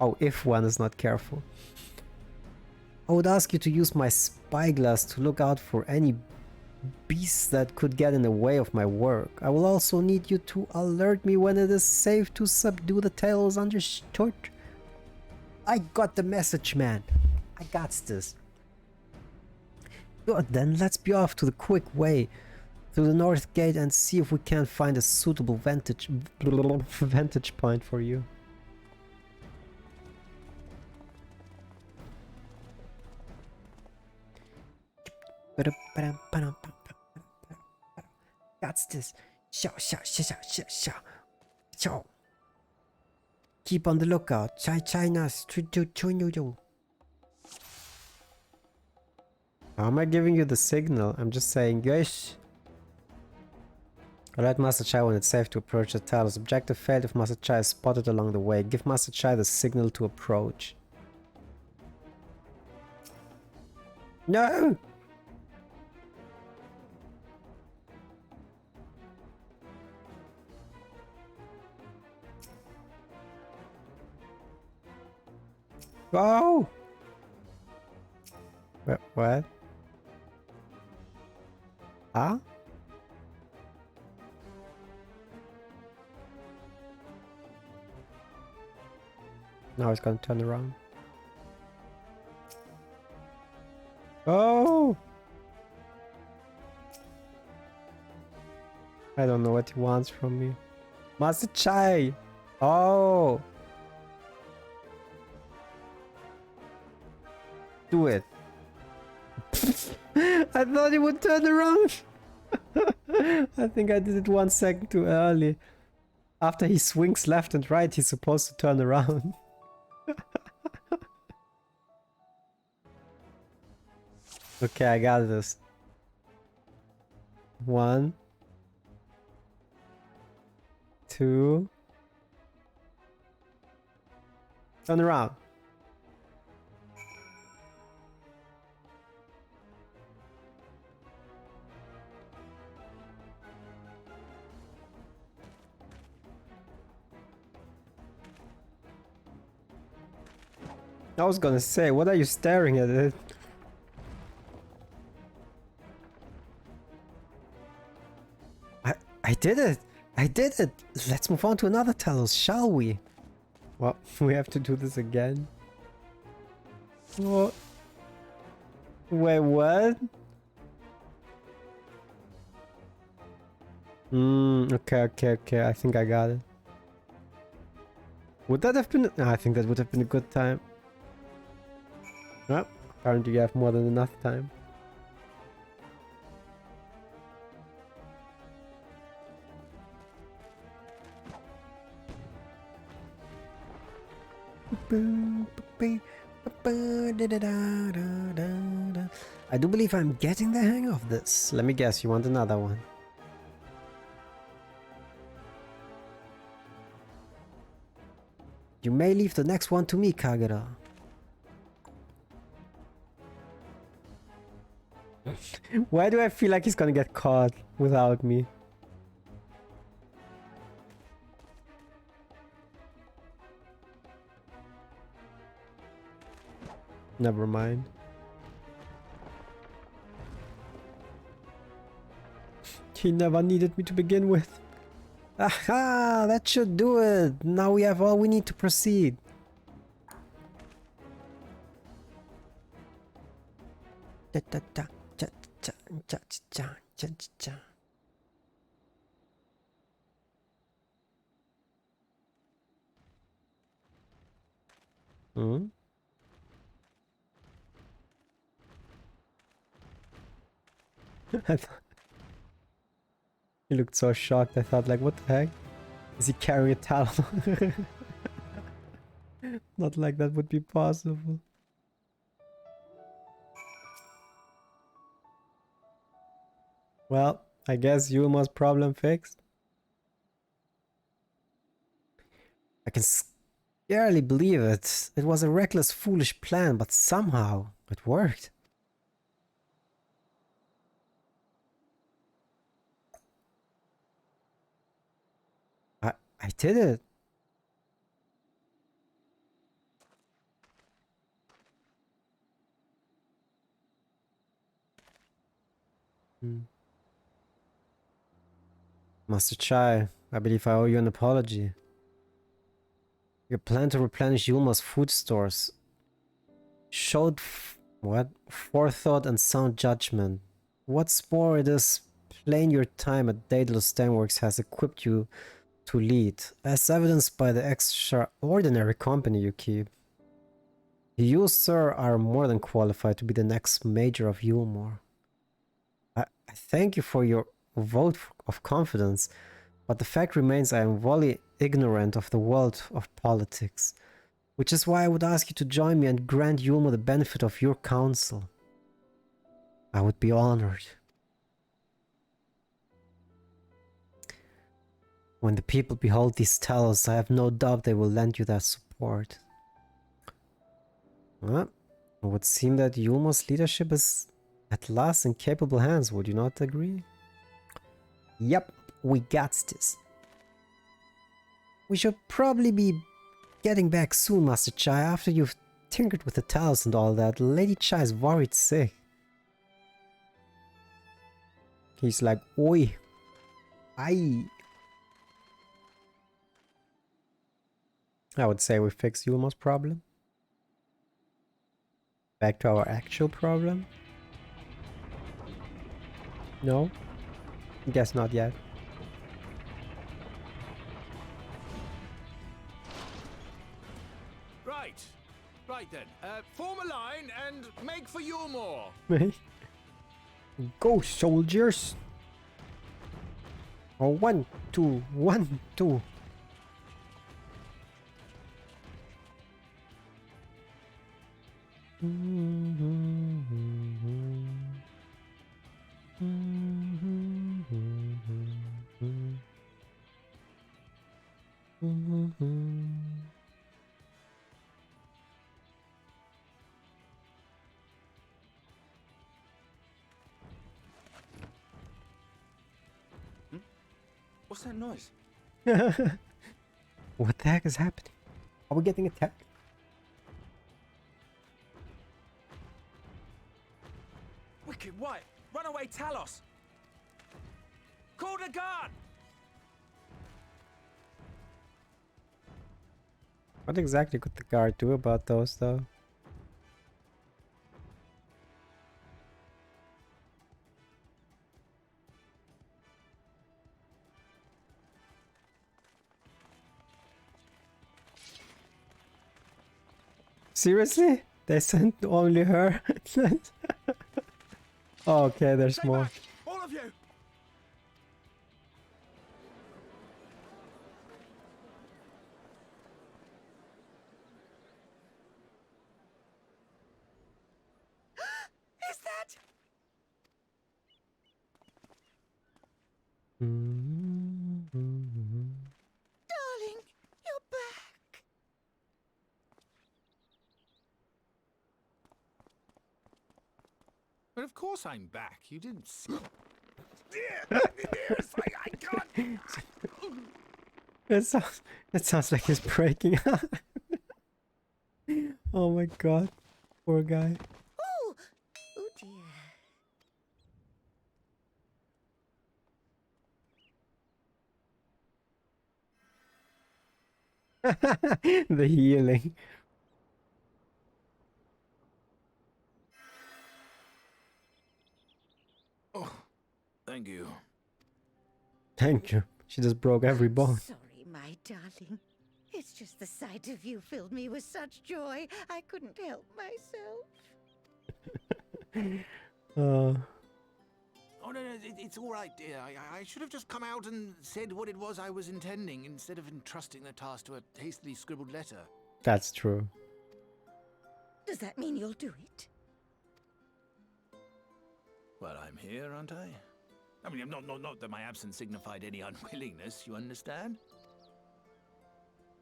S1: Oh, if one is not careful. I would ask you to use my spyglass to look out for any beasts that could get in the way of my work. I will also need you to alert me when it is safe to subdue the Talos, understood? I got the message, man. I got this. Good, then let's be off to the quick way. through the north gate and see if we can find a suitable vantage point for you. That's this. Keep on the lookout. China. How am I giving you the signal? I'm just saying, yes. Alert Master Chai when it's safe to approach the Talos. Objective failed if Master Chai is spotted along the way. Give Master Chai the signal to approach. No! Go! What? Huh? Now it's gonna turn around. Oh! I don't know what he wants from me. Master Chai! Oh! Do it. I thought he would turn around. I think I did it 1 second too early. After he swings left and right, he's supposed to turn around. Okay, I got this. 1, 2. Turn around. I was gonna say, what are you staring at it? I did it! I did it! Let's move on to another Talos, shall we? Well, we have to do this again. What? Wait, what? Okay, I think I got it. Would that have been... No, I think that would have been a good time. Well, apparently you have more than enough time. I do believe I'm getting the hang of this. Let me guess, you want another one? You may leave the next one to me, Kagero. Why do I feel like he's gonna get caught without me? Never mind. He never needed me to begin with. Aha! That should do it! Now we have all we need to proceed. Hmm? He looked so shocked. I thought, like, what the heck? Is he carrying a talon? Not like that would be possible. Well, I guess Yulma's problem fixed. I can barely believe it. It was a reckless, foolish plan, but somehow it worked. I did it. Master Chai, I believe I owe you an apology. Your plan to replenish Yulma's food stores showed forethought and sound judgment. What's more, it is plain your time at Daedalus Stenworks has equipped you to lead, as evidenced by the extraordinary company you keep. You, sir, are more than qualified to be the next Major of Yulmore. I thank you for your vote of confidence, but the fact remains I am wholly ignorant of the world of politics, which is why I would ask you to join me and grant Yulmore the benefit of your counsel. I would be honored. When the people behold these talos, I have no doubt they will lend you their support. Well, it would seem that Yulmore's leadership is at last in capable hands, would you not agree? Yep, we got this. We should probably be getting back soon, Master Chai, after you've tinkered with the talos and all that. Lady Chai is worried sick. He's like, oi. Aye. I would say we fixed Yulmore's problem. Back to our actual problem? No? Guess not yet.
S11: Right then, form a line and make for Yulmore.
S1: Go, soldiers! Oh, 1, 2, 1, 2.
S7: What's that noise?
S1: What the heck is happening? Are we getting attacked?
S7: Wicked White! Runaway Talos! Call the guard!
S1: What exactly could the guard do about those, though? Seriously? They sent only her? Oh, okay, there's
S7: Stay
S1: more.
S7: back, all of you!
S10: Is that? Darling, you're back.
S11: But of course I'm back. You didn't see. I can't.
S1: It sounds like he's breaking. Oh my god. Poor guy.
S10: Oh, oh dear.
S1: The healing.
S11: Oh, thank you.
S1: Thank you. She just broke every bone.
S10: Sorry, my darling. It's just the sight of you filled me with such joy, I couldn't help myself.
S11: Oh, no, it's all right, dear. I should have just come out and said what it was I was intending instead of entrusting the task to a hastily scribbled letter.
S1: That's true.
S10: Does that mean you'll do it?
S11: Well, I'm here, aren't I? I mean, not that my absence signified any unwillingness, you understand?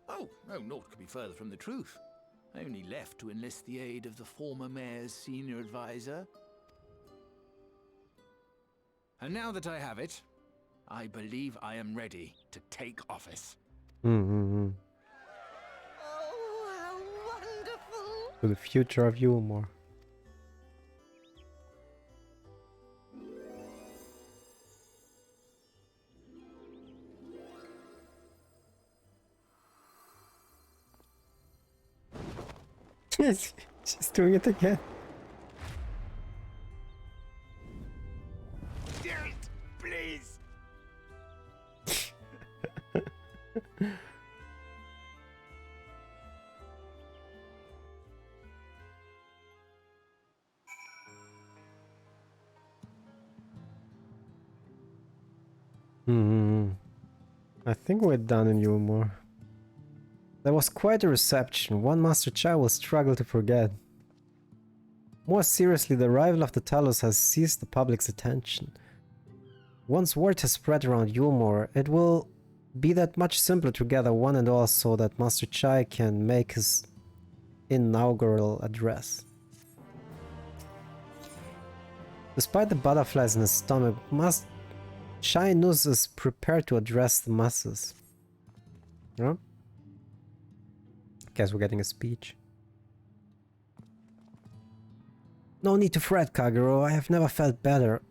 S11: Oh, no, naught could be further from the truth. I only left to enlist the aid of the former mayor's senior advisor. And now that I have it, I believe I am ready to take office.
S1: Mm-hmm.
S10: Oh, how wonderful!
S1: To the future of Yulmore. She's doing it again.
S11: Please!
S1: I think we're done in Yulmore. There was quite a reception, one Master Chai will struggle to forget. More seriously, the arrival of the Talos has seized the public's attention. Once word has spread around Yulmore, it will be that much simpler to gather one and all so that Master Chai can make his inaugural address. Despite the butterflies in his stomach, Master Chai Nuz is prepared to address the masses. Huh? Guess we're getting a speech. No need to fret, Kagero. I have never felt better.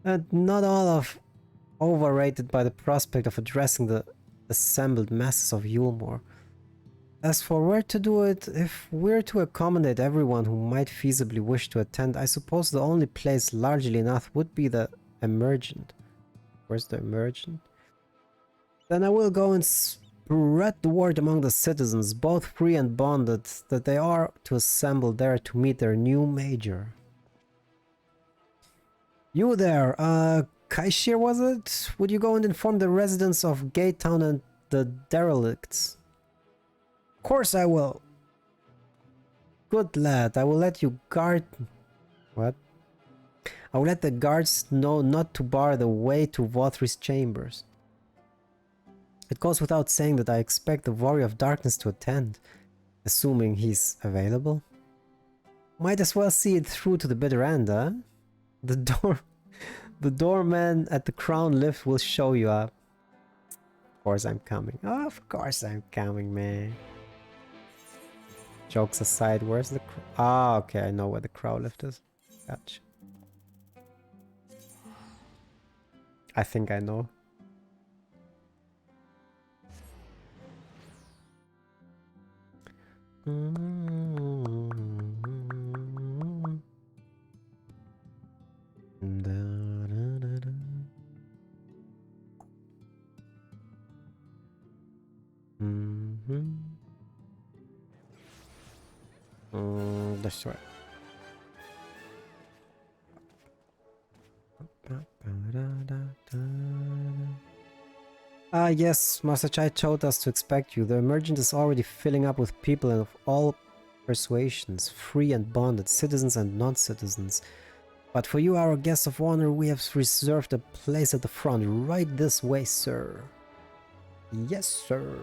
S1: And not all of overrated by the prospect of addressing the assembled masses of Yulmore. As for where to do it, if we're to accommodate everyone who might feasibly wish to attend, I suppose the only place largely enough would be the Emergent. Where's the Emergent? Then I will go and spread the word among the citizens, both free and bonded, that they are to assemble there to meet their new major. You there, Kaishir was it? Would you go and inform the residents of Gate Town and the derelicts? Of course I will. Good lad, I will let you guard... What? I will let the guards know not to bar the way to Vothri's chambers. It goes without saying that I expect the Warrior of Darkness to attend, assuming he's available. Might as well see it through to the bitter end, huh? The doorman at the Crown Lift will show you up. Of course I'm coming. Oh, of course I'm coming, man. Jokes aside, where's the... Ah, okay, I know where the Crown Lift is. Gotcha. I think I know. That's right. Ah yes, Master Chai told us to expect you. The Emergent is already filling up with people of all persuasions, free and bonded, citizens and non-citizens. But for you, our guests of honor, we have reserved a place at the front. Right this way, sir. Yes, sir.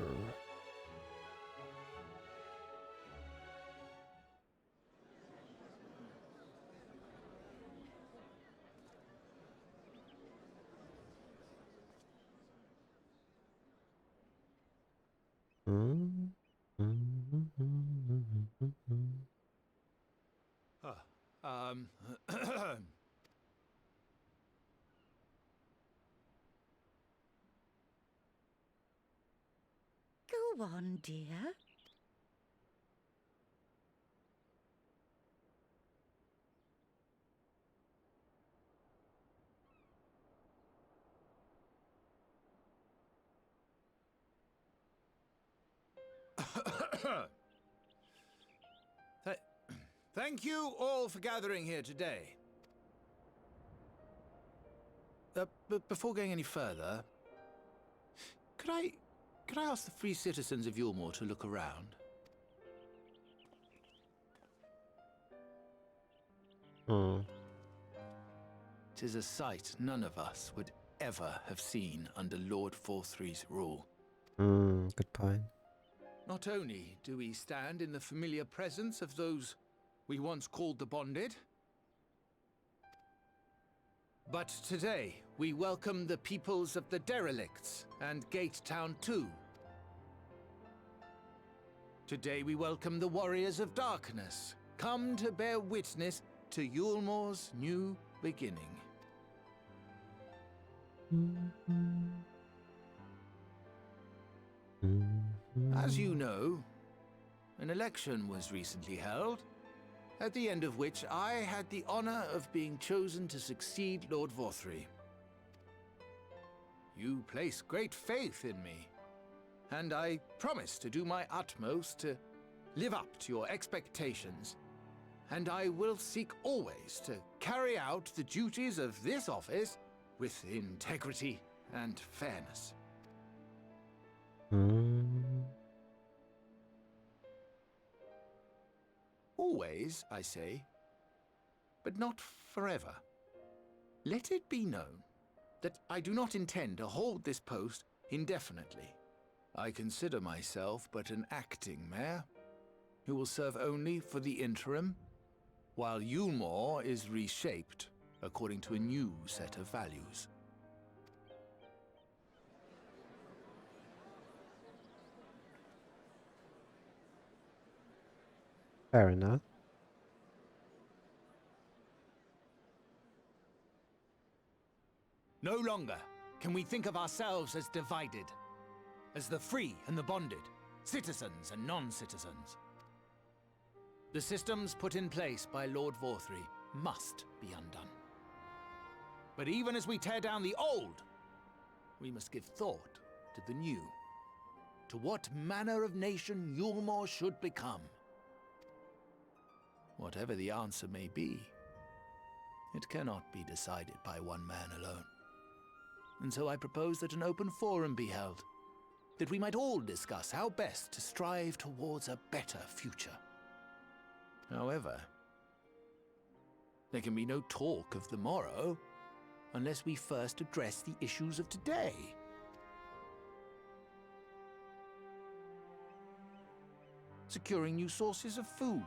S10: Go on, dear.
S11: Thank you all for gathering here today. But before going any further, could I ask the free citizens of Yulmore to look around? Tis a sight none of us would ever have seen under Lord Vothri's rule.
S1: Good point.
S11: Not only do we stand in the familiar presence of those we once called the Bonded, but today we welcome the peoples of the Derelicts and Gate Town too. Today we welcome the Warriors of Darkness, come to bear witness to Yulmore's new beginning. As you know, an election was recently held, at the end of which I had the honor of being chosen to succeed Lord Vothri. You place great faith in me, and I promise to do my utmost to live up to your expectations and I will seek always to carry out the duties of this office with integrity and fairness. Always, I say, but not forever. Let it be known that I do not intend to hold this post indefinitely. I consider myself but an acting mayor, who will serve only for the interim, while Yulmore is reshaped according to a new set of values.
S1: Fair enough.
S11: No longer can we think of ourselves as divided, as the free and the bonded, citizens and non-citizens. The systems put in place by Lord Vorthry must be undone. But even as we tear down the old, we must give thought to the new, to what manner of nation Yulmore should become. Whatever the answer may be, it cannot be decided by one man alone. And so I propose that an open forum be held, that we might all discuss how best to strive towards a better future. However, there can be no talk of the morrow unless we first address the issues of today. Securing new sources of food,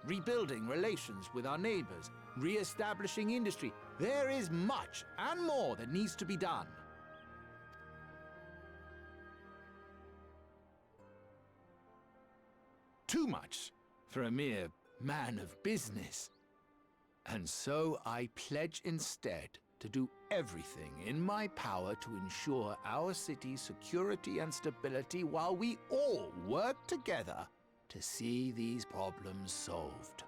S11: rebuilding relations with our neighbors, re-establishing industry. There is much and more that needs to be done. Too much for a mere man of business. And so I pledge instead to do everything in my power to ensure our city's security and stability while we all work together to see these problems solved.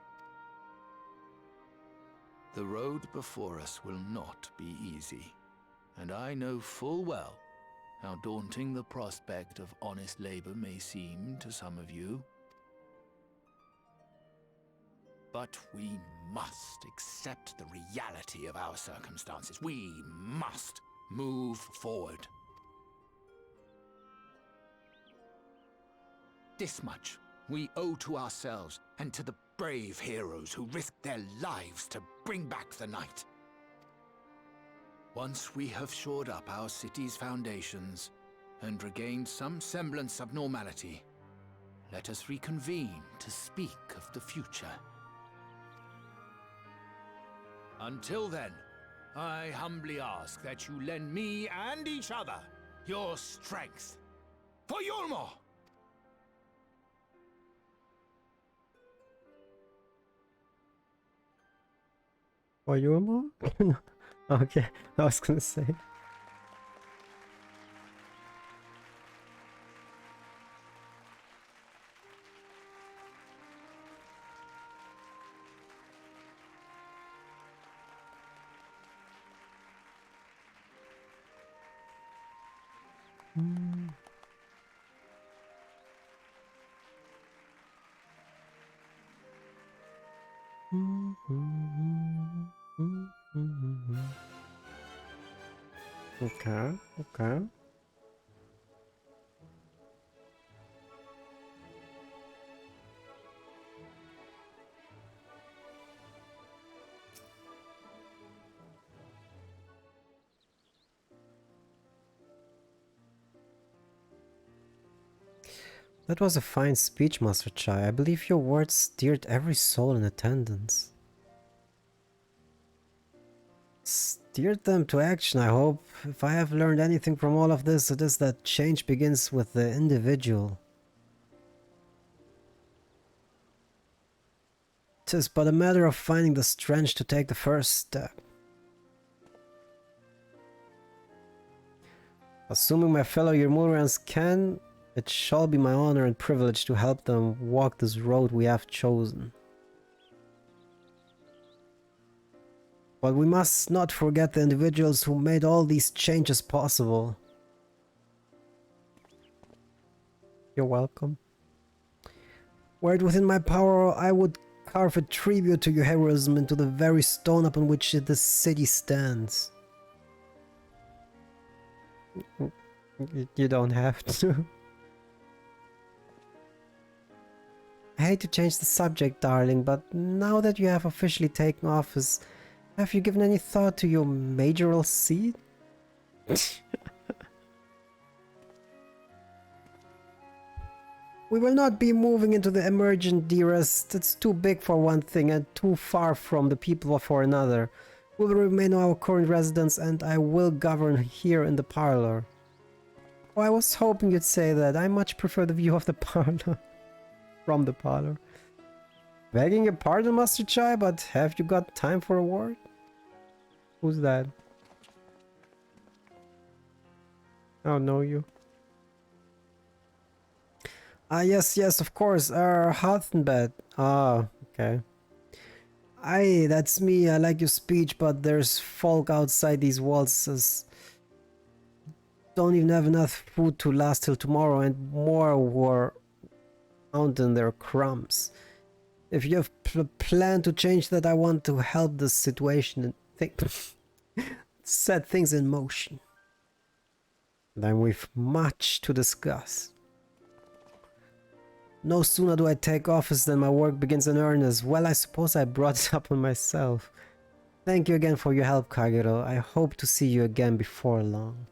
S11: The road before us will not be easy, and I know full well how daunting the prospect of honest labor may seem to some of you. But we must accept the reality of our circumstances. We must move forward. This much we owe to ourselves and to the brave heroes who risked their lives to bring back the night. Once we have shored up our city's foundations and regained some semblance of normality, let us reconvene to speak of the future. Until then, I humbly ask that you lend me and each other your strength for Yulmore!
S1: For Yulmore? Okay, I was gonna say. Okay, okay. That was a fine speech, Master Chai. I believe your words steered every soul in attendance. Steered them to action, I hope. If I have learned anything from all of this, it is that change begins with the individual. 'Tis but a matter of finding the strength to take the first step. Assuming my fellow Yermurians can, it shall be my honor and privilege to help them walk this road we have chosen. But we must not forget the individuals who made all these changes possible. You're welcome. Were it within my power, I would carve a tribute to your heroism into the very stone upon which this city stands. You don't have to. I hate to change the subject, darling, but now that you have officially taken office, have you given any thought to your majoral seat? We will not be moving into the emergent, dearest. It's too big for one thing and too far from the people for another. We will remain our current residence and I will govern here in the parlor. Oh, I was hoping you'd say that. I much prefer the view of the parlor. From the parlor. Begging your pardon, Master Chai, but have you got time for a word? Who's that? I don't know you. Ah, yes, of course. Haltenbed. Ah, okay. Aye, that's me. I like your speech, but there's folk outside these walls as don't even have enough food to last till tomorrow, and more were counting their crumbs. If you have plan to change that, I want to help the situation and set things in motion. Then we've much to discuss. No sooner do I take office than my work begins in earnest. Well, I suppose I brought it up on myself. Thank you again for your help, Kagero. I hope to see you again before long.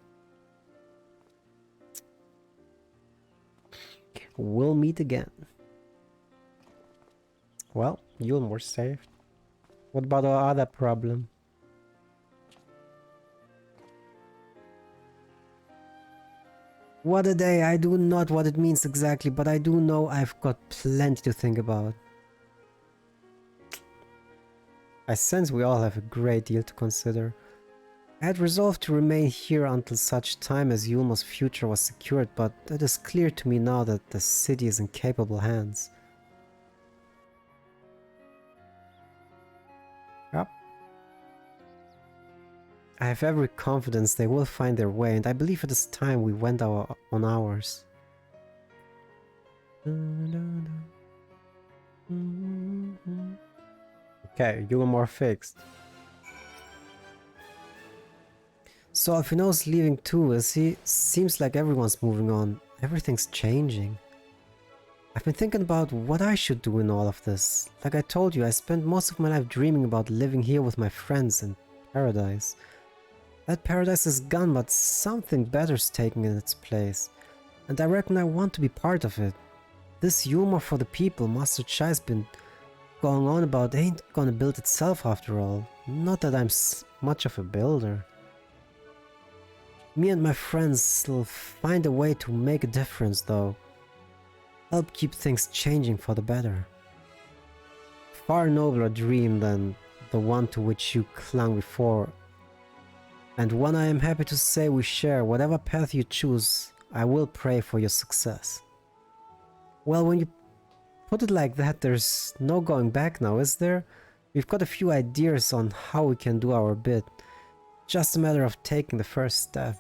S1: We'll meet again. Well, Yulmore saved. What about our other problem? What a day. I do not what it means exactly, but I do know I've got plenty to think about. I sense we all have a great deal to consider. I had resolved to remain here until such time as Yulmo's future was secured, but it is clear to me now that the city is in capable hands. Yep. I have every confidence they will find their way, and I believe it is time we went on ours. Okay, Yulmore fixed. So Alphino's leaving too, is he? Seems like everyone's moving on. Everything's changing. I've been thinking about what I should do in all of this. Like I told you, I spent most of my life dreaming about living here with my friends in paradise. That paradise is gone, but something better's taking in its place. And I reckon I want to be part of it. This humor for the people Master Chai's been going on about ain't gonna build itself after all. Not that I'm much of a builder. Me and my friends will find a way to make a difference, though. Help keep things changing for the better. Far nobler dream than the one to which you clung before, and one I am happy to say we share. Whatever path you choose, I will pray for your success. Well, when you put it like that, there's no going back now, is there? We've got a few ideas on how we can do our bit. Just a matter of taking the first step.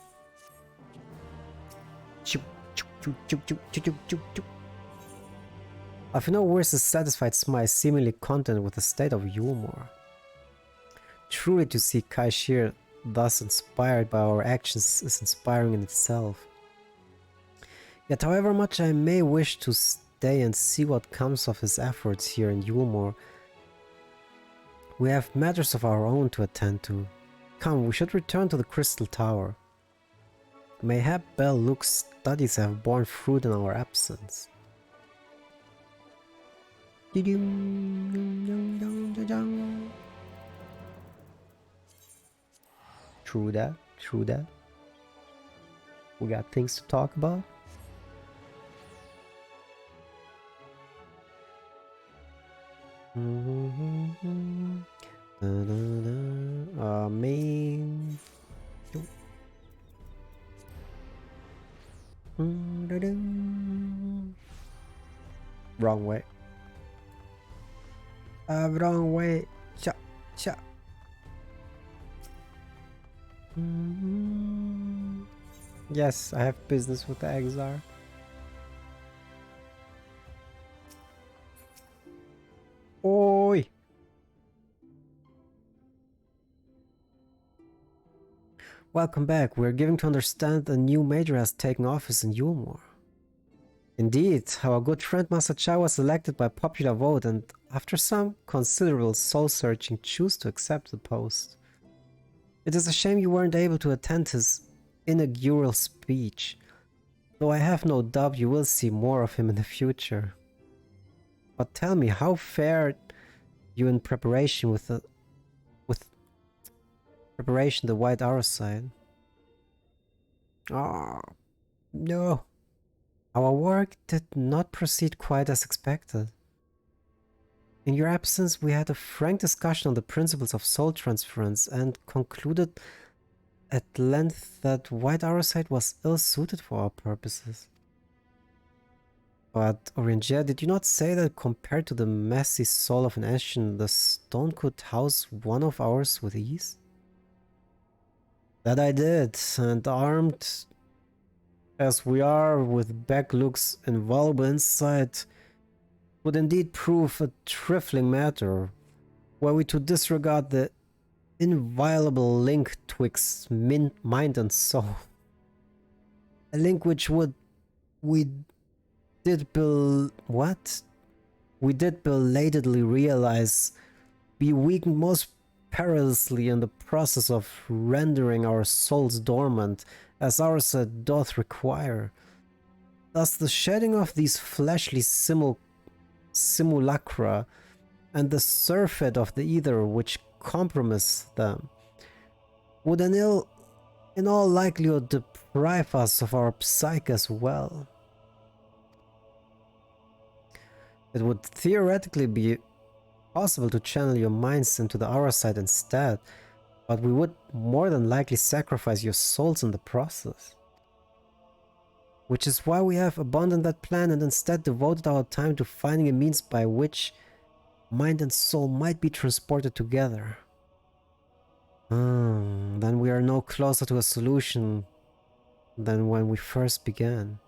S1: Alphino wears a satisfied smile, seemingly content with the state of Yulmore. Truly to see Kai Shir thus inspired by our actions is inspiring in itself. Yet however much I may wish to stay and see what comes of his efforts here in Yulmore, we have matters of our own to attend to. Come, we should return to the Crystal Tower. Mayhap Belle Luke's studies have borne fruit in our absence. True that, true that. We got things to talk about. Main. Wrong way. Wrong way. Cha, cha. Yes, I have business with the Exar. Oh. Welcome back. We're giving to understand a new major has taken office in Yulmore. Indeed, our good friend Master Chai was elected by popular vote and, after some considerable soul-searching, chose to accept the post. It is a shame you weren't able to attend his inaugural speech, though I have no doubt you will see more of him in the future. But tell me, how fared you in preparation with the White Arrow side? Ah, no. Our work did not proceed quite as expected. In your absence, we had a frank discussion on the principles of soul transference and concluded at length that White Arrow side was ill-suited for our purposes. But, Oriangia, did you not say that compared to the messy soul of an Ashen, the stone could house one of ours with ease? That I did, and armed as we are with backlooks invaluable insight, would indeed prove a trifling matter, were we to disregard the inviolable link twixt mind and soul. A link which we did belatedly realize be weakened most perilously in the process of rendering our souls dormant, as ours doth require. Thus the shedding of these fleshly simulacra and the surfeit of the ether which compromise them would in all likelihood deprive us of our psyche as well. It would theoretically be possible to channel your minds into the Aura side instead, but we would more than likely sacrifice your souls in the process. Which is why we have abandoned that plan and instead devoted our time to finding a means by which mind and soul might be transported together. Then we are no closer to a solution than when we first began.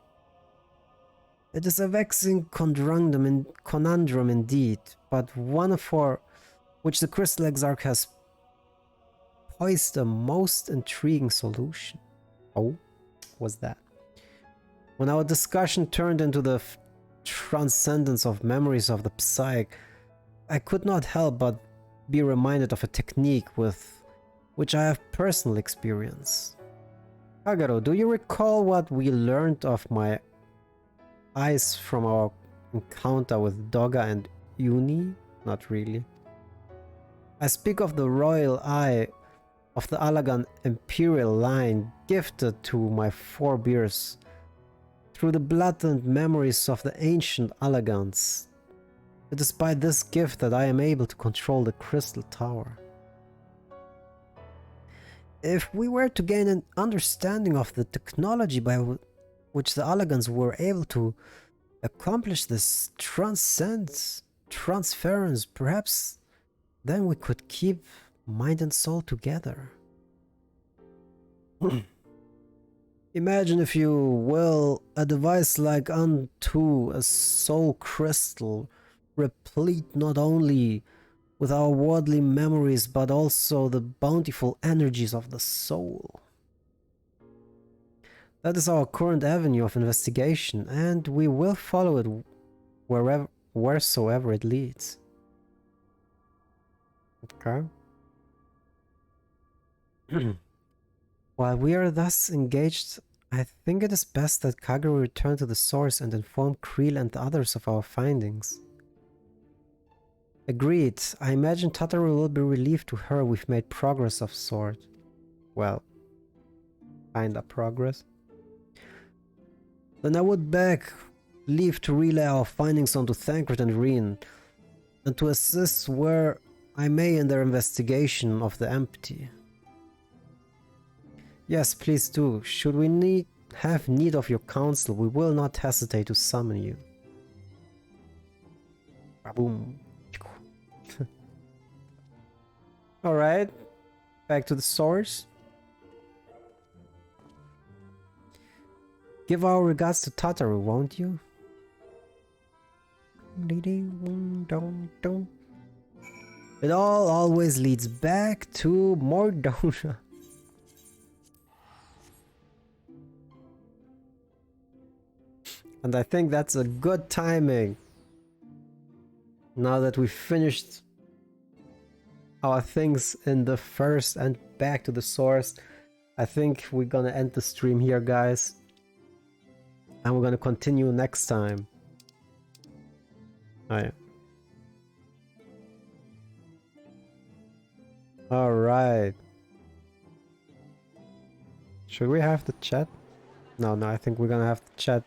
S1: It is a vexing conundrum indeed, but one for which the Crystal Exarch has poised a most intriguing solution. Oh, was that? When our discussion turned into the transcendence of memories of the Psyche, I could not help but be reminded of a technique with which I have personal experience. Kagero, do you recall what we learned of my eyes from our encounter with Doga and Uni? Not really. I speak of the royal eye of the Alagan imperial line gifted to my forebears through the blood and memories of the ancient Alagans. It is by this gift that I am able to control the Crystal Tower. If we were to gain an understanding of the technology by which the Alagans were able to accomplish this transference, perhaps then we could keep mind and soul together. Imagine, if you will, a device like unto a soul crystal, replete not only with our worldly memories but also the bountiful energies of the soul. That is our current avenue of investigation, and we will follow it wheresoever it leads. Okay. While we are thus engaged, I think it is best that Kagero return to the source and inform Creel and the others of our findings. Agreed. I imagine Tataru will be relieved to hear we've made progress of sort. Well, kinda progress. Then I would beg leave to relay our findings onto Thancred and Reen, and to assist where I may in their investigation of the empty. Yes, please do. Should we have need of your counsel, we will not hesitate to summon you. Boom. Alright, back to the source. Give our regards to Tataru, won't you? It all always leads back to Mordona. And I think that's a good timing. Now that we've finished our things in the first and back to the source, I think we're gonna end the stream here, guys. And we're gonna continue next time. Oh yeah. Alright. Should we have the chat? No, I think we're gonna have to chat.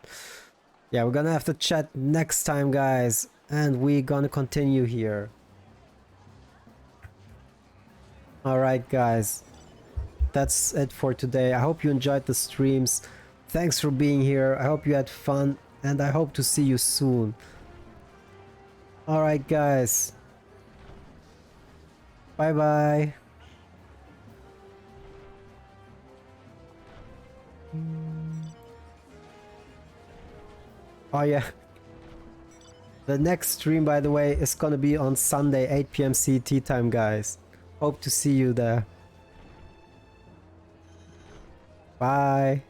S1: Yeah, we're gonna have to chat next time, guys. And we're gonna continue here. Alright, guys. That's it for today. I hope you enjoyed the streams. Thanks for being here. I hope you had fun. And I hope to see you soon. Alright, guys. Bye bye. Oh yeah. The next stream, by the way, is gonna be on Sunday, 8 PM CT time, guys. Hope to see you there. Bye.